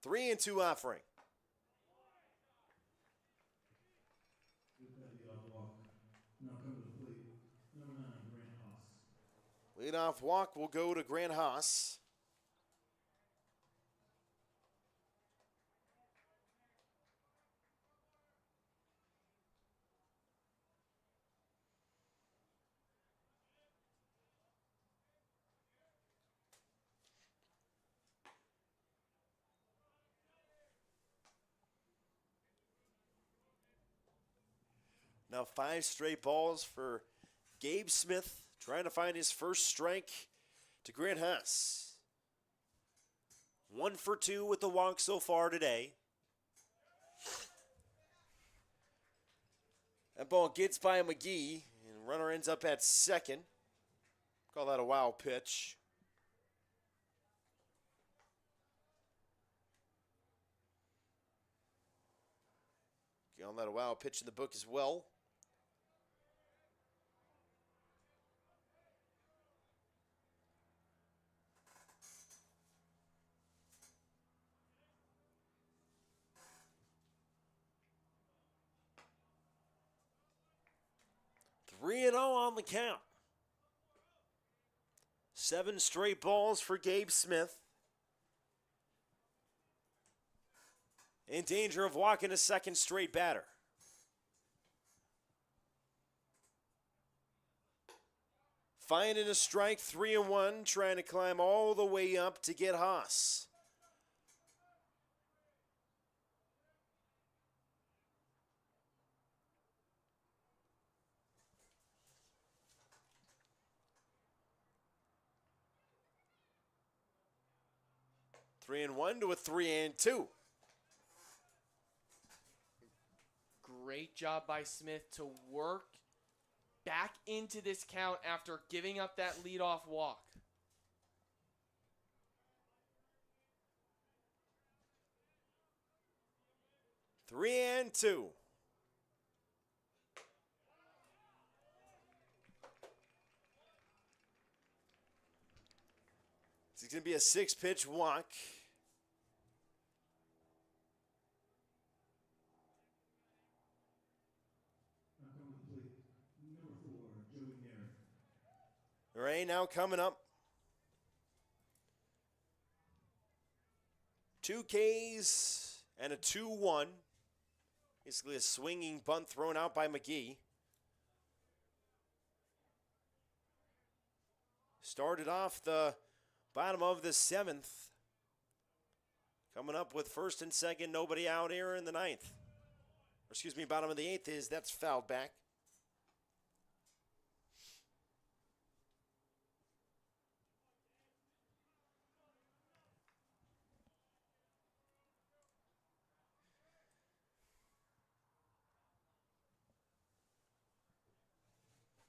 Three and two offering. Leadoff walk will go to Grant Haas. Now 5 straight balls for Gabe Smith, trying to find his first strike to Grant Haas. 1 for 2 with the walk so far today. That ball gets by McGee, and runner ends up at second. Call that a wild pitch. Calling that a wild pitch in the book as well. Three and 0 on the count. 7 straight balls for Gabe Smith. In danger of walking a second straight batter. Finding a strike, 3 and 1, trying to climb all the way up to get Haas. Three and 1 to a 3 and 2. Great job by Smith to work back into this count after giving up that leadoff walk. Three and 2. It's going to be a 6-pitch walk. Ray now coming up. 2 Ks and a 2-1. Basically a swinging bunt thrown out by McGee. Started off the Bottom of the 7th. Coming up with first and second, nobody out here in the 9th. Excuse me, bottom of the 8th that's fouled back.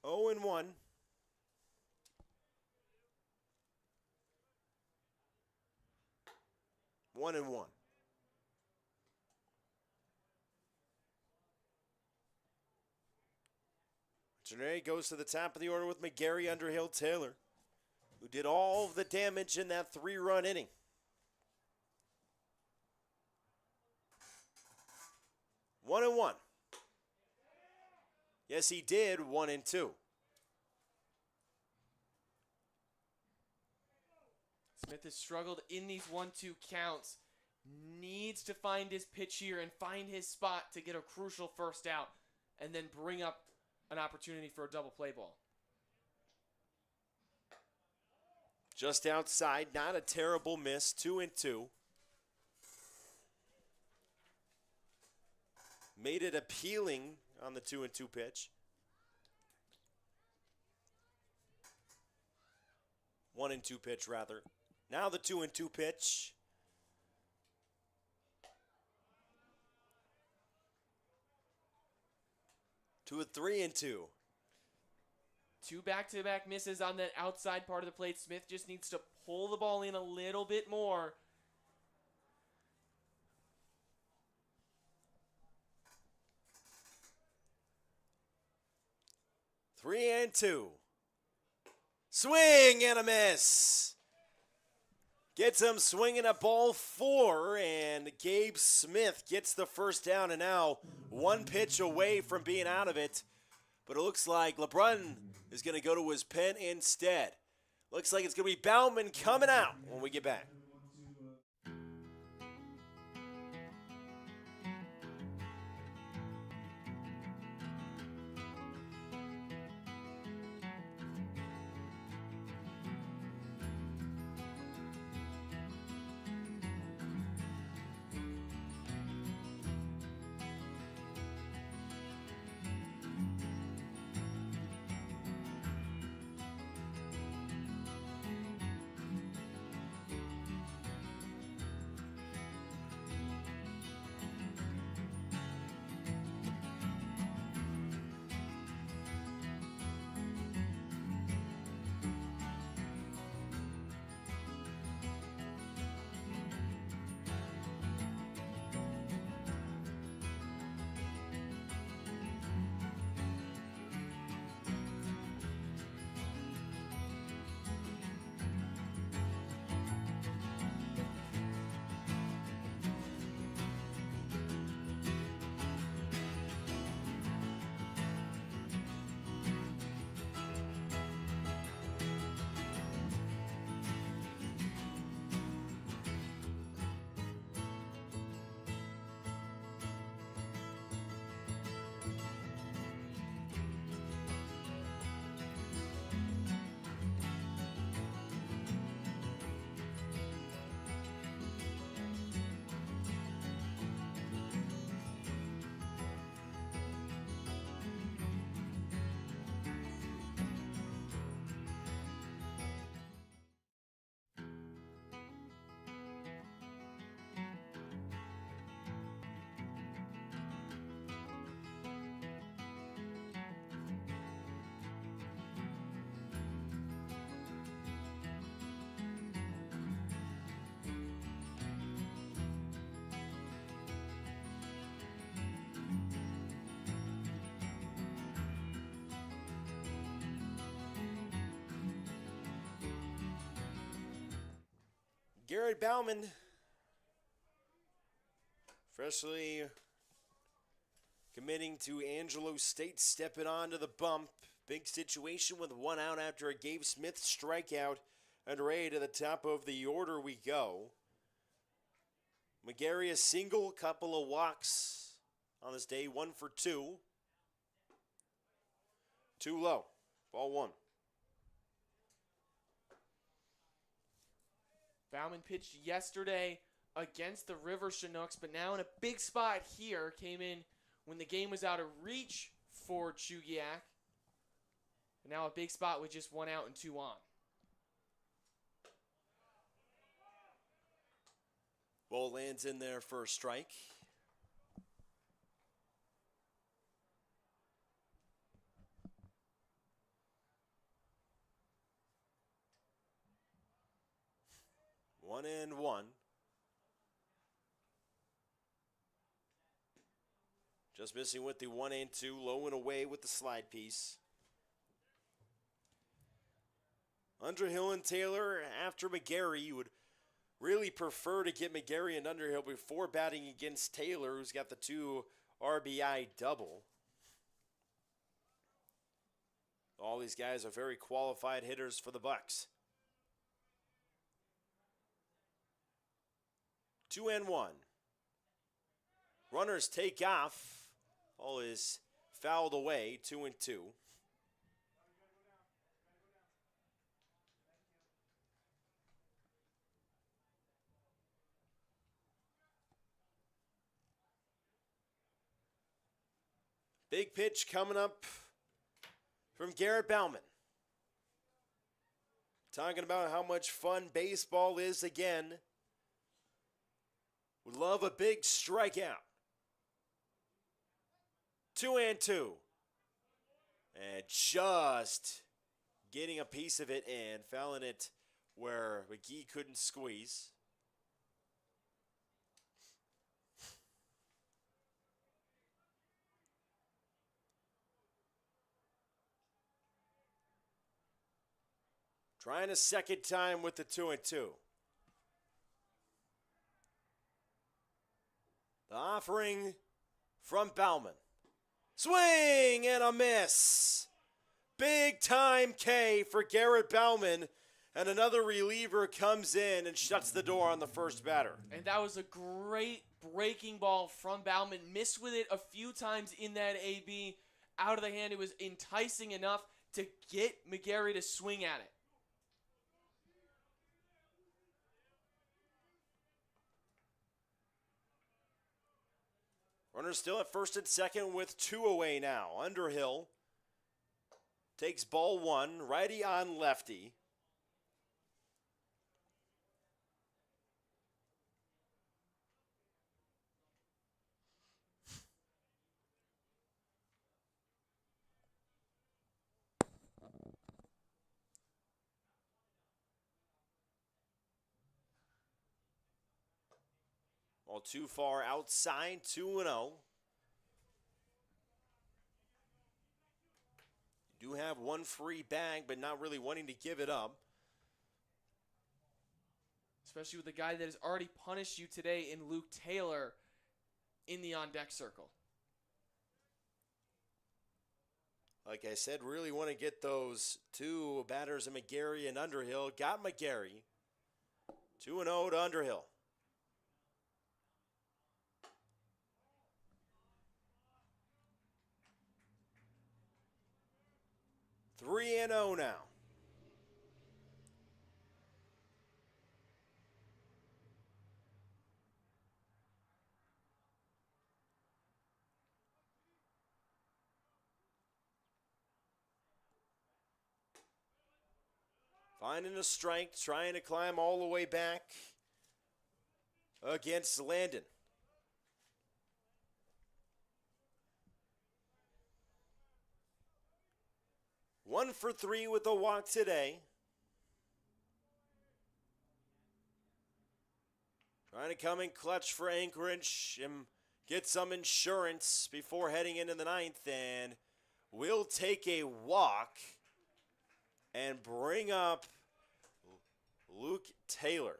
Oh and 1. One and 1. Janae goes to the top of the order with McGarry, Underhill, Taylor, who did all of the damage in that 3-run inning. One and 1. Yes, he did. 1 and 2. Smith has struggled in these 1-2 counts. Needs to find his pitch here and find his spot to get a crucial first out and then bring up an opportunity for a double play ball. Just outside, not a terrible miss. 2 and 2. Made it appealing on the 2 and 2 pitch. 1 and 2 pitch, rather. Now the 2 and 2 pitch. To a 3 and 2. 2 back-to-back misses on that outside part of the plate. Smith just needs to pull the ball in a little bit more. Three and 2. Swing and a miss. Gets him swinging at ball 4, and Gabe Smith gets the first down, and now 1 pitch away from being out of it. But it looks like LeBrun is going to go to his pen instead. Looks like it's going to be Bauman coming out when we get back. Garrett Bauman, freshly committing to Angelo State, stepping onto the bump. Big situation with 1 out after a Gabe Smith strikeout. Underway to the top of the order we go. McGarry a single, couple of walks on this day, 1 for 2. 2 low, ball 1. Bauman pitched yesterday against the River Chinooks, but now in a big spot here, came in when the game was out of reach for Chugiak. And now a big spot with just 1 out and 2 on. Ball lands in there for a strike. One and one. Just missing with the 1 and 2, low and away with the slide piece. Underhill and Taylor after McGarry. You would really prefer to get McGarry and Underhill before batting against Taylor, who's got the 2 RBI double. All these guys are very qualified hitters for the Bucs. 2 and 1. Runners take off. Ball is fouled away, 2 and 2. Big pitch coming up from Garrett Bauman. Talking about how much fun baseball is again. Would love a big strikeout. 2 and 2. And just getting a piece of it and fouling it where McGee couldn't squeeze. Trying a second time with the 2 and 2. The offering from Bauman. Swing and a miss. Big time K for Garrett Bauman. And another reliever comes in and shuts the door on the first batter. And that was a great breaking ball from Bauman. Missed with it a few times in that AB. Out of the hand, it was enticing enough to get McGarry to swing at it. Runners still at first and second with 2 away now. Underhill takes ball 1, righty on lefty. All too far outside, 2-0. You do have one free bag, but not really wanting to give it up. Especially with the guy that has already punished you today in Luke Taylor in the on-deck circle. Like I said, really want to get those 2 batters in McGarry and Underhill. Got McGarry. 2-0 to Underhill. Three and 0 now. Finding a strike, trying to climb all the way back against Landon. One for 3 with a walk today. Trying to come in clutch for Anchorage and get some insurance before heading into the 9th. And we'll take a walk and bring up Luke Taylor.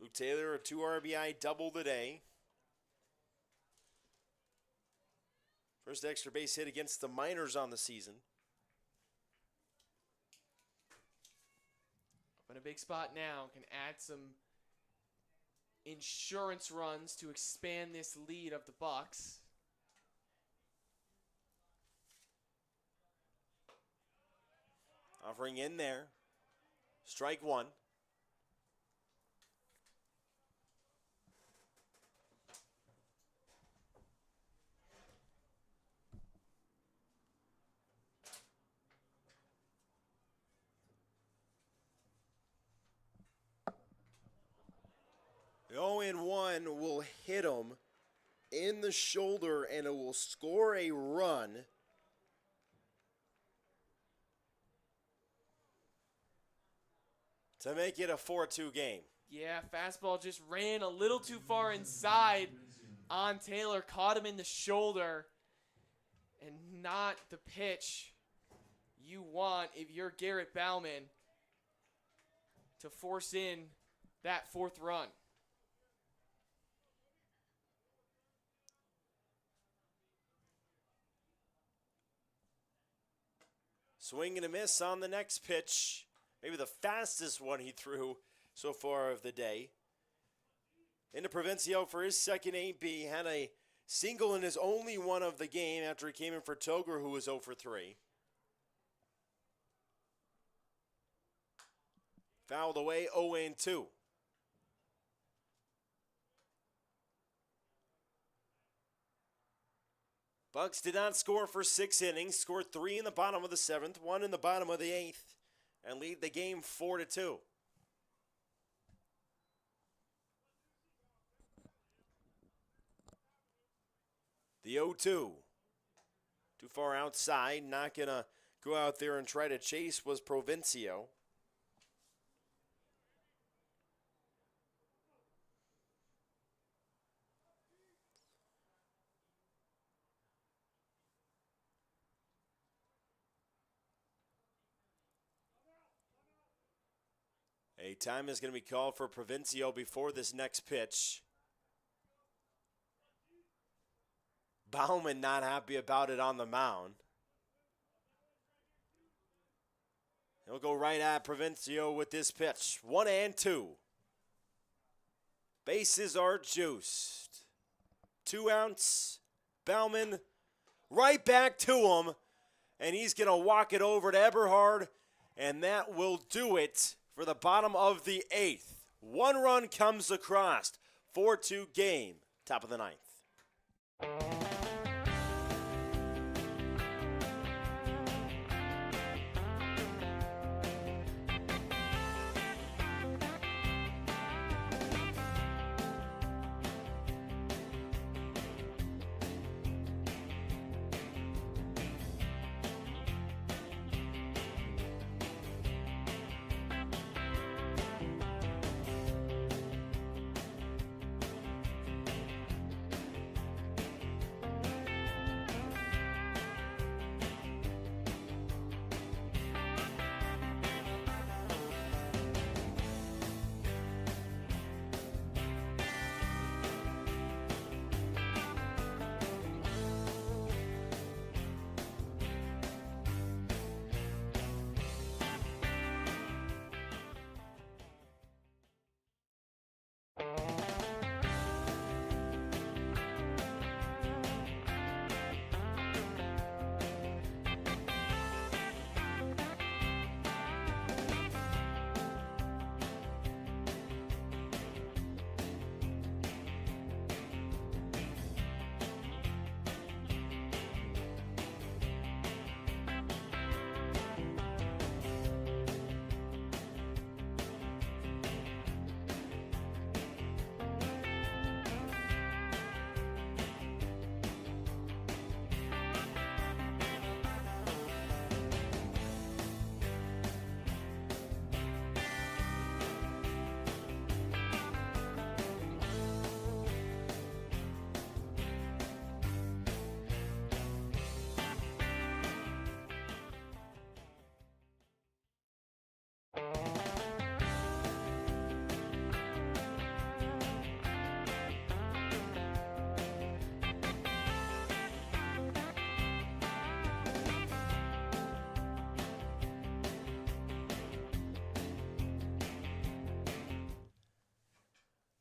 Luke Taylor, a 2 RBI double today. First extra base hit against the Miners on the season. Up in a big spot now, can add some insurance runs to expand this lead of the Bucs. Offering in there. Strike one. The 0-1 will hit him in the shoulder, and it will score a run. To make it a 4-2 game. Yeah, fastball just ran a little too far inside on Taylor, caught him in the shoulder, and not the pitch you want if you're Garrett Bauman to force in that fourth run. Swing and a miss on the next pitch. Maybe the fastest one he threw so far of the day. Into Provencio for his second AB. Had a single in his only one of the game after he came in for Toger, who was 0 for 3. Fouled away, 0-2. Bucs did not score for 6 innings, scored 3 in the bottom of the 7th, 1 in the bottom of the 8th, and lead the game 4-2. The 0-2. Too far outside, not going to go out there and try to chase was Provencio. A time is going to be called for Provencio before this next pitch. Bauman not happy about it on the mound. He'll go right at Provencio with this pitch. 1-2. Bases are juiced. 2 outs. Bauman right back to him. And he's going to walk it over to Eberhard. And that will do it for the bottom of the 8th. 1 run comes across. 4-2 game. Top of the 9th.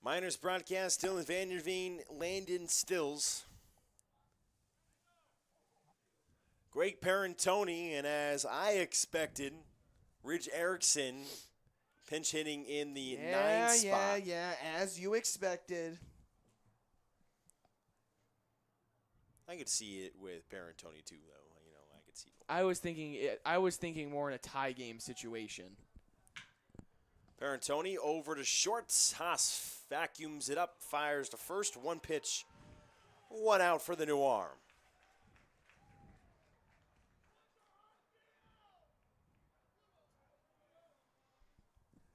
Miners broadcast still in VanderVeen, Landon, Stilz. Greg Parentoni, and as I expected, Ridge Erickson pinch hitting in the 9th spot. Yeah, as you expected. I could see it with Parentoni too, though. I could see. I was thinking more in a tie game situation. Parentoni over to short. Haas vacuums it up, fires to first. 1 pitch, 1 out for the new arm.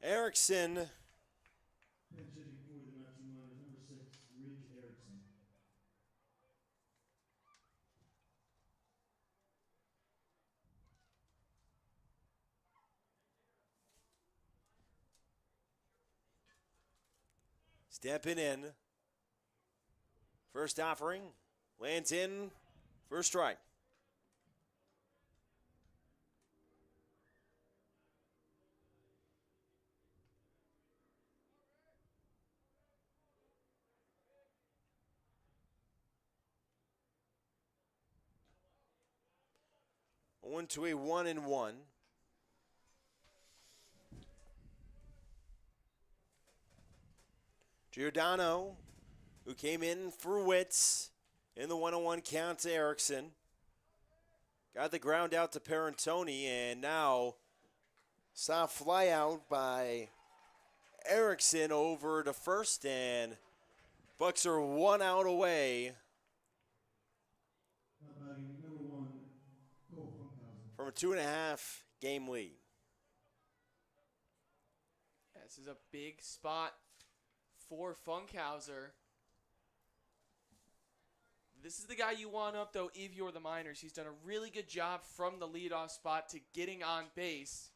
Erickson. Pinch hitting for the Matthew Miners, number 6, Ridge Erickson. Stepping in. First offering. Lands in. First strike. One to a 1-1. Giordano, who came in for Witz in the 1-1 count to Erickson. Got the ground out to Parentoni, and now saw a fly out by Erickson over to first, and Bucs are 1 out away Number 1, Cole Funkhauser. from a 2.5 game lead. This is a big spot for Funkhauser. This is the guy you want up, though, if you're the Miners. He's done a really good job from the leadoff spot to getting on base.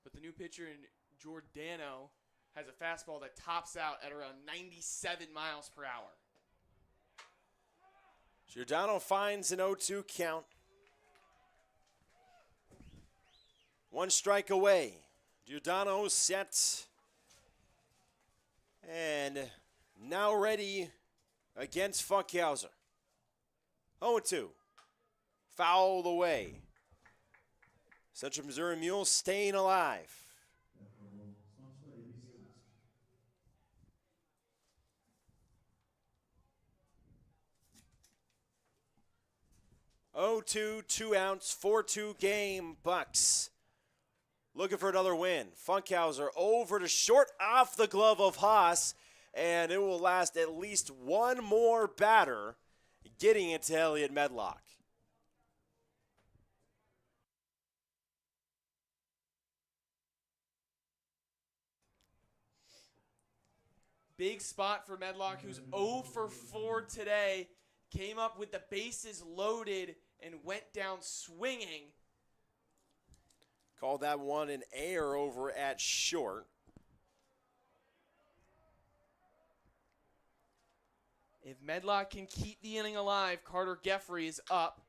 But the new pitcher in Giordano has a fastball that tops out at around 97 miles per hour. Giordano finds an 0-2 count. 1 strike away. Giordano set. And now ready against Funkhauser. 0-2. Fouled away. Central Missouri Mules staying alive. 0-2, 2 outs, 4-2 game. Bucs looking for another win. Funkhauser over to short off the glove of Haas, and it will last at least one more batter, getting it to Elliot Medlock. Big spot for Medlock, who's 0 for 4 today. Came up with the bases loaded and went down swinging. Called that one an error over at short. If Medlock can keep the inning alive, Carter Geffrey is up.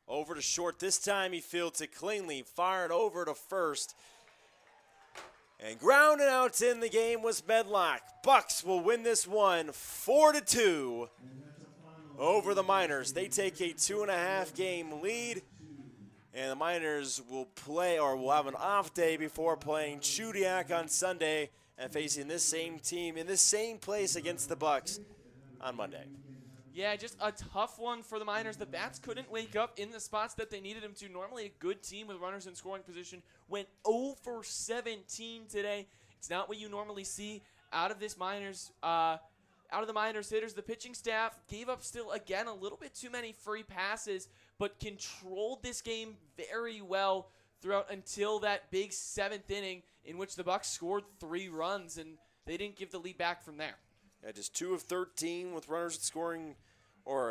Over to short. This time he fields it cleanly. Fired over to first. And grounded out in the game was Medlock. Bucs will win this one 4-2 over the Miners. They take a 2.5 game lead. And the Miners will play, or will have an off day before playing Chudiak on Sunday and facing this same team in this same place against the Bucs on Monday. Yeah, just a tough one for the Miners. The Bats couldn't wake up in the spots that they needed them to. Normally a good team with runners in scoring position went 0 for 17 today. It's not what you normally see out of this Miners, out of the Miners hitters. The pitching staff gave up still, again, a little bit too many free passes, but controlled this game very well throughout until that big 7th inning in which the Bucs scored 3 runs, and they didn't give the lead back from there. Yeah, just 2 of 13 with runners scoring, or